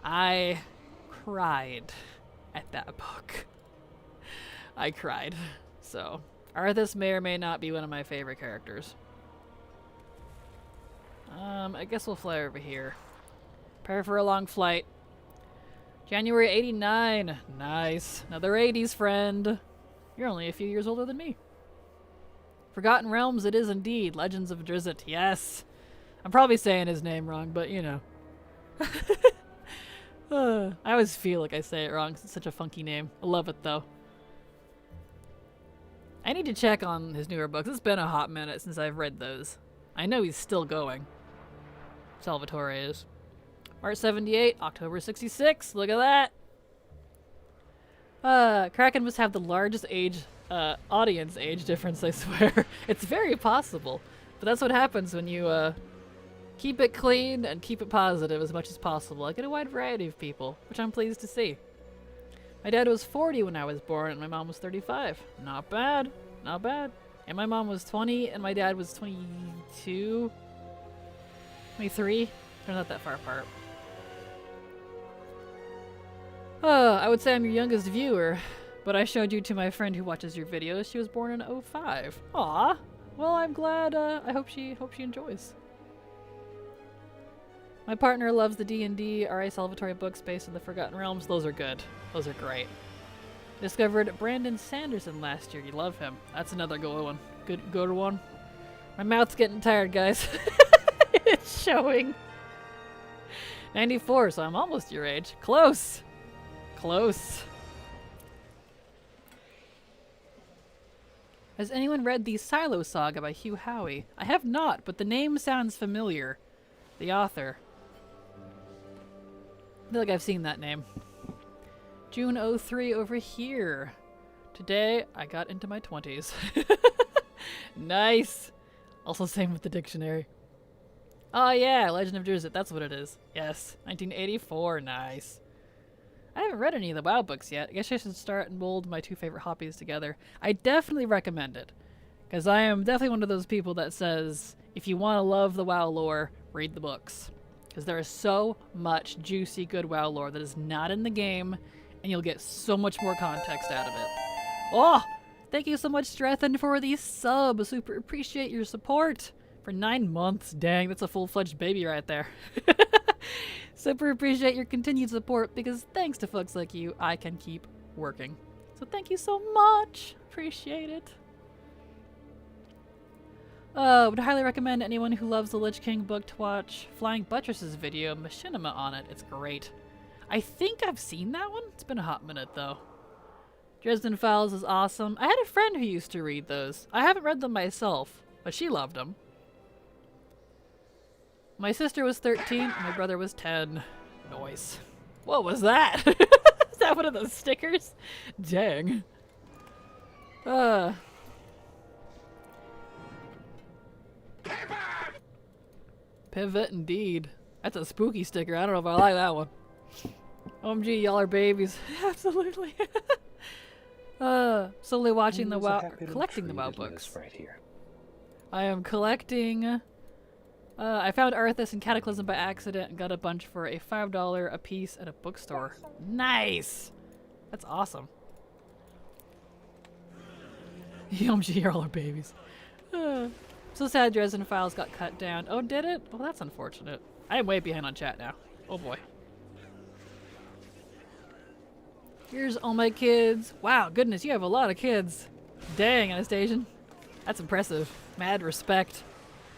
Speaker 1: I cried at that book. I cried. So, Arthas may or may not be one of my favorite characters. I guess we'll fly over here. Prepare for a long flight. January 89. Nice. Another 80s friend. You're only a few years older than me. Forgotten Realms it is indeed. Legends of Drizzt. Yes. I'm probably saying his name wrong, but you know. I always feel like I say it wrong 'cause it's such a funky name. I love it though. I need to check on his newer books. It's been a hot minute since I've read those. I know he's still going. Salvatore is. March 78, October 66. Look at that. Kraken must have the largest audience age difference, I swear. It's very possible. But that's what happens when you keep it clean and keep it positive as much as possible. I get a wide variety of people, which I'm pleased to see. My dad was 40 when I was born and my mom was 35. Not bad. Not bad. And my mom was 20 and my dad was 22. 23. They're not that far apart. I would say I'm your youngest viewer, but I showed you to my friend who watches your videos. She was born in 05. Aw. Well, I'm glad. I hope she enjoys. My partner loves the D&D R.A. Salvatore books based on the Forgotten Realms. Those are good. Those are great. Discovered Brandon Sanderson last year. You love him. That's another good one. Good one. My mouth's getting tired, guys. It's showing. 94, so I'm almost your age. Close. Close. Has anyone read the Silo Saga by Hugh Howey? I have not, but the name sounds familiar. The author. I feel like I've seen that name. June 03 over here. Today, I got into my 20s. Nice. Also same with the dictionary. Oh yeah, Legend of Drizzt, that's what it is. Yes, 1984, nice. I haven't read any of the WoW books yet. I guess I should start and mold my two favorite hobbies together. I definitely recommend it. Because I am definitely one of those people that says, if you want to love the WoW lore, read the books. Because there is so much juicy, good WoW lore that is not in the game, and you'll get so much more context out of it. Oh! Thank you so much, Strethen, for the sub. Super appreciate your support. For 9 months. Dang, that's a full-fledged baby right there. Super appreciate your continued support, because thanks to folks like you, I can keep working. So thank you so much. Appreciate it. Would highly recommend anyone who loves the Lich King book to watch Flying Buttress's video, Machinima, on it. It's great. I think I've seen that one. It's been a hot minute, though. Dresden Files is awesome. I had a friend who used to read those. I haven't read them myself, but she loved them. My sister was 13, and my brother was 10. Noise. What was that? Is that one of those stickers? Dang. Pivot indeed. That's a spooky sticker. I don't know if I like that one. OMG, y'all are babies. Absolutely. Slowly watching the WoW, collecting the WoW books.
Speaker 2: Right here.
Speaker 1: I am collecting. I found Arthas and Cataclysm by accident and got a bunch for a $5 a piece at a bookstore. Nice! That's awesome. OMG, y'all are babies. So sad Dresden Files got cut down. Oh, did it? Oh, that's unfortunate. I am way behind on chat now. Oh boy. Here's all my kids. Wow, goodness, you have a lot of kids. Dang, Anastasian. That's impressive. Mad respect.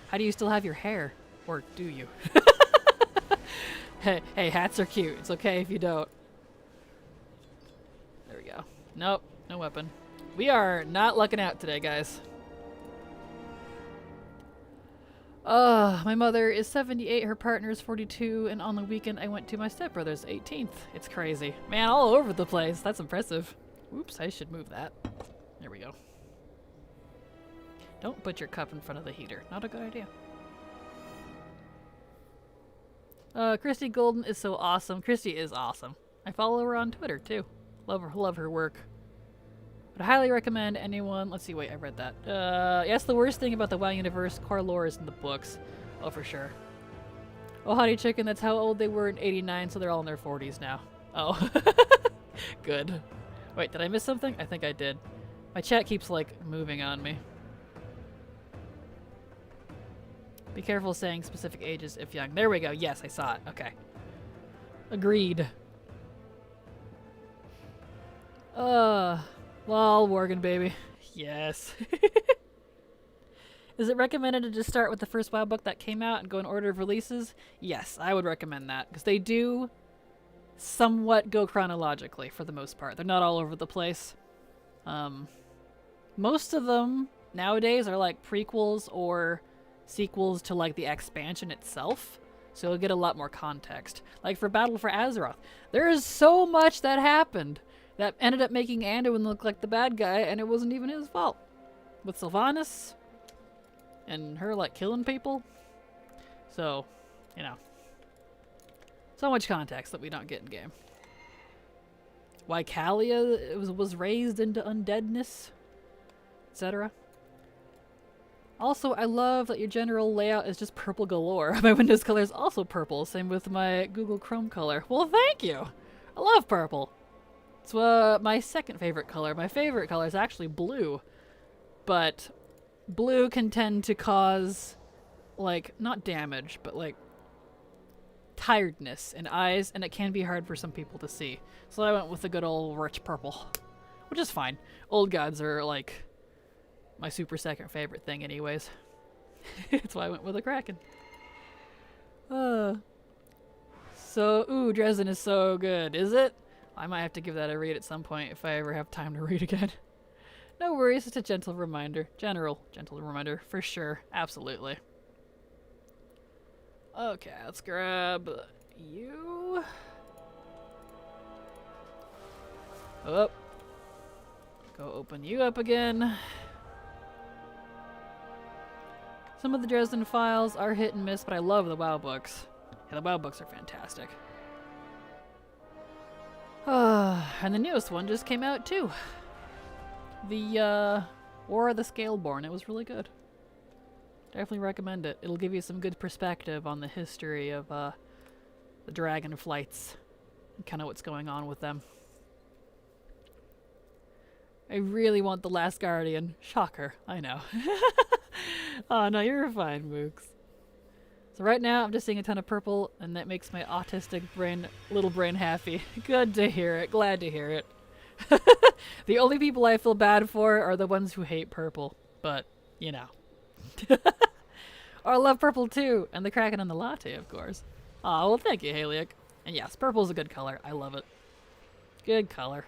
Speaker 1: How do you still have your hair? Or do you? Hey, hats are cute. It's okay if you don't. There we go. Nope, no weapon. We are not lucking out today, guys. My mother is 78, her partner is 42, and on the weekend I went to my stepbrother's 18th. It's crazy. Man, all over the place. That's impressive. Oops, I should move that. There we go. Don't put your cup in front of the heater. Not a good idea. Christy Golden is so awesome. Christy is awesome. I follow her on Twitter, too. Love her work. Would highly recommend anyone... Let's see, wait, I read that. Yes, the worst thing about the WoW universe, core lore is in the books. Oh, for sure. Oh, Hottie Chicken, that's how old they were in 89, so they're all in their 40s now. Oh. Good. Wait, did I miss something? I think I did. My chat keeps, like, moving on me. Be careful saying specific ages if young. There we go. Yes, I saw it. Okay. Agreed. Lol, Worgen baby. Yes. Is it recommended to just start with the first WoW book that came out and go in order of releases? Yes, I would recommend that, because they do somewhat go chronologically for the most part. They're not all over the place. Most of them nowadays are like prequels or sequels to like the expansion itself, so you'll get a lot more context. Like for Battle for Azeroth, there is so much that happened that ended up making Anduin look like the bad guy, and it wasn't even his fault. With Sylvanas and her like killing people. So, you know, so much context that we don't get in game. Why Kalia was raised into undeadness, etc. Also, I love that your general layout is just purple galore. My Windows color is also purple, same with my Google Chrome color. Well, thank you! I love purple. It's my second favorite color. My favorite color is actually blue. But blue can tend to cause, like, not damage, but like tiredness in eyes, and it can be hard for some people to see. So I went with the good old rich purple, which is fine. Old gods are like my super second favorite thing anyways. That's why I went with a Kraken. So, ooh, Dresden is so good, is it? I might have to give that a read at some point if I ever have time to read again. No worries, it's a gentle reminder. Gentle reminder, for sure. Absolutely. Okay, let's grab you. Oh. Go open you up again. Some of the Dresden files are hit and miss, but I love the WoW books. Yeah, the WoW books are fantastic. And the newest one just came out too. The War of the Scaleborn. It was really good. Definitely recommend it. It'll give you some good perspective on the history of the dragon flights and kind of what's going on with them. I really want the Last Guardian. Shocker, I know. Oh no, you're fine, Mooks. So right now I'm just seeing a ton of purple, and that makes my autistic brain, little brain happy. Good to hear it. Glad to hear it. The only people I feel bad for are the ones who hate purple. But, you know. Oh, I love purple too. And the Kraken and the Latte, of course. Oh, well thank you, Haliak. And yes, purple's a good color. I love it. Good color.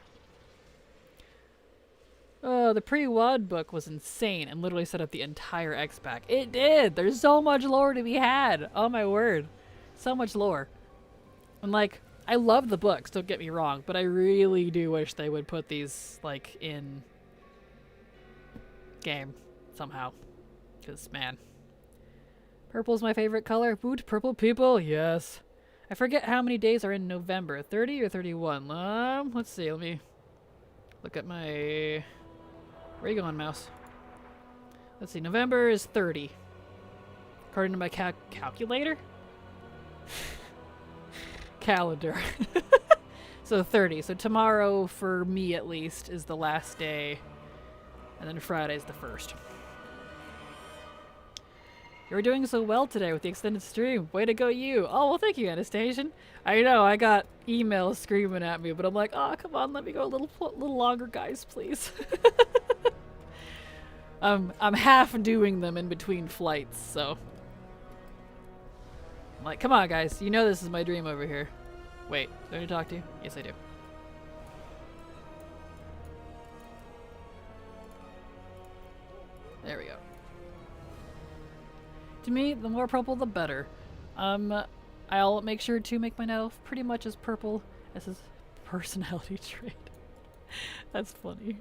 Speaker 1: Oh, the pre-WoD book was insane and literally set up the entire X-Pack. It did! There's so much lore to be had! Oh my word. So much lore. And like, I love the books, don't get me wrong, but I really do wish they would put these, like, in game somehow. Because, man. Purple's my favorite color. Woot, purple people, yes. I forget how many days are in November. 30 or 31? Let's see, let me look at my... Where are you going, mouse? Let's see, November is 30. According to my calculator? Calendar. So 30. So tomorrow, for me at least, is the last day. And then Friday's the first. You're doing so well today with the extended stream. Way to go, you. Oh, well, thank you, Anastasia. I know, I got emails screaming at me, but I'm like, oh, come on, let me go a little longer, guys, please. I'm half doing them in between flights, so. I'm like, come on, guys. You know this is my dream over here. Wait, do I need to talk to you? Yes, I do. There we go. To me, the more purple, the better. I'll make sure to make my elf pretty much as purple as his personality trait. That's funny.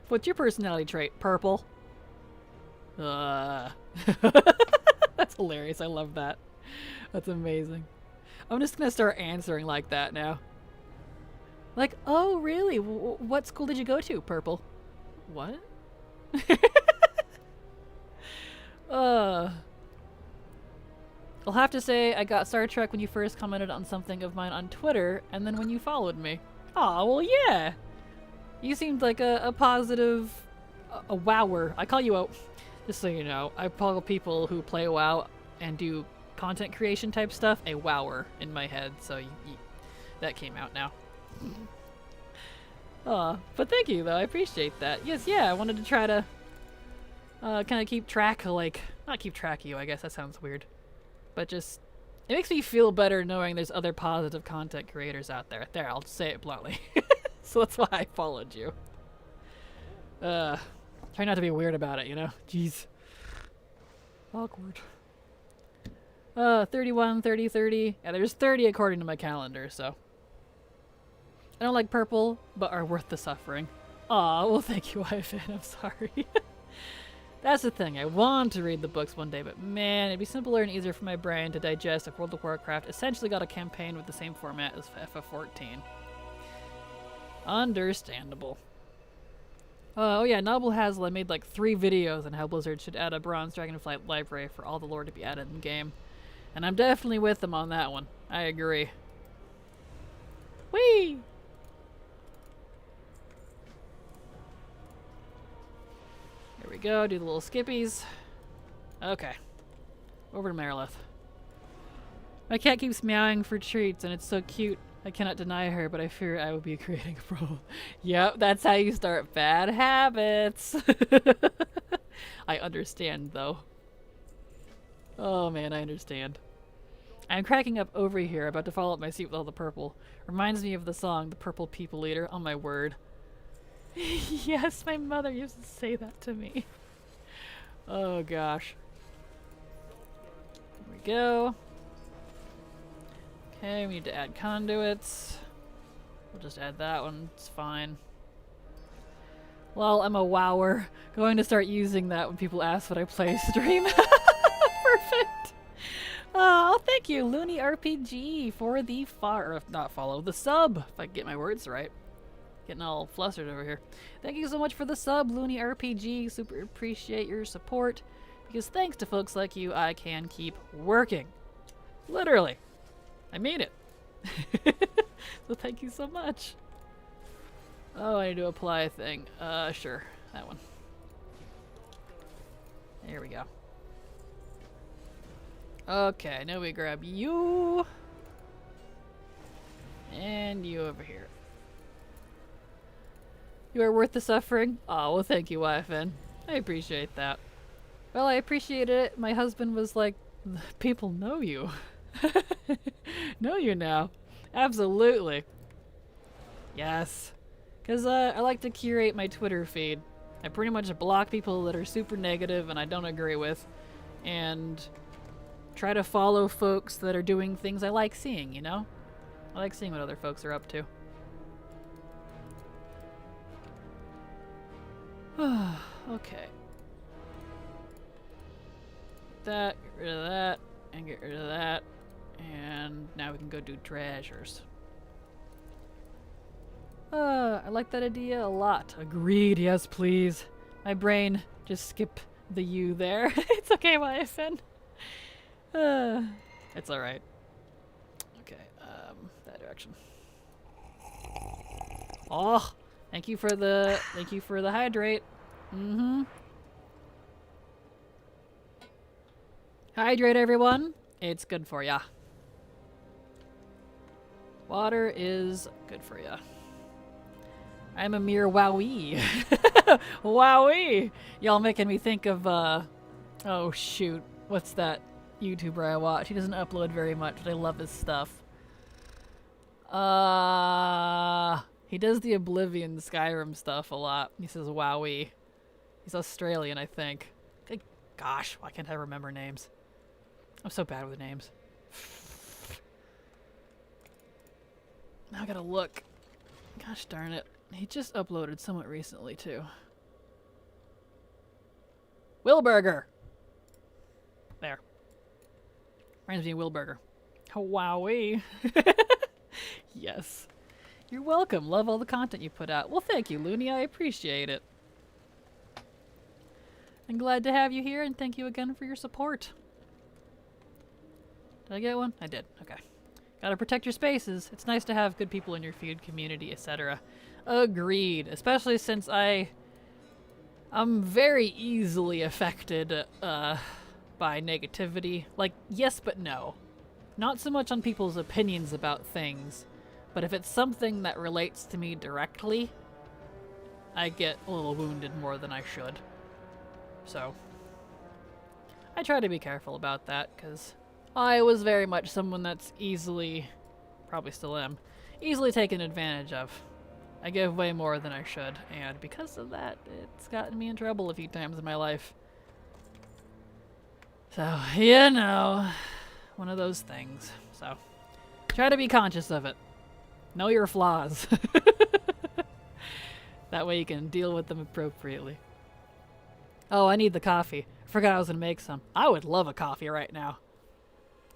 Speaker 1: What's your personality trait? Purple. That's hilarious. I love that. That's amazing. I'm just gonna start answering like that now. Like, oh, really? What school did you go to, Purple? What? I'll have to say I got Star Trek when you first commented on something of mine on Twitter, and then when you followed me. Aw, well, yeah. You seemed like a positive, a wower. I call you a, just so you know, I call people who play WoW and do content creation type stuff a wower in my head, so that came out now. But thank you, though. I appreciate that. Yes, yeah, I wanted to try to kind of keep track of, like, not keep track of you, I guess that sounds weird. But just, it makes me feel better knowing there's other positive content creators out there. There, I'll just say it bluntly. So that's why I followed you. Try not to be weird about it, you know? Jeez. Awkward. 31, 30, 30. Yeah, there's 30 according to my calendar, so. I don't like purple, but are worth the suffering. Aw, well thank you, Ivan. I'm sorry. That's the thing. I want to read the books one day, but man, it'd be simpler and easier for my brain to digest if World of Warcraft essentially got a campaign with the same format as FF14. Understandable. Oh yeah, Noble Hazel made like 3 videos on how Blizzard should add a Bronze Dragonflight library for all the lore to be added in game. And I'm definitely with them on that one. I agree. Whee! There we go, do the little skippies. Okay. Over to Marilith. My cat keeps meowing for treats and it's so cute. I cannot deny her, but I fear I will be creating a problem. Yep, that's how you start bad habits. I understand, though. Oh man, I understand. I'm cracking up over here, about to fall up my seat with all the purple. Reminds me of the song, The Purple People Eater. Oh my word. Yes, my mother used to say that to me. Oh gosh. There we go. Okay, we need to add conduits. We'll just add that one, it's fine. Well, I'm a wower. Going to start using that when people ask what I play stream. Perfect. Oh, thank you, Looney RPG, for the the sub, if I get my words right. Getting all flustered over here. Thank you so much for the sub, Looney RPG. Super appreciate your support. Because thanks to folks like you, I can keep working. Literally. I mean it. So thank you so much. Oh, I need to apply a thing. Sure. That one. There we go. Okay, now we grab you. And you over here. You are worth the suffering? Oh, well thank you, YFN. I appreciate that. Well, I appreciated it. My husband was like, people know you. Know you now. Absolutely. Yes. Because I like to curate my Twitter feed. I pretty much block people that are super negative and I don't agree with. And try to follow folks that are doing things I like seeing, you know? I like seeing what other folks are up to. Okay. That, get rid of that, and get rid of that. And now we can go do treasures. I like that idea a lot. Agreed, yes please. My brain just skip the U there. It's okay, YFN. It's alright. Okay, that direction. Oh, thank you for the hydrate. Mm-hmm. Hydrate, everyone. It's good for ya. Water is good for ya. I'm a mere wowee. Wowee! Y'all making me think of, oh shoot, what's that YouTuber I watch? He doesn't upload very much, but I love his stuff. He does the Oblivion Skyrim stuff a lot. He says wowee. He's Australian, I think. Good gosh, why can't I remember names? I'm so bad with names. Now I gotta look. Gosh darn it. He just uploaded somewhat recently, too. Wilburger! There. Reminds me of Wilburger. Wowee. Yes. You're welcome. Love all the content you put out. Well, thank you, Looney. I appreciate it. I'm glad to have you here, and thank you again for your support. Did I get one? I did. Okay. Gotta protect your spaces. It's nice to have good people in your feud community, etc. Agreed. Especially since I'm very easily affected by negativity. Like, yes but no. Not so much on people's opinions about things, but if it's something that relates to me directly, I get a little wounded more than I should. So, I try to be careful about that, because I was very much someone that's easily, probably still am, easily taken advantage of. I give way more than I should, and because of that, it's gotten me in trouble a few times in my life. So, you know, one of those things. So, try to be conscious of it. Know your flaws. That way you can deal with them appropriately. Oh, I need the coffee. I forgot I was going to make some. I would love a coffee right now.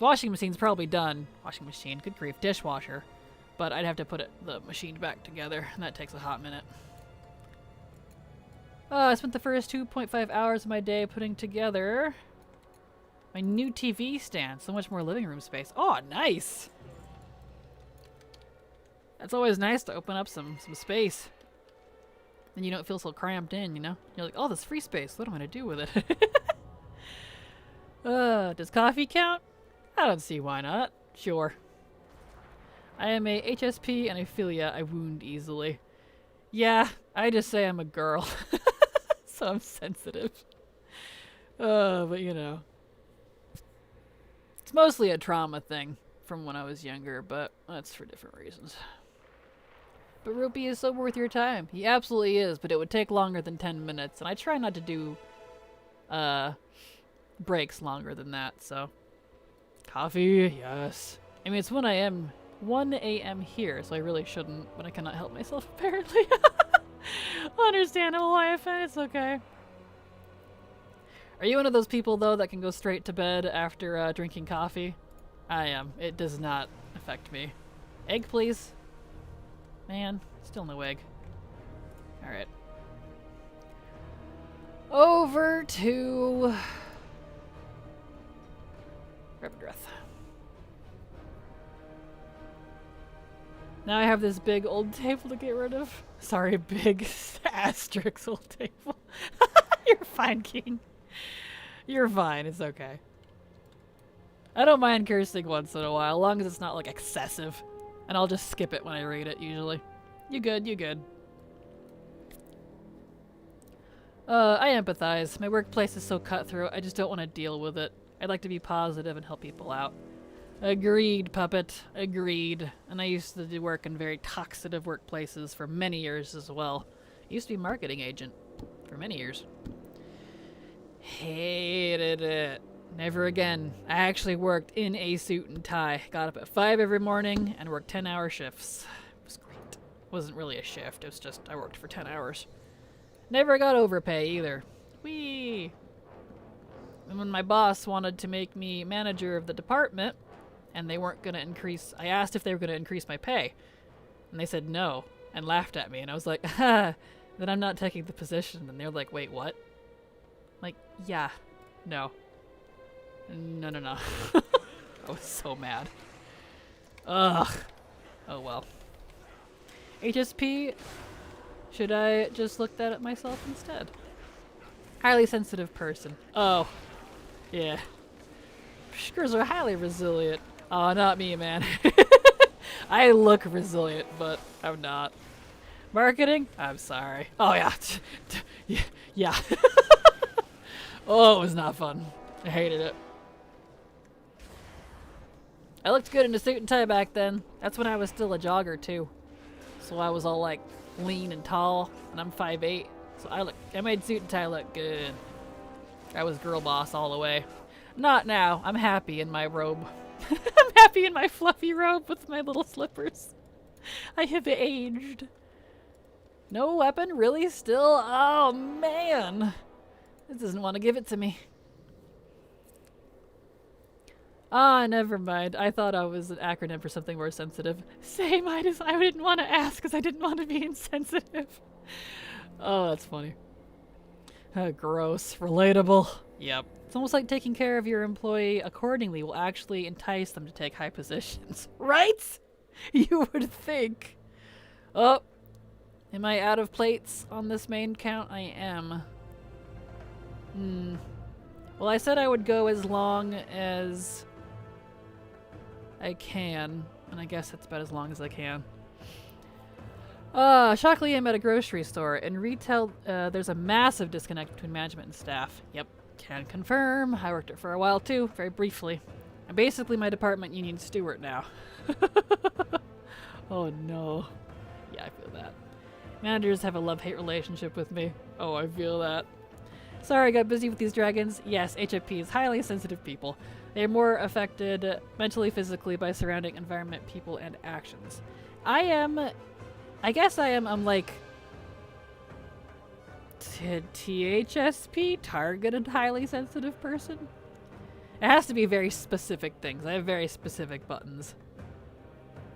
Speaker 1: Washing machine's probably done. Washing machine, good grief, dishwasher. But I'd have to put the machine back together, and that takes a hot minute. I spent the first 2.5 hours of my day putting together my new TV stand. So much more living room space. Oh, nice! That's always nice to open up some space. Then you don't feel so cramped in, you know? You're like, oh, this free space. What am I going to do with it? Does coffee count? I don't see why not. Sure. I am a HSP and a philia. I wound easily. Yeah, I just say I'm a girl. So I'm sensitive. But you know. It's mostly a trauma thing from when I was younger, but that's for different reasons. But Rupee is so worth your time. He absolutely is, but it would take longer than 10 minutes, and I try not to do breaks longer than that, so. Coffee, yes. I mean, it's 1 a.m. here, so I really shouldn't, but I cannot help myself, apparently. Understandable why I find it's okay. Are you one of those people, though, that can go straight to bed after drinking coffee? I am. It does not affect me. Egg, please. Man, still no egg. Alright. Over to Revendreth. Now I have this big old table to get rid of. Sorry, big asterisk old table. You're fine, King. You're fine, it's okay. I don't mind cursing once in a while, as long as it's not like excessive. And I'll just skip it when I read it, usually. You good, you good. I empathize. My workplace is so cutthroat, I just don't want to deal with it. I'd like to be positive and help people out. Agreed, Puppet. Agreed. And I used to do work in very toxic workplaces for many years as well. I used to be a marketing agent for many years. Hated it. Never again. I actually worked in a suit and tie. Got up at 5 every morning and worked 10-hour shifts. It was great. It wasn't really a shift. It was just I worked for 10 hours. Never got overpay either. Whee! And when my boss wanted to make me manager of the department, and they weren't going to increase, I asked if they were going to increase my pay. And they said no, and laughed at me. And I was like, then I'm not taking the position. And they're like, wait, what? Like, yeah, no. No. I was so mad. Ugh. Oh well. HSP, should I just look that up myself instead? Highly sensitive person. Oh. Yeah. Shkers are highly resilient. Oh, not me, man. I look resilient, but I'm not. Marketing? I'm sorry. Oh, yeah. Yeah. Oh, it was not fun. I hated it. I looked good in a suit and tie back then. That's when I was still a jogger, too. So I was all, like, lean and tall, and I'm 5'8". So I made suit and tie look good. I was girl boss all the way. Not now. I'm happy in my robe. I'm happy in my fluffy robe with my little slippers. I have aged. No weapon? Really? Still? Oh, man. This doesn't want to give it to me. Ah, never mind. I thought I was an acronym for something more sensitive. Same, I didn't want to ask because I didn't want to be insensitive. Oh, that's funny. Gross. Relatable. Yep. It's almost like taking care of your employee accordingly will actually entice them to take high positions. Right? You would think. Oh. Am I out of plates on this main count? I am. Well, I said I would go as long as I can, and I guess that's about as long as I can. Shockingly, I'm at a grocery store. In retail, there's a massive disconnect between management and staff. Yep, can confirm. I worked it for a while too, very briefly. I'm basically my department union steward now. Oh no. Yeah, I feel that. Managers have a love-hate relationship with me. Oh, I feel that. Sorry, I got busy with these dragons. Yes, HFPs, highly sensitive people. They are more affected mentally, physically by surrounding environment, people, and actions. I guess I'm like THSP, targeted highly sensitive person. It has to be very specific things. I have very specific buttons.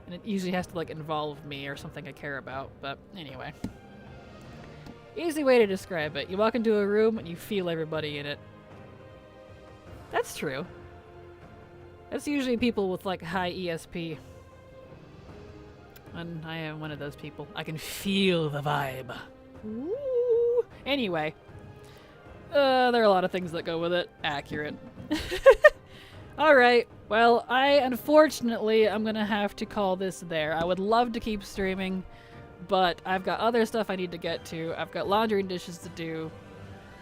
Speaker 1: And it usually has to like involve me or something I care about, but anyway. Easy way to describe it. You walk into a room and you feel everybody in it. That's true. That's usually people with like high ESP. And I am one of those people. I can feel the vibe. Ooh. Anyway. There are a lot of things that go with it. Accurate. Alright. Well, unfortunately, I'm gonna have to call this there. I would love to keep streaming, but I've got other stuff I need to get to. I've got laundry and dishes to do,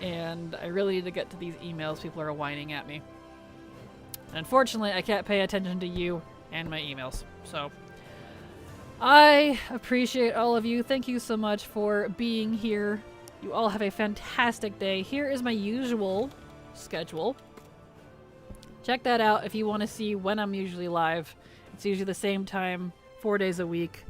Speaker 1: and I really need to get to these emails. People are whining at me. And unfortunately, I can't pay attention to you and my emails. So, I appreciate all of you. Thank you so much for being here. You all have a fantastic day. Here is my usual schedule. Check that out if you want to see when I'm usually live. It's usually the same time, 4 days a week.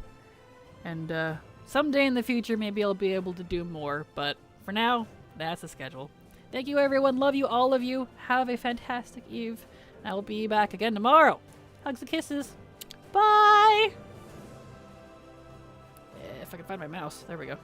Speaker 1: And someday in the future, maybe I'll be able to do more. But for now, that's the schedule. Thank you, everyone. Love you, all of you. Have a fantastic eve. I'll be back again tomorrow. Hugs and kisses. Bye! If I can find my mouse. There we go.